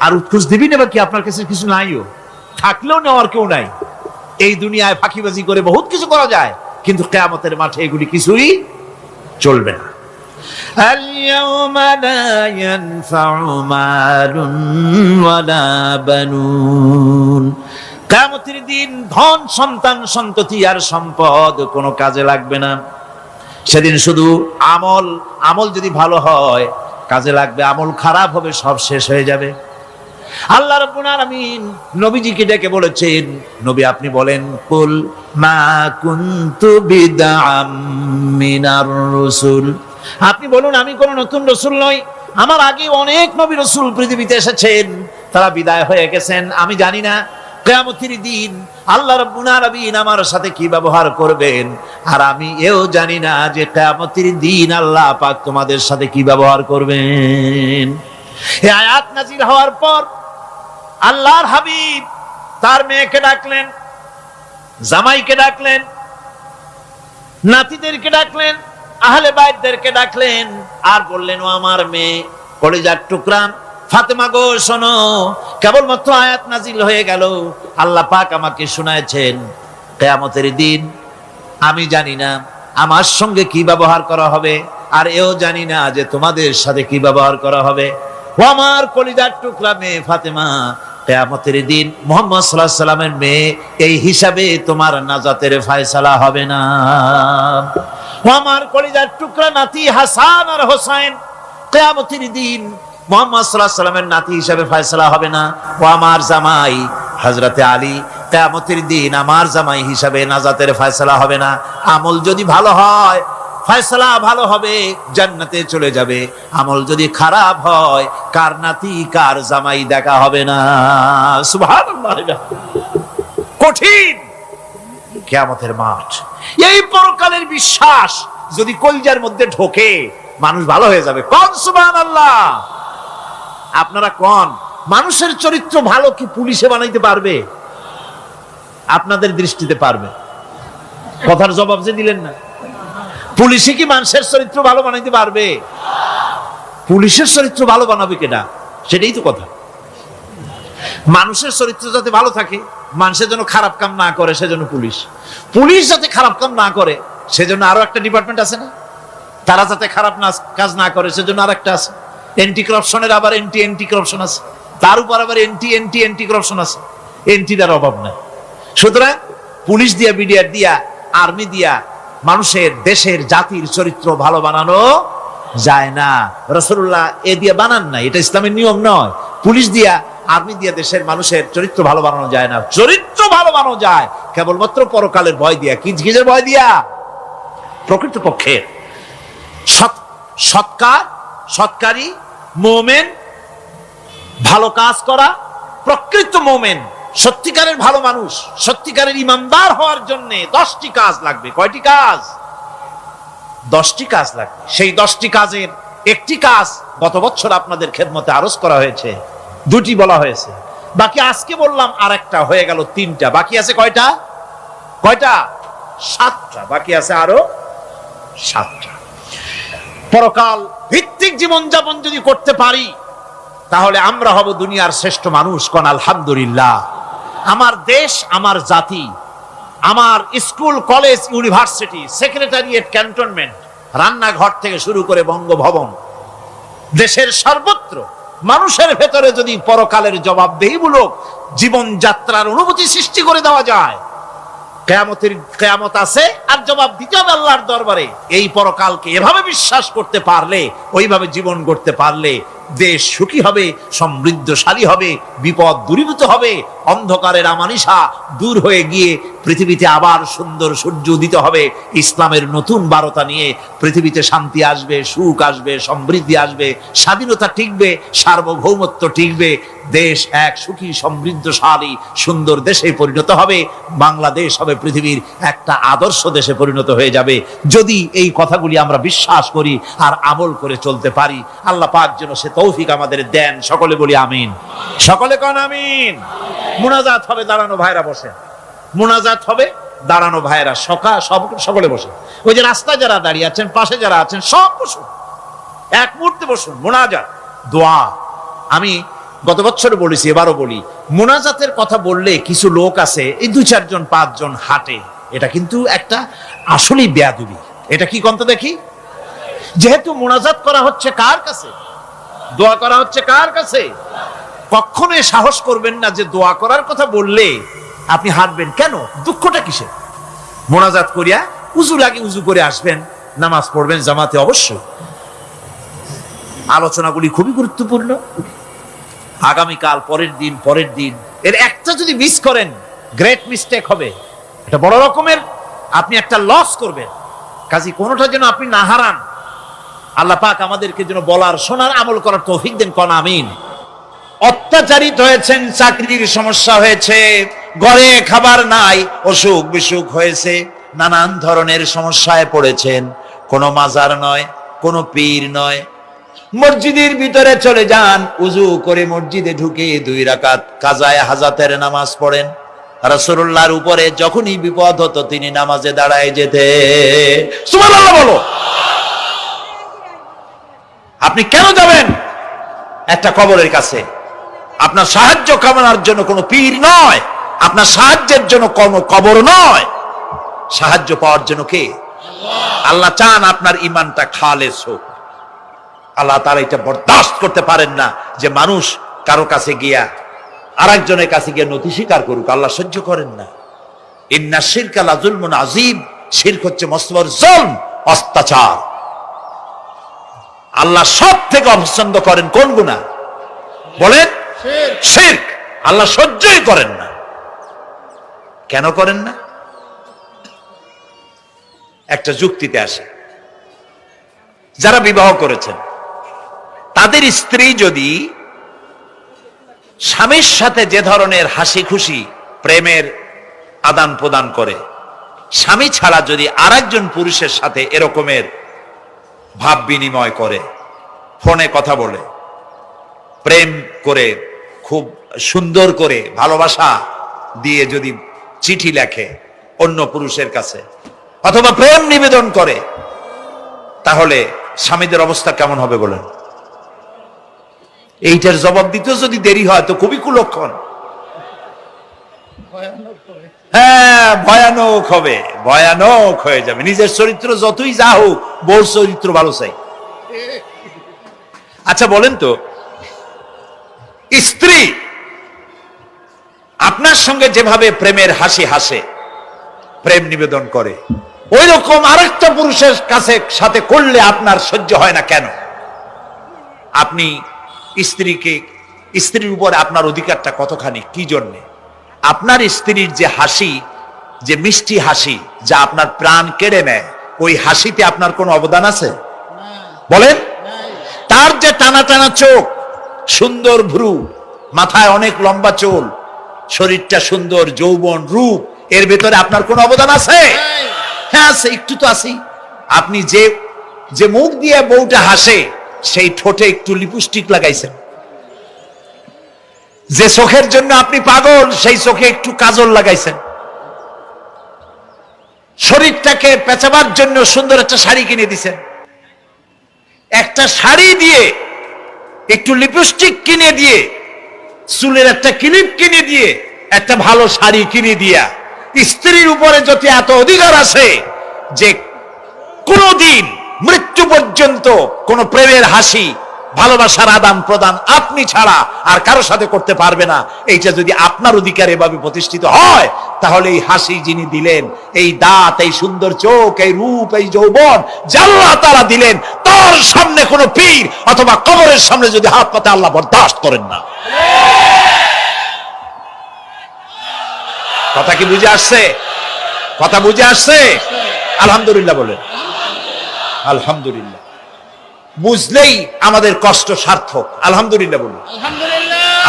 আর উৎকোষ দিবি না কি, আপনার কাছে কিছু নাইও, থাকলেও নেওয়ার কেউ নাই। এই দুনিয়ায় ফাঁকিবাজি করে বহুত কিছু করা যায়, কিন্তু কিয়ামতের মাঠে এগুলি কিছুই চলবে না। আল-ইয়াওমা লা ইয়ানফা'ু মালুন ওয়ালা বানুন, কিয়ামতের দিন ধন সন্তান সন্ততি আর সম্পদ কোনো কাজে লাগবে না। সেদিন শুধু আমল যদি ভালো হয় কাজে লাগবে, আমল খারাপ হবে সব শেষ হয়ে যাবে। আল্লাহ রাব্বুল আলামিন নবীজিকে ডেকে বলেছেন, নবী আপনি বলেন, কুল মা কুনতু বিদআম মিনার রাসূল, আপনি বলুন আমি কোন নতুন রাসূল নই, আমার আগে অনেক নবী রাসূল পৃথিবীতে এসেছেন, তারা বিদায় হয়ে গেছেন। আমি জানি না কিয়ামতের দিন আল্লাহ রাব্বুল আলামিন আমার সাথে কি ব্যবহার করবেন, আর আমি এও জানি না যে কিয়ামতের দিন আল্লাহ পাক তোমাদের সাথে কি ব্যবহার করবেন। এই আয়াত নাযিল হওয়ার পর আল্লাহর হাবিব তার মেয়েকে ডাকলেন, জামাইকে ডাকলেন, নাতিদেরকে ডাকলেন, আহলে বাইতদেরকে ডাকলেন, আর বললেন, ও আমার মেয়ে কলিজার টুকরা ফাতেমা গো শোনো, কেবলমাত্র আয়াত নাজিল হয়ে গেল, আল্লাহ পাক আমাকে শোনাচ্ছেন কিয়ামতের দিন আমি জানি না আমার সঙ্গে কি ব্যবহার করা হবে, আর এও জানি না যে তোমাদের সাথে কি ব্যবহার করা হবে। ও আমার কলিজার টুকরা মেয়ে ফাতেমা, কিয়ামতের দিন মুহাম্মদ সাল্লাল্লাহু আলাইহি সাল্লামের মেয়ে, এই হিসাবে তোমার নাজাতের ফয়সালা হবে না। ও আমার কলিজার টুকরা নাতি হাসান আর হোসেন, কিয়ামতের দিন মুহাম্মদ সাল্লাল্লাহু আলাইহি সাল্লামের নাতি হিসাবে ফয়সালা হবে না। ও আমার জামাই হযরতে আলী, কিয়ামতের দিন আমার জামাই হিসাবে নাজাতের ফয়সালা হবে না। আমল যদি ভালো হয় ফয়সালা ভালো হবে, জান্নাতে চলে যাবে। আমল যদি খারাপ হয় কার নাতি কার জামাই দেখা হবে না। সুবহানাল্লাহ, কঠিন কিয়ামতের মাঠ। এই পরকালের বিশ্বাস যদি কলিজার মধ্যে ঢোকে মানুষ ভালো হয়ে যাবে। কোন সুবহানাল্লাহ। আপনারা কোন মানুষের চরিত্র ভালো কি পুলিশে বানাইতে পারবে? আপনাদের দৃষ্টিতে পারবে? কথার জবাব যে দিলেন না। পুলিশে কি মানুষের চরিত্র ভালো বানাইতে পারবে? পুলিশের চরিত্র ভালো বানাবে কেনা, সেটাই তো কথা। মানুষের চরিত্র যাতে ভালো থাকে, মানুষের জন্য খারাপ কাম না করে, সেজন্য পুলিশ যাতে খারাপ কাম না করে সেজন্য আরো একটা ডিপার্টমেন্ট আছে না, তারা যাতে খারাপ কাজ না করে সেজন্য আর একটা আছে। এন্টি করাপশনের আবার এন্টি করাপশন আছে, তার উপর আবার এন্টি করাপশন আছে। এন্টিটার অভাব নাই। সুতরাং পুলিশ দিয়া, বিডিআর দিয়া, আর্মি দিয়া মানুষের, দেশের, জাতির চরিত্র ভালো বানানো যায় না। রাসূলুল্লাহ এ দিয়ে বানান না, এটা ইসলামের নিয়ম নয়। পুলিশ দিয়া, আর্মি দিয়া দেশের মানুষের চরিত্র ভালো বানানো যায় না। চরিত্র ভালো বানানো যায় কেবলমাত্র পরকালের ভয় দিয়া। কিসের ভয় দিয়া? প্রকৃতপক্ষে সৎকারী মুমিন, ভালো কাজ করা, প্রকৃত মুমিন, সত্যিকারের ভালো মানুষ, সত্যিকারের ইমানদার হওয়ার জন্য 10টি কাজ লাগবে। কয়টি কাজ? 10টি কাজ লাগবে। সেই 10টি কাজের একটি কাজ গত বছর আপনাদের খেদমতে আরজ করা হয়েছে, 2টি বলা হয়েছে, বাকি আজকে বললাম আর একটা, হয়ে গেল 3টা। বাকি আছে কয়টা? 7টা। বাকি আছে আরো 7টা। পরকাল ভিত্তিক জীবনযাপন যদি করতে পারি তাহলে আমরা হব দুনিয়ার শ্রেষ্ঠ মানুষ। কোন আলহামদুলিল্লাহ। আমার দেশ, আমার জাতি, আমার school, college, university, secretariat, cantonment, রান্নাঘর থেকে শুরু করে বঙ্গভবন, দেশের সর্বত্র মানুষের ভেতরে যদি পরকালের জবাবদেহিমূলক জীবনযাত্রার অনুভূতি সৃষ্টি করে দেওয়া যায় কিয়ামত আছে আর জবাব দিতে হবে আল্লাহর দরবারে। এই পরকালকে এভাবে বিশ্বাস করতে পারলে, ওইভাবে জীবন গড়তে পারলে দেশ সুখী হবে, সমৃদ্ধশালী হবে, বিপদ দূরীভূত হবে, অন্ধকারের আমানিশা দূর হয়ে গিয়ে পৃথিবীতে আবার সুন্দর সূর্য উদিত হবে। ইসলামের নতুন বার্তা নিয়ে পৃথিবীতে শান্তি আসবে, সুখ আসবে, সমৃদ্ধি আসবে, স্বাধীনতা টিকবে, সার্বভৌমত্ব টিকবে, দেশ এক সুখী সমৃদ্ধশালী সুন্দর দেশে পরিণত হবে। বাংলাদেশ হবে পৃথিবীর একটা আদর্শ দেশে পরিণত হয়ে যাবে যদি এই কথাগুলি আমরা বিশ্বাস করি আর আমল করে চলতে পারি। আল্লাহ পাক যেন সে তৌফিক আমাদের দেন। সকলে বলি আমিন। সকলে কোন আমিন। মুনাজাত হবে, দাঁড়ানো ভাইরা বসে। মুনাজাত হবে, দাঁড়ানো ভাইরা সকলে বসে। ওই যে রাস্তায় যারা দাঁড়িয়ে আছেন, পাশে যারা আছেন, সব বসুন, এক মুহূর্তে বসুন। মুনাজাত দোয়া। আমি গত বছর বলেছি, এবারও বলি, মুনাজাতের কথা বললে কিছু লোক আছে এই 2-4 জন 5 জন হাঁটে, এটা কিন্তু একটা আসলেই বেয়াদবি। এটা কি কন্ত দেখি? যেহেতু মুনাজাত করা হচ্ছে কার কাছে, দোয়া করা হচ্ছে কার কাছে, কখনোই সাহস করবেন না যে দোয়া করার কথা বললে আপনি হাঁটবেন। কেন? দুঃখটা কিসে? মোনাজাত করিয়া উজুর আগে উজু করে আসবেন, নামাজ পড়বেন জামাতে। অবশ্যই আলোচনাগুলি খুবই গুরুত্বপূর্ণ। আগামীকাল, পরের দিন এর একটা যদি মিস করেন, গ্রেট মিস্টেক হবে, এটা বড় রকমের আপনি একটা লস করবেন। কাজী কোনোটা যেন আপনি না হারান। আল্লাহ পাক আমাদেরকে যেন বলার, শোনার, আমল করার তৌফিক দেন। কোন আমিন। অত্যাচারিত হয়েছেন, চাকরির সমস্যা হয়েছে, ঘরে খাবার নাই, অসুখ বিসুখ হয়েছে, নানান ধরনের সমস্যায় পড়েছেন। কোনো মাজার নয়, কোনো পীর নয়, মসজিদের ভিতরে চলে যান, উজু করে মসজিদে ঢুকে 2 রাকাত কাজায়ে হাজাতের নামাজ পড়েন। রাসূলুল্লাহর উপরে যখনই বিপদ হতো তিনি নামাজে দাঁড়ায় যেতেন। সুবহানাল্লাহ বলো। আপনি কেন যাবেন একটা কবরের কাছে? আপনার সাহায্য কামনার জন্য কোনো পীর নয়, আপনার সাহায্যের জন্য কোনো কবর নয়, সাহায্য পাওয়ার জন্য কে? আল্লাহ চান আপনার ঈমানটা খালেস হোক। আল্লাহ তাআলা এটা বরদাস্ত করতে পারেন না যে মানুষ কারো কাছে গিয়া আরেকজনের কাছে গিয়ে নথি স্বীকার করুক। আল্লাহ সহ্য করেন না। ইন্না শিরকা লাযুলমুন আযীম। শিরক হচ্ছে মস্ত বড় জুলম, অত্যাচার। আল্লাহ সব থেকে অপছন্দ করেন কোন গুনাহ? বলেন, শিরক। আল্লাহ সহ্যই করেন না। কেন করেন না? একটা যুক্তিতে আসে। যারা বিবাহ করেছেন তাদের স্ত্রী যদি স্বামীর সাথে যে ধরনের হাসি খুশি প্রেমের আদান প্রদান করে, স্বামী ছাড়া যদি আরেকজন পুরুষের সাথে এরকমের ভাব বিনিময় করে, ফোনে কথা বলে, প্রেম করে, খুব সুন্দর করে ভালোবাসা দিয়ে যদি চিঠি লেখে অন্য পুরুষের কাছে, অথবা প্রেম নিবেদন করে, তাহলে স্বামীদের অবস্থা কেমন হবে বলেন? এইটার জবাব দিতেও যদি দেরি হয় তো খুবই কুলক্ষণ। হ্যাঁ, ভয়ানক হবে, ভয়ানক হয়ে যাবে। নিজের চরিত্র যতই যা হোক, বউর চরিত্র ভালো চাই। আচ্ছা বলেন তো, স্ত্রী আপনার সঙ্গে যেভাবে প্রেমের হাসি হাসে, প্রেম নিবেদন করে, ওই রকম আরেকটা পুরুষের কাছে সাথে করলে আপনার সহ্য হয় না কেন? আপনি স্ত্রীর উপরে আপনার অধিকারটা কতখানি, কি জন্যে? আপনার স্ত্রীর যে হাসি, যে মিষ্টি হাসি, যা আপনার প্রাণ কেড়ে নেয়, ওই হাসিতে আপনার কোনো অবদান আছে বলেন? তার যে টানা টানা চোখ, সুন্দর ভ্রু, মাথায় অনেক লম্বা চুল, শরীরটা সুন্দর, যৌবন, রূপ, এর ভেতরে আপনার কোনো অবদান আছে? হ্যাঁ আছে, একটু তো আছি। আপনি যে মুখ দিয়ে বউটা হাসে, সেই ঠোঁটে একটু লিপস্টিক লাগাইছেন। যে চোখের জন্য আপনি পাগল, সেই চোখে একটু কাজল লাগাইছেন। শরীরটাকে পেঁচাবার জন্য সুন্দর একটা শাড়ি কিনে দিছেন। একটা শাড়ি দিয়ে, একটু লিপস্টিক কিনে দিয়ে, চুলের একটা ক্লিপ কিনে দিয়ে, একটা ভালো শাড়ি কিনে দিয়া স্ত্রীর উপরে যদি এত অধিকার আছে যে কোনদিন মৃত্যু পর্যন্ত কোন প্রেমের হাসি ভালোবাসার আদান প্রদান আপনি ছাড়া আর কারো সাথে করতে পারবে না। এইটা যদি আপনার অধিকার এভাবে প্রতিষ্ঠিত হয়, তাহলে এই হাসি যিনি দিলেন, এই দাঁত, এই সুন্দর চোখ, এই রূপ, এই যৌবন যা আল্লাহ তাআলা দিলেন, তার সামনে কোনো পীর অথবা কবরের সামনে যদি হাত পাতে আল্লাহ বরদাস্ত করেন না। কথা কি বুঝে আসছে? কথা বুঝে আসছে? আলহামদুলিল্লাহ বলেন। আলহামদুলিল্লাহ। বুঝলেই আমাদের কষ্ট সার্থক। আলহামদুলিল্লাহ বলুন।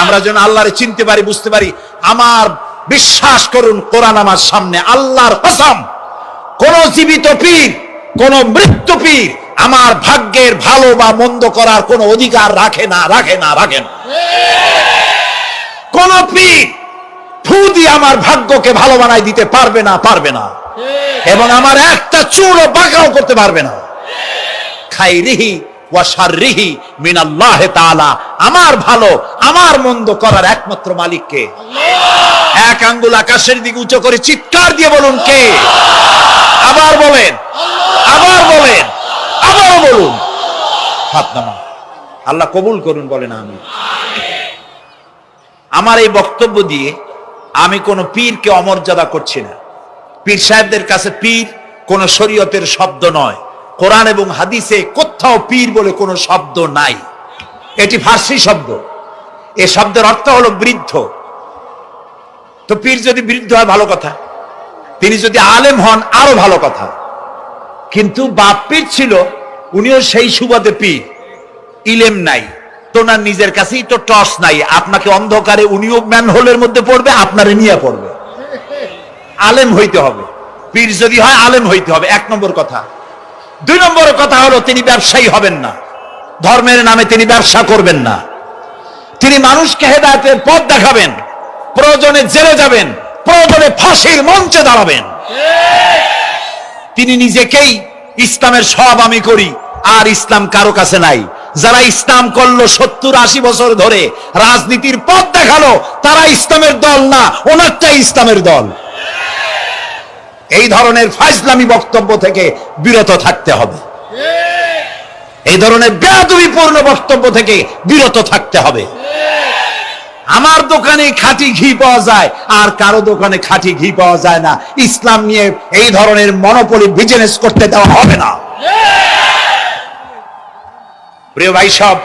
আমরা যেন আল্লাহরে চিনতে পারি, বুঝতে পারি। আমার বিশ্বাস করুন, কোরআন আমার সামনে, আল্লাহর কসম, কোন জীবিত পীর, কোন মৃত্যু পীর আমার ভাগ্যের ভালো বা মন্দ করার কোন অধিকার রাখে না, রাখে না, রাখে না। কোন পীর ফু দিয়ে আমার ভাগ্যকে ভালো বানাই দিতে পারবে না, পারবে না, এবং আমার একটা চুলও বাঁকাও করতে পারবে না। খাইরিহি ওয়া শাররিহি মিনাল্লাহি তাআলা। আমার ভালো, আমার মন্দ করার একমাত্র মালিক কে? এক আঙ্গুল আকাশের দিকে উঁচু করে চিৎকার দিয়ে বলুন, কে? আবার বলেন, আবার বলেন, আবার বলুন। হাত নামান। আল্লাহ কবুল করুন, বলেন আমিন। আমার এই বক্তব্য দিয়ে আমি কোন পীরকে অমর্যাদা করছি না। পীর সাহেবদের কাছে পীর কোন শরীয়তের শব্দ নয়। কোরআন এবং হাদিসে কোথাও পীর বলে কোনো শব্দ নাই। এটি ফার্সি শব্দ। এই শব্দের অর্থ হলো বৃদ্ধ। তো পীর যদি বৃদ্ধ হয় ভালো কথা, তিনি যদি আলেম হন আরো ভালো কথা। কিন্তু বাপ পীর ছিল, উনিও সেই সুবাদে পীর। ইলেম নাই, তোনার নিজের কাছেই তো টর্চ নাই। আপনাকে অন্ধকারে উনিও ম্যানহোলের মধ্যে পড়বে, আপনারে নিয়ে পড়বে। আলেম হইতে হবে। পীর যদি হয় আলেম হইতে হবে, এক নম্বর কথা। দুই নম্বর কথা হলো তিনি ব্যবসায়ী হবেন না। ধর্মের নামে তিনি ব্যবসা করবেন না। তিনি মানুষকে হেদায়েতের পথ দেখাবেন। প্রয়োজনে জেলে যাবেন, প্রয়োজনে ফাঁসির মঞ্চে দাঁড়াবেন। তিনি নিজেকেই ইসলামের সব আমি করি, আর ইসলাম কারো কাছে নাই। যারা ইসলাম করলো 70-80 বছর ধরে, রাজনীতির পথ দেখালো, তারা ইসলামের দল না, ওনারটাই ইসলামের দল। এই ধরনের ফাজলামি বক্তব্য থেকে বিরত থাকতে হবে। এই ধরনের বেয়াদবিপূর্ণ বক্তব্য থেকে বিরত থাকতে হবে। আমার দোকানে খাঁটি ঘি পাওয়া যায়, আর কারো দোকানে খাঁটি ঘি পাওয়া যায় না। ইসলাম নিয়ে এই ধরনের মনোপলি বিজনেস করতে দেওয়া হবে না। প্রিয় ভাই সব,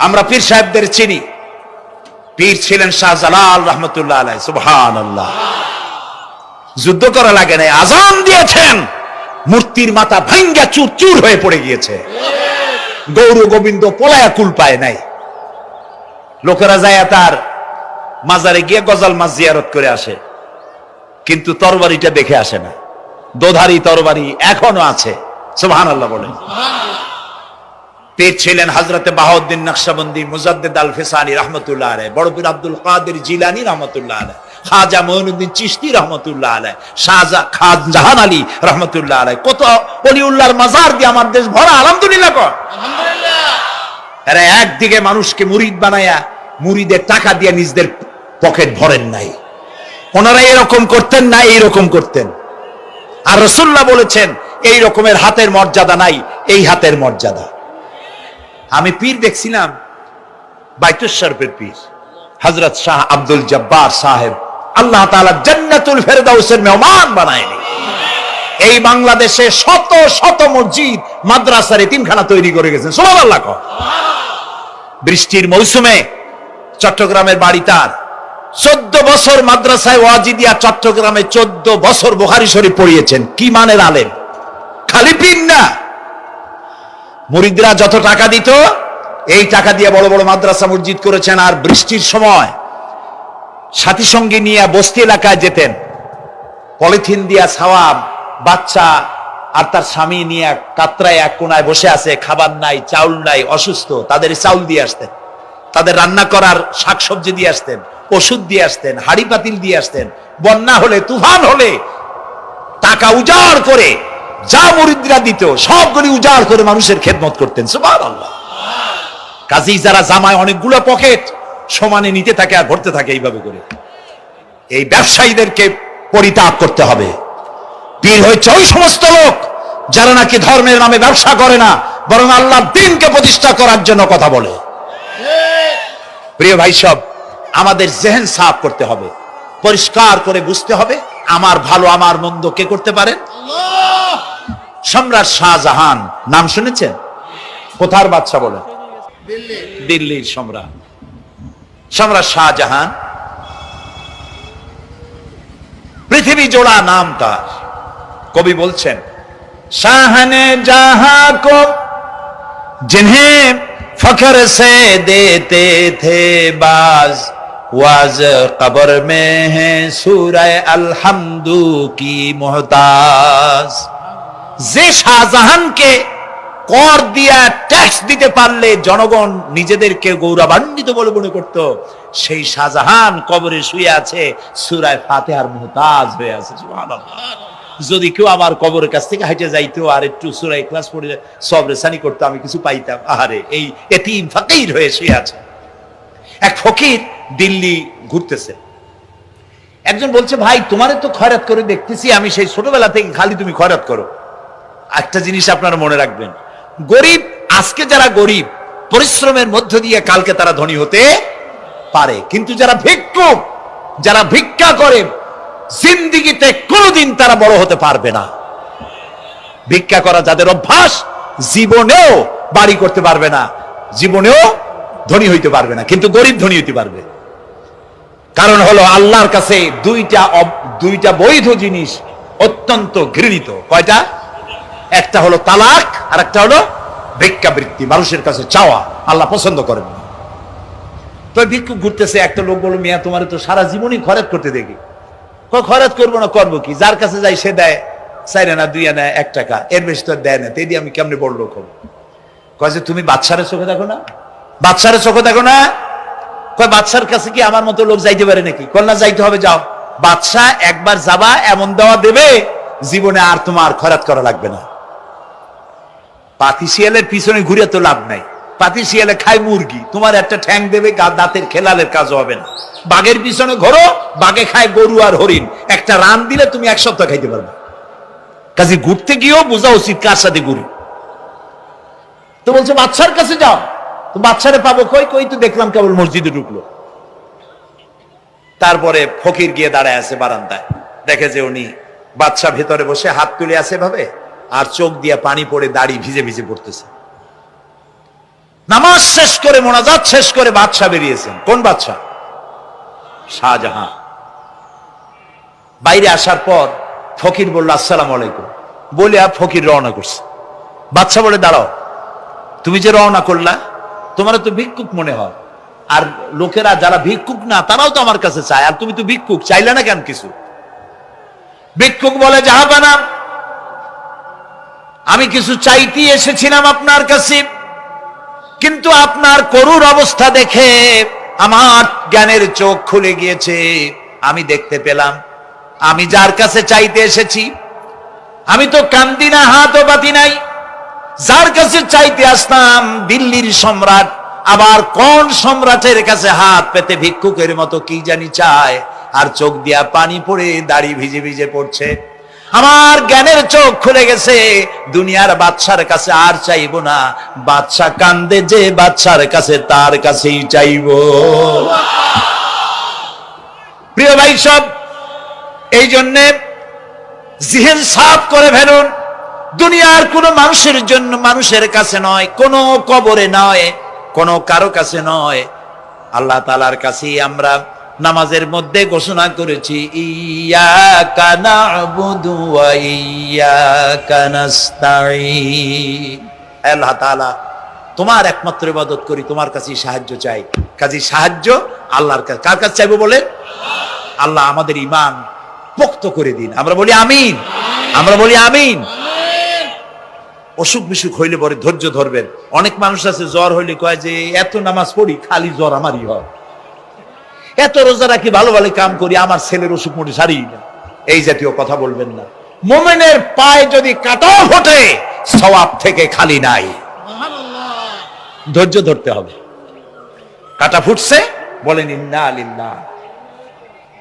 আমরা পীর সাহেবদের চিনি। পীর ছিলেন শাহজালাল রহমতুল্লাহ আলাইহি। সুবহানাল্লাহ। যুদ্ধ করা লাগে নাই, আজান দিয়েছেন, মূর্তির মাথা ভাঙ্গা চুর চুর হয়ে পড়ে গিয়েছে। গৌর গোবিন্দ পলায়া কুল পায় নাই। লোকেরা যায় তার মাজারে গিয়ে গজাল মাছ জিয়ারত করে আসে, কিন্তু তরবারিটা দেখে আসে না। দোধারি তরবারি এখনো আছে। সুবহানাল্লাহ বলেন। পীর ছিলেন হযরতে বাহাউদ্দিন নকশবন্দি, মুজাদ্দিদ আল ফিসানি রহমতুল্লাহ আলাইহি, বড় পীর আব্দুল কাদের জিলানী রহমতুল্লাহ আলাইহি, খাজা মঈনুদ্দিন চিশতি রহমতুল্লাহ আলাইহি, শাহজাহান আলী রহমতুল্লাহ আলাইহি। কত ওলিউল্লাহর মাজার দিয়ে আমার দেশ ভরা। আলহামদুলিল্লাহ কর। আলহামদুলিল্লাহ। এরা একদিকে মানুষকে মুরিদ বানায়া মুরিদের টাকা দিয়ে নিজেদের পকেট ভরেন নাই। ওনারা এরকম করতেন না, এইরকম করতেন। আর রাসূলুল্লাহ বলেছেন, এই রকমের হাতের মর্যাদা নাই, এই হাতের মর্যাদা। আমি পীর দেখছিলাম, বাইতুল শরীফের পীর হযরত শাহ আব্দুল জব্বার সাহেব, আল্লাহ তাআলা জান্নাতুল ফেরদাউসের মেহমান বানায়নি। এই বাংলাদেশে শত শত মসজিদ, মাদ্রাসার এতিমখানা তৈরি করে গেছেন। সুবহানাল্লাহ। বৃষ্টির মৌসুমে চট্টগ্রামের বাড়ি তার, 14 বছর মাদ্রাসায় ওয়াজিদিয়া চট্টগ্রামে 14 বছর বুখারী শরীফ পড়িয়েছেন। কি মানের আলেম! খালি পীর না, মুরিদরা যত টাকা দিত, এই টাকা দিয়ে বড় বড় মাদ্রাসা মসজিদ করেছেন। আর বৃষ্টির সময় সাথী সঙ্গী নিয়ে বস্তি এলাকায় যেতেন, পলিথিন দিয়া ছাওয়া, বাচ্চা আর তার স্বামী নিয়ে কাতরায় এক কোনায় বসে আছে, খাবার নাই, চাউল নাই, অসুস্থ, তাদের চাউল দিয়ে আসতেন, তাদের রান্না করার শাকসবজি দিয়ে আসতেন, ওষুধ দিয়ে আসতেন, হাড়ি পাতিল দিয়ে আসতেন। বন্যা হলে, তুফান হলে টাকা উজাড় করে যা মুরিদরা দিত সবগুলি উজাড় করে মানুষের খেদমত করতেন। সুবহানাল্লাহ। কাজী যারা জামায় অনেকগুলো পকেট সমানে নিতে থাকে আর ভরতে থাকে এইভাবে করে, এই ব্যবসায়ীদেরকে পরিত্যাগ করতে হবে। পীর হচ্ছে ওই সমস্ত লোক যারা নাকি ধর্মের নামে ব্যবসা করে না, বরং আল্লাহর দ্বীনকে প্রতিষ্ঠা করার জন্য কথা বলে। প্রিয় ভাই সব, আমাদের জেহেন সাফ করতে হবে, পরিষ্কার করে বুঝতে হবে আমার ভালো আমার মন্দ কে করতে পারেন? সম্রাট শাহজাহান নাম শুনেছেন? কোথার বাদশা বলেন? দিল্লির সম্রাট। সম্রাট শাহজাহান পৃথিবী জোড়া নাম তার। কবি বলছেন, শাহনে জাহাं को जिन्हें फख्र से देते थे बाज वाज कब्र में है सूरह अलहम्दु की मोहताज। যে শাহজাহানকে কর দিয়া ট্যাক্স দিতে পারলে জনগণ নিজেদেরকে গৌরবান্বিত বলে মনে করত, সেই শাহজাহান কবরে শুয়ে আছে, সূরা ফাতিহার মুহতাজ হয়ে আছে। সুবহানাল্লাহ। যদি কেউ আমার কবরের কাছ থেকে হেঁটে যাইতো আর একটু সূরা ইখলাস পড়ে সবরেসানি করতো, আমি কিছু পাইতাম। আহারে, এই এতিম ফকির হয়ে শুয়ে আছে। এক ফকির দিল্লি ঘুরতেছে, একজন বলছে, ভাই তোমারে তো খয়রাত করে দেখতেছি আমি সেই ছোটবেলা থেকে, খালি তুমি খয়রাত করো। একটা জিনিস আপনারা মনে রাখবেন, গরিব, আজকে যারা গরিব পরিশ্রমের মধ্য দিয়ে কালকে তারা ধনী হতে পারে, কিন্তু যারা ভিক্ষুক, যারা ভিক্ষা করে, জিন্দেগিতে কোনোদিন তারা বড় হতে পারবে না। ভিক্ষা করা যাদের অভ্যাস, জীবনেও বাড়ি করতে পারবে না, জীবনেও ধনী হইতে পারবে না, কিন্তু গরিব ধনী হইতে পারবে। কারণ হলো আল্লাহর কাছে দুইটা বৈধ জিনিস অত্যন্ত ঘৃণিত। কয়টা? একটা হলো তালাক, আর একটা হলো ভিক্ষাবৃত্তি, মানুষের কাছে চাওয়া। আল্লাহ পছন্দ করেন না। তো ভিক্ষুক ঘুরতেছে, একটা লোক বলল, মিয়া তোমার তো সারা জীবনই খরচ করতে দেখি। খরচ করবো না, করবো কি? যার কাছে যাই সে দেয় 4 আনা 2 আনা 1 টাকা, এর বেশি তো দেয় না। তেদি আমি কেমনে বড় লোক হবো? কয় যে তুমি বাদশারে চোখে দেখো না, বাদশারে চোখে দেখো না। কয় বাদশার কাছে কি আমার মতো লোক যাইতে পারে নাকি? কন্যা যাইতে হবে, যাও। বাদশা একবার যাবা, এমন দেওয়া দেবে জীবনে আর তোমার খরচ করা লাগবে না। পাতি শিয়ালের পিছনে ঘুরে তো লাভ নাই। পাতি শিয়ালে খায় মুরগি, তোমার একটা ঠ্যাং দেবে, দাঁতের খেলালের কাজ হবে না। বাঘের পিছনে ঘোরো, বাঘে খায় গরু আর হরিণ, একটা রান দিলে তুমি 1 সপ্তাহ খাইতে পারবে। কাজে ঘুরতে গিয়েও বোঝা উচিত কার সাথে ঘুরি। তো বলছে বাদশার কাছে যাও। তো বাদশারে পাবো কই? কই তো দেখলাম কেবল মসজিদে ঢুকলো। তারপরে ফকির গিয়ে দাঁড়ায় আছে বারান্দায়, দেখে যে উনি বাদশা ভেতরে বসে হাত তুলে আছে ভাবে, আর চোখ দিয়ে পানি পড়ে দাড়ি ভিজে ভিজে পড়তেছে। নামাজ শেষ করে, মোনাজাত শেষ করে বাদশা বেরিয়েছেন। কোন বাদশা? শাহজাহান। বাইরে আসার পর ফকির বলল, আসসালামু আলাইকুম বলে ফকির রওনা করছে। বাদশা বলে, দাঁড়াও, তুমি যে রওনা করলা, তোমার তো ভিক্ষুক মনে হয়, আর লোকেরা যারা ভিক্ষুক না তারাও তো আমার কাছে চায়, আর তুমি তো ভিক্ষুক, চাইলে না কেন কিছু? ভিক্ষুক বলে, জাহাপানা, আমি কিছু চাইতে এসেছিলাম আপনার কাছে, কিন্তু আপনার করুণ অবস্থা দেখে আমার জ্ঞানের চোখ খুলে গিয়েছে। আমি দেখতে পেলাম আমি যার কাছে চাইতে এসেছি, আমি তো কান্দি না, হাতও পাতি নাই। যার কাছে চাইতে আসতাম দিল্লির সম্রাট, আবার কোন সম্রাটের কাছে হাত পেতে ভিক্ষুকের মতো কি জানি চায়, আর চোখ দিয়া পানি পড়ে দাড়ি ভিজে ভিজে পড়ছে। আমার জ্ঞানের চোখ খুলে গেছে, দুনিয়ার বাদশার কাছে আর চাইবো না। বাদশা কান্দে যে বাদশার কাছে, তার কাছেই চাইবো। প্রিয় ভাই সব, এই জন্যে জিহেন সাফ করে ফেলুন। দুনিয়ার কোন মানুষের জন্য, মানুষের কাছে নয়, কোন কবরে নয়, কোন কারো কাছে নয়, আল্লাহ তাআলার কাছেই আমরা নামাজের মধ্যে ঘোষণা করেছি, ইয়াকা না'বুদু ওয়া ইয়াকা নাস্তাঈন। আল্লাহ তাআলা, তোমার একমাত্র ইবাদত করি, তোমার কাছেই সাহায্য চাই। কাজী সাহায্য আল্লাহর কাছে। কার কাছে চাইবো বলেন? আল্লাহ আমাদের ঈমান পোক্ত করে দিন। আমরা বলি আমিন, আমরা বলি আমিন। অসুখ বিসুখ হইলে পরে ধৈর্য ধরবেন। অনেক মানুষ আছে জ্বর হইলে কয় যে এত নামাজ পড়ি, খালি জ্বর আমারই হয়, এত রোজা রাখি, ভালো ভালো কাম করি, আমার ছেলের অসুখ মোটে সারি না। এই জাতীয় কথা বলবেন না। মুমিনের পায়ে যদি কাঁটাও ফোটে, সওয়াব থেকে খালি নাই। ধৈর্য ধরতে হবে। কাঁটা ফুটছে, বলেন ইন্না লিল্লাহ।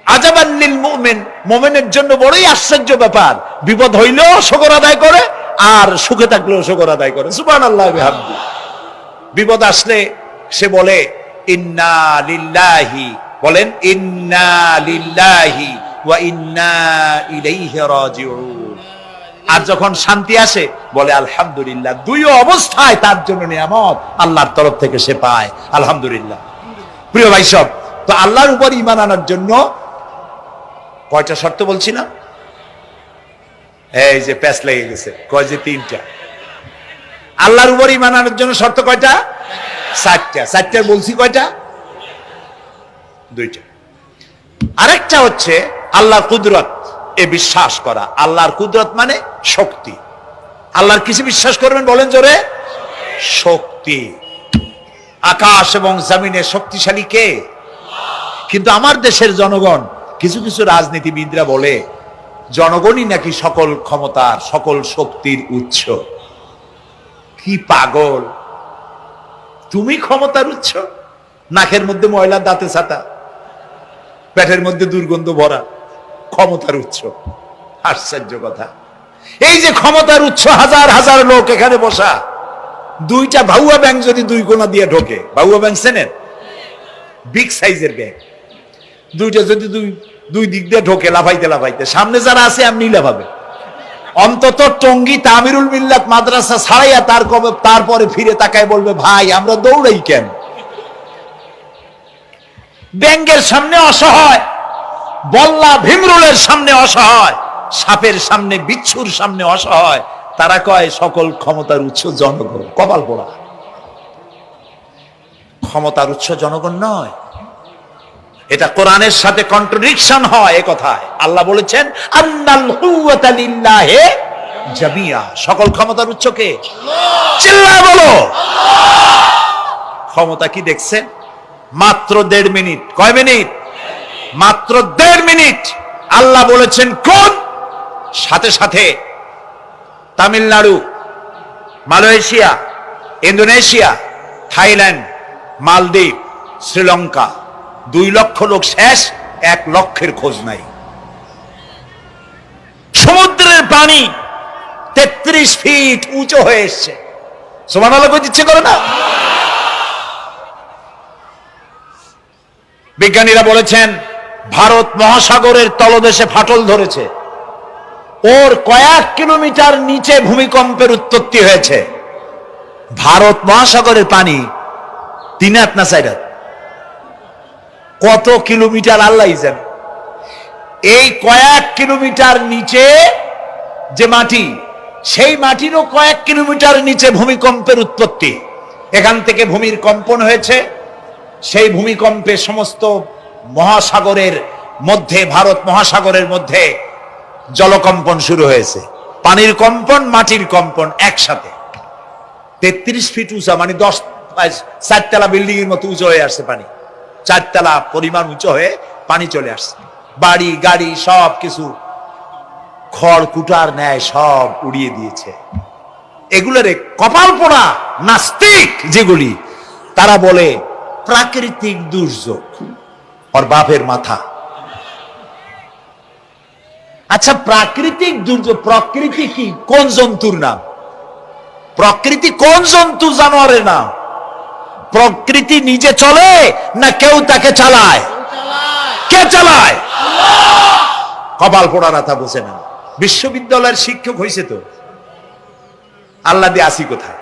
আজাবান লিল মুমিন, মুমিনের জন্য বড়ই আশ্চর্য ব্যাপার, বিপদ হইলেও শুকর আদায় করে, আর সুখে থাকলেও শুকর আদায় করে, সুবহানাল্লাহ বিহামদি। বিপদ আসলে সে বলে ইন্না লিল্লাহি, বলেন ইন্না লিল্লাহি ওয়া ইন্না ইলাইহি রাজিউন। আর যখন শান্তি আসে বলে আলহামদুলিল্লাহ। দুই অবস্থায় তার জন্য নিয়ামত আল্লাহর তরফ থেকে সে পায়, আলহামদুলিল্লাহ। প্রিয় ভাই সব, তো আল্লাহর উপর ঈমান আনার জন্য কয়টা শর্ত বলছি না? এই যে প্যাচ লেগে গেছে, কয় যে 3টা। আল্লাহর উপর ঈমান আনার জন্য শর্ত কয়টা? 4টা। 4টার বলছি কয়টা? 2টা। আরেকটা হচ্ছে আল্লাহর কুদরত, এ বিশ্বাস করা। আল্লাহর কুদরত মানে শক্তি। আল্লাহর কিছু বিশ্বাস করবেন, বলেন জোরে? শক্তি। আকাশ এবং জমিনের শক্তিশালী কে? কিন্তু আমার দেশের জনগণ, কিছু কিছু রাজনীতিবিদরা বলে জনগণই নাকি সকল ক্ষমতার, সকল শক্তির উৎস। কি পাগল! তুমি ক্ষমতার উৎস? নাকের মধ্যে ময়লা, দাঁতে ছাতা, পেটের মধ্যে দুর্গন্ধ ভরা, ক্ষমতার উৎস? আশ্চর্য কথা। এই যে ক্ষমতার উৎস, হাজার হাজার লোক এখানে বসা, 2টা ভাউয়া ব্যাংক যদি 2 কোণা দিয়ে ঢোকে, ভাউয়া ব্যাংক চেনেন? বিগ সাইজের ব্যাংক, 2টা যদি দুই দিক দিয়ে ঢোকে লাফাইতে লাফাইতে, সামনে যারা আছে এমনি লাফাবে। অন্তত টঙ্গী তামিরুল মিল্লাত মাদ্রাসা ছাড়াইয়া তারপরে ফিরে তাকায় বলবে, ভাই আমরা দৌড়াই কেন? ব্যাংকের সামনে অসহায়, বল্লা ভীমরুলের সামনে অসহায়, সাপের সামনে, বিচ্ছুর সামনে অসহায়। তারা কয় সকল ক্ষমতার উৎস জনগণ। কপাল পোড়া! ক্ষমতার উৎস জনগণ নয়। এটা কোরআনের সাথে কন্ট্রাডিকশন হয় এ কথায়। আল্লাহ বলেছেন আন্নাল কুওয়াতা লিল্লাহি জামিয়া। সকল ক্ষমতার উৎস কে? চিল্লায় বলো ক্ষমতা কি দেখছেন? মাত্র 1.5 মিনিট। কয় মিনিট? মাত্র 1.5 মিনিট। আল্লাহ বলেছেন কোন? সাথে সাথে তামিলনাড়ু, মালয়েশিয়া, ইন্দোনেশিয়া, থাইল্যান্ড, মালদ্বীপ, শ্রীলঙ্কা 2 লক্ষ লোক শেষ, 1 লক্ষের খোঁজ নাই। সমুদ্রের পানি 33 ফিট উঁচু হয়ে এসছে। সুবহানাল্লাহ কইতে ইচ্ছে করে না? বিজ্ঞানীরা বলেছেন ভারত মহাসাগরের তলদেশে ফাটল ধরেছে, ওর কয়েক কিলোমিটার নিচে ভূমিকম্পের উৎপত্তি হয়েছে। ভারত মহাসাগরের পানি 3 হাত না 4 হাত, কত কিলোমিটার আল্লাহ জানে। এই কয়েক কিলোমিটার নিচে যে মাটি, সেই মাটিরও কয়েক কিলোমিটার নিচে ভূমিকম্পের উৎপত্তি। এখান থেকে ভূমির কম্পন হয়েছে। সেই ভূমিকম্পে সমস্ত মহাসাগরের মধ্যে, ভারত মহাসাগরের মধ্যে জলকম্পন শুরু হয়েছে। পানির কম্পন, মাটির কম্পন একসাথে। 33 ফিট উঁচা, মানে 4 তলা বিল্ডিং এর মতো উঁচু হয়ে আসছে পানি। 4 তলা পরিমাণ উঁচু হয়ে পানি চলে আসছে। বাড়ি গাড়ি সব কিছু খড় কুটার ন্যায় সব উড়িয়ে দিয়েছে। এগুলোরে কপাল পোড়া নাস্তিক যেগুলি, তারা বলে প্রাকৃতিক দুর্যোগ। ওর বাপের মাথা। আচ্ছা, প্রাকৃতিক দুর্যোগ, প্রকৃতি কি? কোন জন্তুর নাম? প্রকৃতি কোন জন্তু জানোয়ারের নাম? প্রকৃতি নিজে চলে না কেউ তাকে চালায়? কে চালায়? কপাল পোড়ারা তা বোঝে না। বিশ্ববিদ্যালয়ের শিক্ষক হয়েছে তো, আল্লাহ দিয়ে আসি কোথায়?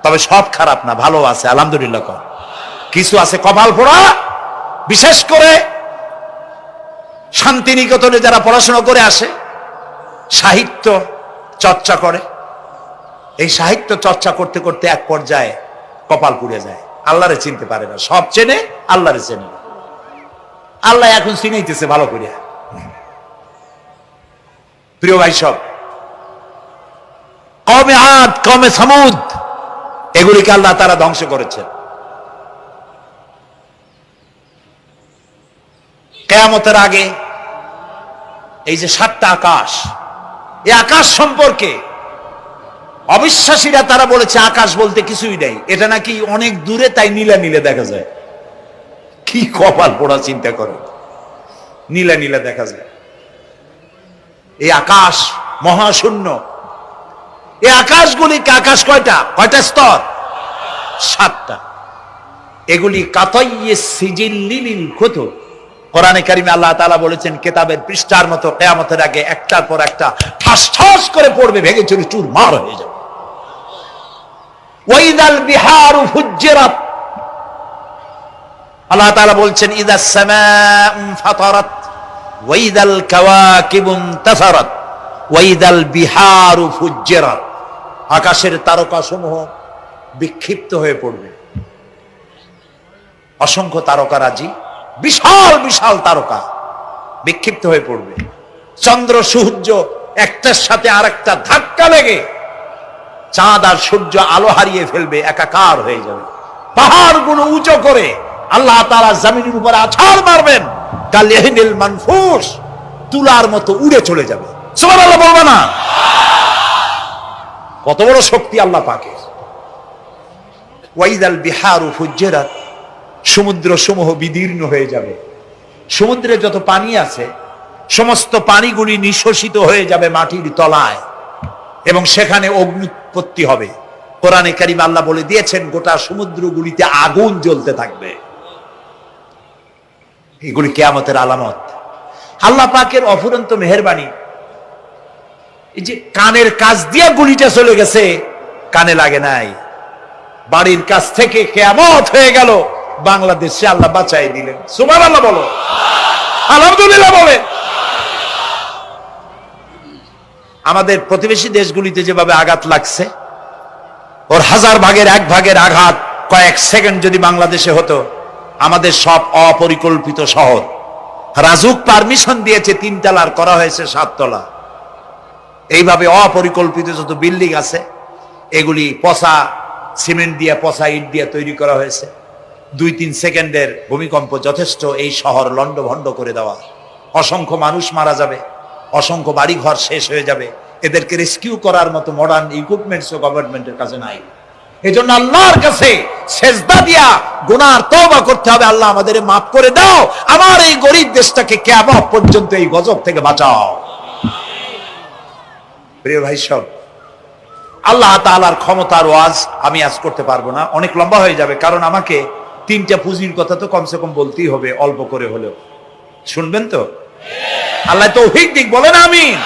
তবে সব খারাপ না, ভালো আছে আলহামদুলিল্লাহ। কিছু আছে কপাল পোড়া। বিশেষ করে শান্তিনিকেতনে যারা পড়াশোনা করে আসে, সাহিত্য চর্চা করে, এই সাহিত্য চর্চা করতে করতে এক পর্যায়ে কপাল পুড়ে যায়। আল্লাহরে চিনতে পারে না। সব চেনে, আল্লাহরে চেনে না। আল্লাহ এখন চিনাইতেছে ভালো করে। প্রিয় ভাই সব, কওমে আদ, কওমে সামুদ, এগুলিকে আল্লাহ তারা ধ্বংস করেছে। কিয়ামতের আগে এই যে 7টা আকাশ, এই আকাশ সম্পর্কে অবিশ্বাসীরা তারা বলেছে আকাশ বলতে কিছুই নেই, এটা নাকি অনেক দূরে, তাই নীলা নীলে দেখা যায়। কি কপাল পোড়া চিন্তা করো, নীলা নীলা দেখা যায়। এই আকাশ মহাশূন্য, এই আকাশগুলিকে, আকাশ কয়টা কয়টা স্তর? 7টা। এগুলি কাতাইয়ে সিজিল্লিল কুতুব। কোরআনে কারিমে আল্লাহ তাআলা বলেছেন কিতাবের পৃষ্ঠার মতো কিয়ামতের আগে একটার পর একটা ঠাস ঠাস করে পড়বে, ভেঙে চুরি চুরমার হয়ে যাবে। ওয়াইদাল বিহারু ফুজ্জিরাত, আল্লাহ তাআলা বলছেন ইদাস সামাউ ফাতারাত ওয়াইদাল কাওয়াকিবু ইনতাসারাত ওয়াইদাল বিহারু ফুজ্জিরাত। আকাশের তারকাসমূহ বিক্ষিপ্ত হয়ে পড়বে। অসংখ্য তারকারাজি, বিশাল বিশাল তারকা বিক্ষিপ্ত হয়ে পড়বে। চন্দ্র সূর্য একটার সাথে আরেকটা ধাক্কা লেগে চাঁদ আর সূর্য আলো হারিয়ে ফেলবে, একাকার হয়ে যাবে। পাহাড়গুলো উঁচু করে আল্লাহ তাআলা জমিনের উপরে আছাড় মারবেন, কালিহিনিল মানফুস, তুলার মতো উড়ে চলে যাবে। সুবহানাল্লাহ বলবে না? কত বড় শক্তি আল্লাহ পাকের। ওয়াইদাল বিহারু ফুজ্জিরাত, সমুদ্র সমূহ বিদীর্ণ হয়ে যাবে। সমুদ্রে যত পানি আছে সমস্ত পানিগুলি নিঃশোষিত হয়ে যাবে মাটির তলায়, এবং সেখানে অগ্নুৎপত্তি হবে। কোরআনে কারিমে আল্লাহ বলে দিয়েছেন গোটা সমুদ্রগুলিতে আগুন জ্বলতে থাকবে। এগুলি কিয়ামতের আলামত। আল্লাহ পাকের অফুরন্ত মেহেরবানি। এই যে কানের কাছ দিয়ে গুলিটা চলে গেছে, কানে লাগে নাই। বাড়ির কাছ থেকে কিয়ামত হয়ে গেল, বাংলাদেশে আল্লাহ বাঁচাই দিলেন। সুবহানাল্লাহ বলো, আলহামদুলিল্লাহ বলে। আমাদের প্রতিবেশী দেশগুলিতে যেভাবে আঘাত লাগছে, ওর 1000 ভাগের 1 ভাগের আঘাত কয়েক সেকেন্ড যদি বাংলাদেশে হতো, আমাদের সব অপরিকল্পিত শহর, রাজুক পারমিশন দিয়েছে 3 তলার, করা হয়েছে 7 তলা। এইভাবে অপরিকল্পিত যত বিল্ডিং আছে এগুলি পচা সিমেন্ট দিয়ে, পচা ইট দিয়ে তৈরি করা হয়েছে। 2-3 সেকেন্ডের ভূমিকম্প যথেষ্ট এই শহর লন্ডভন্ড করে দেওয়া। অসংখ্য মানুষ মারা যাবে, অসংখ্য বাড়ি ঘর শেষ হয়ে যাবে। এদেরকে রেস্কিউ করার মতো মডার্ন ইকুইপমেন্টসও গভর্নমেন্টের কাছে নাই। এজন্য আল্লাহর কাছে সেজদা দিয়া গুনার তওবা করতে হবে, আল্লাহ আমাদের মাফ করে দাও, আমার এই গরিব দেশটাকে কিয়ামত পর্যন্ত এই গজব থেকে বাঁচাও। প্রিয় ভাই সব, আল্লাহ তাআলার ক্ষমতার ওয়াজ আমি আজ করতে পারবো না, অনেক লম্বা হয়ে যাবে। কারণ আমাকে 3টা পুঁজির কথা তো কমসে কম বলতেই হবে, অল্প করে হলেও। শুনবেন তো? আল্লাহ তৌফিক দিক, বলেন আমিন।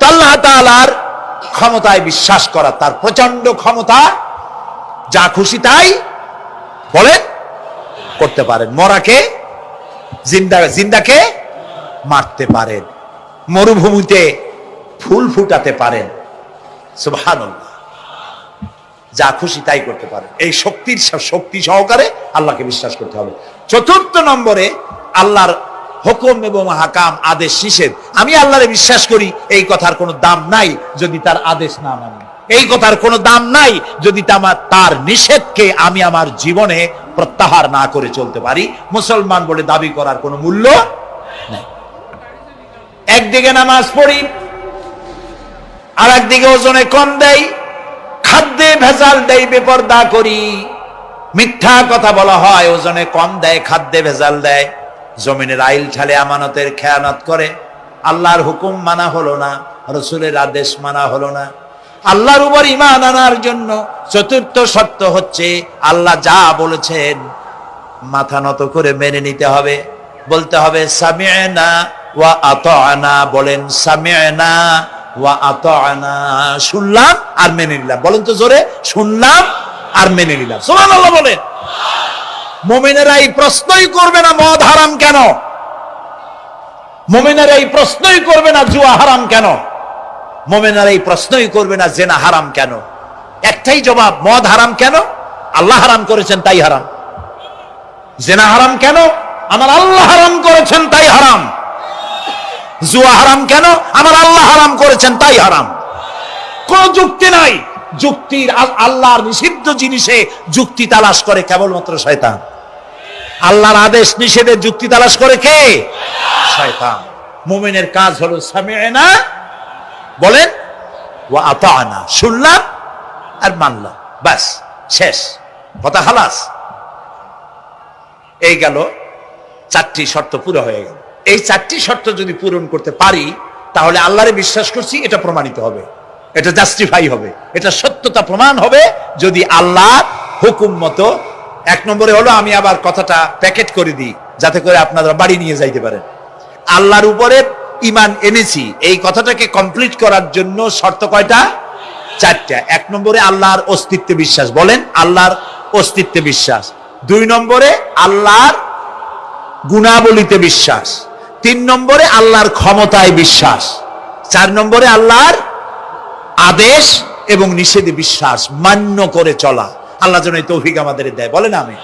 আল্লাহ তাআলার ক্ষমতায় বিশ্বাস করা, তার প্রচন্ড ক্ষমতা, যা খুশি তাই বলেন করতে পারেন। মরাকে জিন্দা, জিন্দাকে মারতে পারেন, মরুভূমিতে ফুল ফুটাতে পারেন। সুবহানাল্লাহ, যা খুশি তাই করতে পারেন। এই শক্তি সহকারে আল্লাহকে বিশ্বাস করতে হবে। 4র্থ নম্বরে আল্লাহর হুকুম এবং হাকাম, আদেশ নিষেধ। আমি আল্লাহরে বিশ্বাস করি, এই কথার কোনো দাম নাই যদি তার আদেশ না মানি। এই কথার কোনো দাম নাই যদি তার নিষেধকে আমি আমার জীবনে প্রত্যাহার না করে চলতে পারি। মুসলমান বলে দাবি করার কোনো মূল্য নেই। একদিকে নামাজ পড়ি, আর একদিকে ওজনে কম দেয়, খাদ্যে ভেজাল দেয়, বেপরদা করি, মিথ্যা কথা বলা হয়, ওজনে কম দেয়, খাদ্যে ভেজাল দেয়, জমিনের আইল ছালে আমানতের খেয়ানত করে, আল্লাহর হুকুম মানা হলো না, রাসূলের আদেশ মানা হলো না। আল্লাহর উপর ঈমান আনার জন্য 4র্থ শর্ত হচ্ছে আল্লাহ যা বলেছেন মাথা নত করে মেনে নিতে হবে, বলতে হবে সামি'না ওয়া আতা'না। বলেন সামি'না ওয়া আতা'না, শুনলাম আর মেনে নিলাম। বলেন তো জোরে, শুনলাম আর মেনে নিলাম। সুবহানাল্লাহ বলেন। মুমিনেরা এই প্রশ্নই করবে না মদ হারাম কেন, মুমিনেরা এই প্রশ্নই করবে না জুয়া হারাম কেন, মুমিনেরা এই প্রশ্নই করবে না জেনা হারাম কেন। একটাই জবাব, মদ হারাম কেন? আল্লাহ হারাম করেছেন তাই হারাম। জেনা হারাম কেন? আমার আল্লাহ হারাম করেছেন তাই হারাম। জুয়া হারাম কেন? আমার আল্লাহ হারাম করেছেন তাই হারাম। কোন যুক্তি নাই। যুক্তির, আল্লাহর নিষিদ্ধ জিনিসে যুক্তি তালাশ করে কেবলমাত্র শয়তান। আল্লাহর আদেশ নিষেধের যুক্তি তালাশ করে কে? শয়তান। মুমিনের কাজ হলো সামি'না, বলেন, ওয়া আতা'না, শুনলাম আর মানলাম, বাস, শেষ কথা, খালাস। এই গেল 4টি শর্ত পুরো হয়ে গেল। এই 4টি শর্ত যদি পূরণ করতে পারি তাহলে আল্লাহরে বিশ্বাস করছি এটা প্রমাণিত হবে। এটা জাস্টিফাই হবে, এটা সত্যতা প্রমাণ হবে যদি আল্লাহর হুকুম মতো। এক নম্বরে হলো, আমি আবার কথাটা প্যাকেট করে দিই যাতে করে আপনারা বাড়ি নিয়ে যাইতে পারেন। আল্লাহর উপরে ঈমান এনেছি, এই কথাটাকে কমপ্লিট করার জন্য শর্ত কয়টা? 4টা। এক নম্বরে আল্লাহর অস্তিত্বে বিশ্বাস, বলেন আল্লাহর অস্তিত্বে বিশ্বাস। 2 নম্বরে আল্লাহর গুণাবলীতে বিশ্বাস। 3 নম্বরে আল্লাহর ক্ষমতায় বিশ্বাস। 4 নম্বরে আল্লাহর আদেশ এবং নিষেধে বিশ্বাস, মান্য করে চলা। আল্লাহ যেন এই তৌফিক আমাদের দেয়, বলেন আমিন।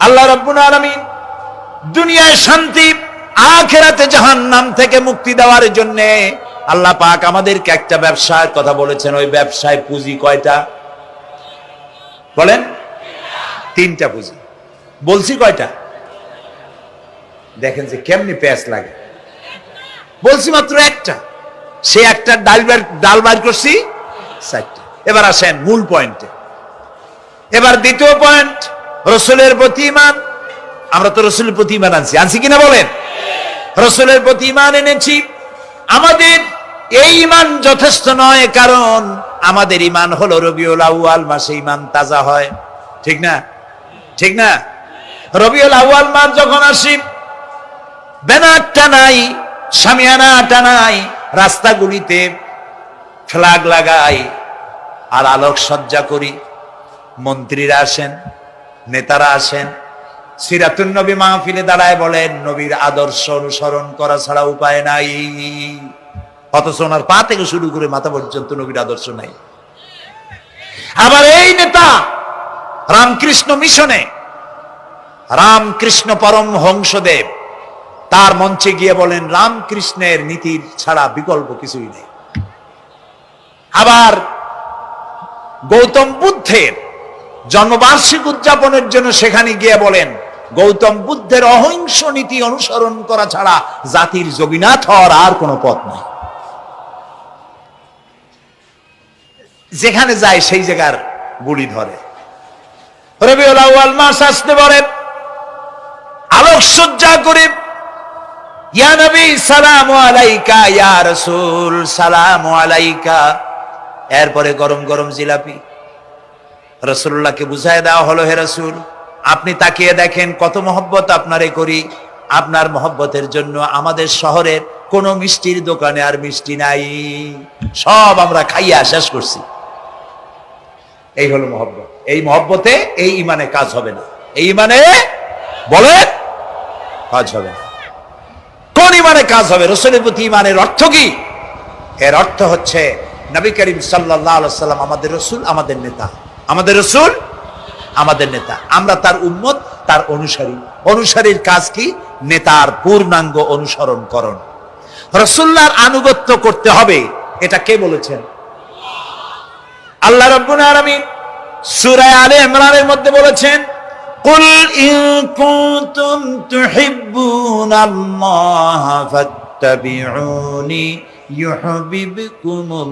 আল্লাহ রাব্বুল আলামিন দুনিয়ায় শান্তি, আখিরাতে জাহান্নাম থেকে মুক্তি দেওয়ার জন্য আল্লাহ পাক আমাদেরকে একটা ব্যবসার কথা বলেছেন। ওই ব্যবসায় পুঁজি কয়টা? বলেন। 3টা পুঁজি। বলছি কয়টা? দেখেন যে কেমনি প্যাঁচ লাগে। বলছি মাত্র একটা, সে একটা ডাল বার করছি 4টা। এবার আসেন মূল পয়েন্টে। এবার দ্বিতীয় পয়েন্ট, রাসূলের প্রতি ঈমান। আমরা তো রাসূলের প্রতি ঈমান আনছি কিনা বলেন? রাসূলের প্রতি ঈমান এনেছি। আমাদের এই ঈমান যথেষ্ট নয়, কারণ আমাদের ঈমান হলো রবিউল আউয়াল মাসে ঈমান তাজা হয়, ঠিক না? ঠিক না? রবিউল আউয়াল মাস যখন আসি, ব্যানারটা নাই, শামিয়ানাটা নাই, রাস্তাগুলিতে ফ্ল্যাগ লাগাই আর আলোকসজ্জা করি। মন্ত্রীরা আসেন, নেতারা আসেন, সিরাতুন নবী মাহফিলে দাঁড়ায় বলেন নবীর আদর্শ অনুসরণ করা ছাড়া উপায় নাই। অথচ ওনার পা থেকে শুরু করে মাথা পর্যন্ত নবীর আদর্শ নাই। আবার এই নেতা রামকৃষ্ণ মিশনে, রামকৃষ্ণ পরমহংসদেব তার মঞ্চে গিয়ে বলেন রামকৃষ্ণের নীতির ছাড়া বিকল্প কিছুই নেই। আবার গৌতম বুদ্ধের জন্মবার্ষিকী উদযাপনের জন্য সেখানে গিয়ে বলেন গৌতম বুদ্ধের অহিংস নীতি অনুসরণ করা ছাড়া জাতির যোগীনাথ হওয়ার আর কোনো পথ নাই। যেখানে যায় সেই জায়গার গুলি ধরে। রবিউল আউয়াল মাস আসতে পারে, আলোকসজ্জা করে ইয়া নবী সালামু আলাইকা, ইয়া রাসূল সালামু আলাইকা। এরপরে গরম গরম জিলাপি রাসূলুল্লাহকে বুঝায় দেওয়া হলো, হে রাসূল আপনি তাকিয়ে দেখেন কত মহব্বত আপনারে করি। আপনার মহব্বতের জন্য আমাদের শহরের কোন মিষ্টির দোকানে আর মিষ্টি নাই, সব আমরা খাইয়া শেষ করছি। এই হলো মহব্বত। এই মহব্বতে এই ঈমানে কাজ হবে না। এই ঈমানে বলেন কাজ হবে না। কোন ঈমানে কাজ হবে? রাসূলের প্রতি ঈমানের অর্থ কি? এর অর্থ হচ্ছে নবী করিম সাল্লাল্লাহু আলাইহি ওয়াসাল্লাম আমাদের রাসূল, আমাদের নেতা। আমাদের রাসূল আমাদের নেতা, আমরা তার উম্মত, তার অনুসারী। অনুসারীর কাজ কি? নেতার পূর্ণাঙ্গ অনুসরণ করণ। রাসূলুল্লাহর আনুগত্য করতে হবে, এটা কে বলেছেন? আল্লাহ রাব্বুল আলামিন সূরা আলে ইমরানের মধ্যে বলেছেন কুল ইন কুনতুম তুহিব্বুনাল্লাহ ফাত্তাবিউনি ইউহিব্বুকুমুল্লাহ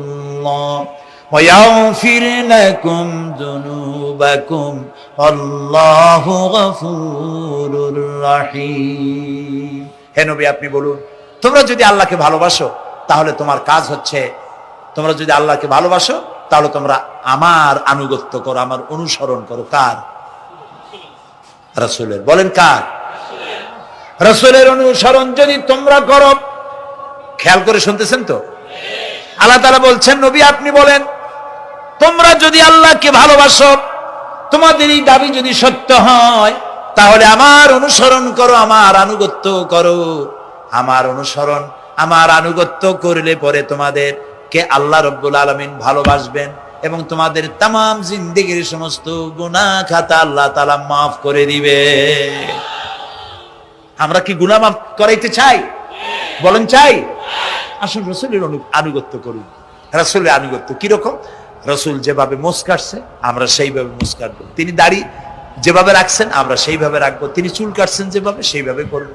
ওয়া ইয়াগফির লাকুম যুনুবাকুম আল্লাহু গফুরুর রহিম। হে নবী আপনি বলুন, তোমরা যদি আল্লাহকে ভালোবাসো তাহলে তোমার কাজ হচ্ছে, তোমরা যদি আল্লাহকে ভালোবাসো তাহলে তোমরা আমার আনুগত্য করো, আমার অনুসরণ করো। কার? রাসূলের। বলেন কার? রাসূলের অনুসরণ যদি তোমরা করো, খেয়াল করে শুনতেছেন তো? আল্লাহ তাআলা বলছেন নবী আপনি বলেন তোমরা যদি আল্লাহকে ভালোবাসো, তোমাদের এই দাবি যদি সত্য হয়, তাহলে আমার অনুসরণ করো, আমার আনুগত্য করো। আমার অনুসরণ, আমার আনুগত্য করলে পরে তোমাদের কে আল্লাহ রাব্বুল আলামিন ভালোবাসবেন এবং তোমাদের তামাম জিন্দেগীর সমস্ত গুনাহ খাতা আল্লাহ তাআলা মাফ করে দিবে। আমরা কি গুনাহ মাফ করাইতে চাই? বলেন চাই? আসুন রাসূলের আনুগত্য করুন। রাসূলের আনুগত্য কিরকম? রাসূল যেভাবে মোস কাটছে আমরা সেইভাবে মোস কাটবো। তিনি দাড়ি যেভাবে রাখছেন আমরা সেইভাবে রাখবো। তিনি চুল কাটছেন যেভাবে সেইভাবে করবো।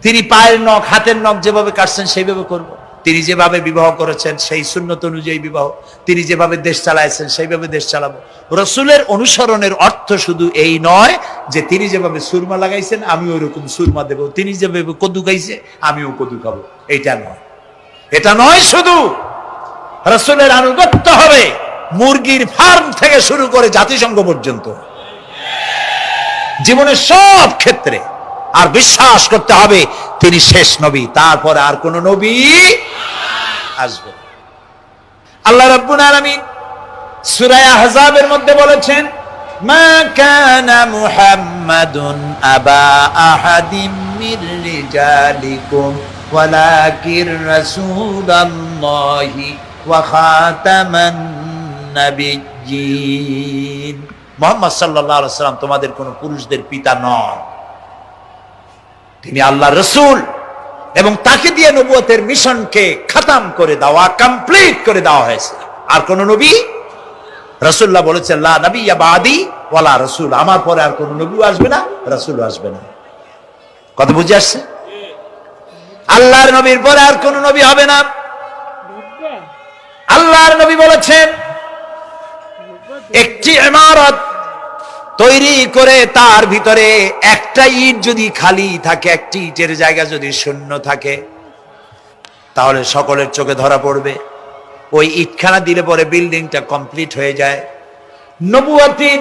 তিনি পায়ের নখ, হাতের নখ যেভাবে কাটছেন সেইভাবে করবো। তিনি যেভাবে বিবাহ করেছেন সেই সুন্নত অনুযায়ী বিবাহ, তিনি যেভাবে দেশ চালাইছেন সেইভাবে দেশ চালাবো। রাসূলের অনুসরণের অর্থ শুধু এই নয় যে তিনি যেভাবে সুরমা লাগাইছেন আমি ওইরকম সুরমা দেব, তিনি যেভাবে কদু খাইছে আমিও কদু খাবো, এইটা নয়। এটা নয় শুধু। রাসূলের আনুগত্য হবে মুরগির ফার্ম থেকে শুরু করে জাতিসংঘ পর্যন্ত, জীবনের সব ক্ষেত্রে। আর বিশ্বাস করতে হবে তিনি শেষ নবী, তারপরে আর কোন নবী আসবে না। আল্লাহ রাব্বুল আলামিন সূরা আহজাবের মধ্যে বলেছেন, মা কানা মুহাম্মাদুন আবা আহাদিম মির রিজালিকুম ওয়ালাকির রাসূলুল্লাহি ওয়া খাতামান নাবিয়্যিন। মুহাম্মদ সাল্লাল্লাহু আলাইহি ওয়াসাল্লাম তোমাদের কোন পুরুষদের পিতা নন, তিনি আল্লাহর রাসূল এবং তাকে দিয়ে নবুয়তের মিশনকে খতম করে দেওয়া, কমপ্লিট করে দেওয়া হয়েছে। আর কোন নবী, রাসূলুল্লাহ বলেছেন লা নবিয়্যা বাদি ওয়ালা রাসূল, আমার পরে আর কোন নবী আসবে না, রাসূল আসবে না। কথা বুঝে আসছে? আল্লাহর নবীর পরে আর কোন নবী হবে না। আল্লাহর নবী বলেছেন একটি ইমারত তৈরি করে তার ভিতরে একটা ইট যদি খালি থাকে, একটি ইটের জায়গা যদি শূন্য থাকে, তাহলে সকলের চোখে ধরা পড়বে। ওই ইটখানা দিলে পরে বিল্ডিংটা কমপ্লিট হয়ে যায়। নবুয়তির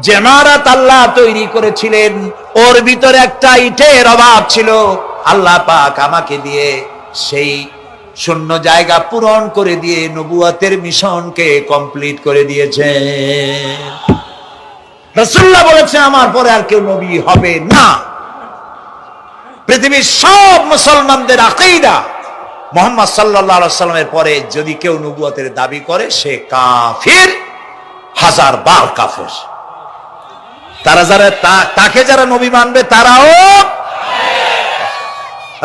যে ইমারত আল্লাহ তৈরি করেছিলেন, ওর ভিতরে একটা ইটের অভাব ছিল। আল্লাহ পাক আমাকে দিয়ে সেই শূন্য জায়গা পূরণ করে দিয়ে নবুয়তের মিশনকে কমপ্লিট করে দিয়েছেন। রাসূলুল্লাহ বলেছেন আমার পরে আর কেউ নবী হবে না। পৃথিবীর সব মুসলমানদের আকীদা, মুহাম্মদ সাল্লাল্লাহু আলাইহি ওয়াসাল্লামের পরে যদি কেউ নবুয়তের দাবি করে সে কাফির, হাজার বার কাফির। তারা যারা তাকে যারা নবী মানবে তারাও।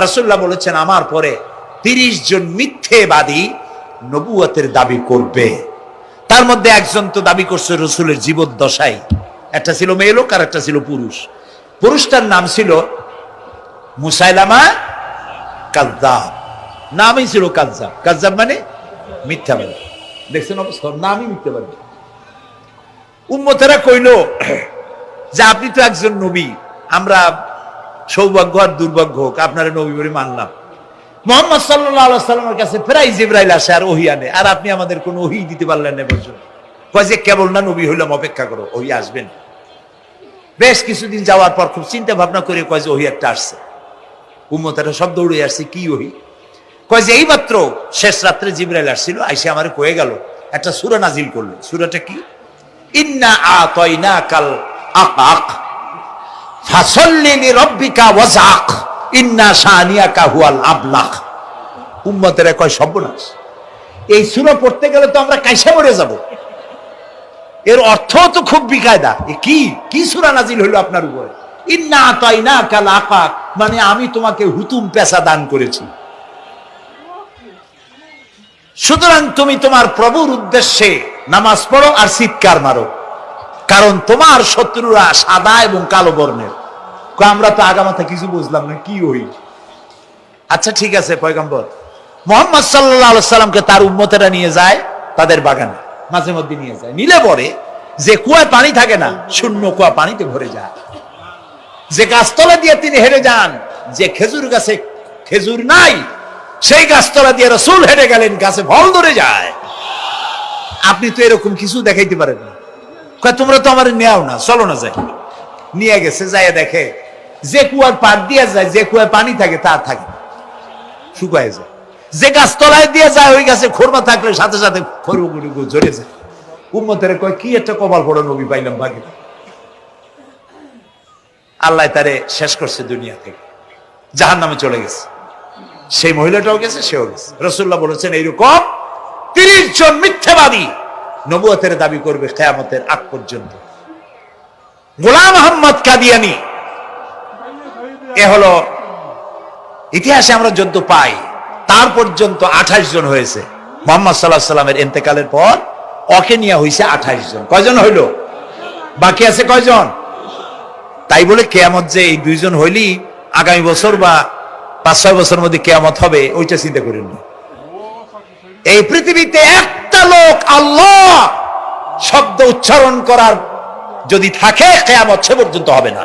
রাসূলুল্লাহ বলেছেন আমার পরে 30 জন মিথ্যেবাদী নবুয়তের দাবি করবে। তার মধ্যে একজন তো দাবি করছে রাসূলের জীবদ্দশায়, একটা ছিল মেয়ে লোক আর একটা ছিল পুরুষ। পুরুষটার নাম ছিল মুসাইলামা কাযযাব, নামই ছিল কাযযাব। কাযযাব মানে মিথ্যাবাদী। দেখছেন অবস্থা, নামই মিথ্যাবাদী। উম্মতেরা কইল যে আপনি তো একজন নবী, আমরা সৌভাগ্য আর দুর্ভাগ্য হোক আপনারা নবী বলে মানলাম। মুহাম্মদ সাল্লাল্লাহু আলাইহি ওয়াসাল্লামের কাছে প্রায় জিবরাইল আসে আর ওহী আনে, আর আপনি আমাদের কোনো ওহী দিতে পারলেন না পর্যন্ত। কয় যে কেবল না নবী হইলাম, অপেক্ষা করো, ওহী আসবেন। বেশ কিছুদিন যাওয়ার পর খুব চিন্তা ভাবনা করে কয় যে ওহী একটা আসছে। উম্মতেরা সব দৌড়ে আসছে, কি ওহী? কয় যে এইমাত্র শেষ রাত্রে জিবরাইল আসছিল, আইসে আমারে কয়ে গেল একটা সূরা নাজিল করলো। সূরাটা কি? ইন্না আতাইনাকাল আকাক ফাসাল্লি লিরাব্বিকা ওয়াজআক ইন্না শানিয়াকা হুয়াল আবলাগ। উম্মতেরা কয় সর্বনাশ, এই সূরা পড়তে গেলে তো আমরা কাইসা মরে যাব। এর অর্থ তো খুব বিকায়দা। কি কি সূরা নাজিল হইল আপনার উপরে? ইন্না আতাইনাকাল আকাক মানে আমি তোমাকে হুতুম পেশা দান করেছি, সুতরাং তুমি তোমার প্রভুর উদ্দেশ্যে নামাজ পড়ো আর চিৎকার মারো, কারণ তোমার শত্রুরা সাদা এবং কালো বর্ণের। আমরা তো আগামাথা কিছু বুঝলাম না, কি হই? আচ্ছা ঠিক আছে, পয়গম্বর মুহাম্মদ সাল্লাল্লাহু আলাইহি সাল্লামকে তার উম্মতেরা নিয়ে যায় তাদের বাগানে, মাঝে মধ্যে নিয়ে যায়। নিলে পরে যে কুয়ায় পানি থাকে না, শূন্য কুয়া পানিতে ভরে যায়। যে গাছতলা দিয়ে তিনি হেঁটে যান, যে খেজুর গাছে খেজুর নাই, সেই গাছতলা দিয়ে রাসূল হেঁটে গেলেন, গাছে ফল ধরে যায়। আপনি তো এরকম কিছু দেখাইতে পারেন না। কয় তোমরা তো আমার নেও না, চলো না যাই। নিয়ে গেছে, যাই দেখে যে কুয়ার পাড় দিয়ে যায়, যে কুয়ায় পানি থাকে তা থাকে শুকায় যায়। যে গাছতলায় দিয়ে যায় ওই গাছে খোরমা থাকলে সাথে সাথে খড়গুলো ঝরে যায়। উম্মতের কয় কি একটা কপাল পড়ো নবী পাইলাম ভাগে। আল্লাহ তারে শেষ করছে দুনিয়া থেকে, জাহান্নামে চলে গেছে। সেই মহিলাটাও গেছে, সেও গেছে। রাসূলুল্লাহ বলেছেন এইরকম 30 জন মিথ্যাবাদী নবুয়তের দাবি করবে কিয়ামতের আগ পর্যন্ত। গোলাম আহমদ কাদিয়ানী, এ হলো ইতিহাসে আমরা যদ্দ পাই তার পর্যন্ত 28 জন হয়েছে। মুহাম্মদ সাল্লাল্লাহু আলাইহি সাল্লামের ইন্তেকালের পর ওকে নিয়ে হয়েছে 28 জন। কয়জন হইল? বাকি আছে কয়জন? তাই বলে কিয়ামত যে এই 2 জন হইলি আগামী বছর বা 5-6 বছরের মধ্যে কিয়ামত হবে ওইটা চিন্তা করেন না। এই পৃথিবীতে একটা লোক আল্লাহ শব্দ উচ্চারণ করার যদি থাকে কিয়ামত সে পর্যন্ত হবে না।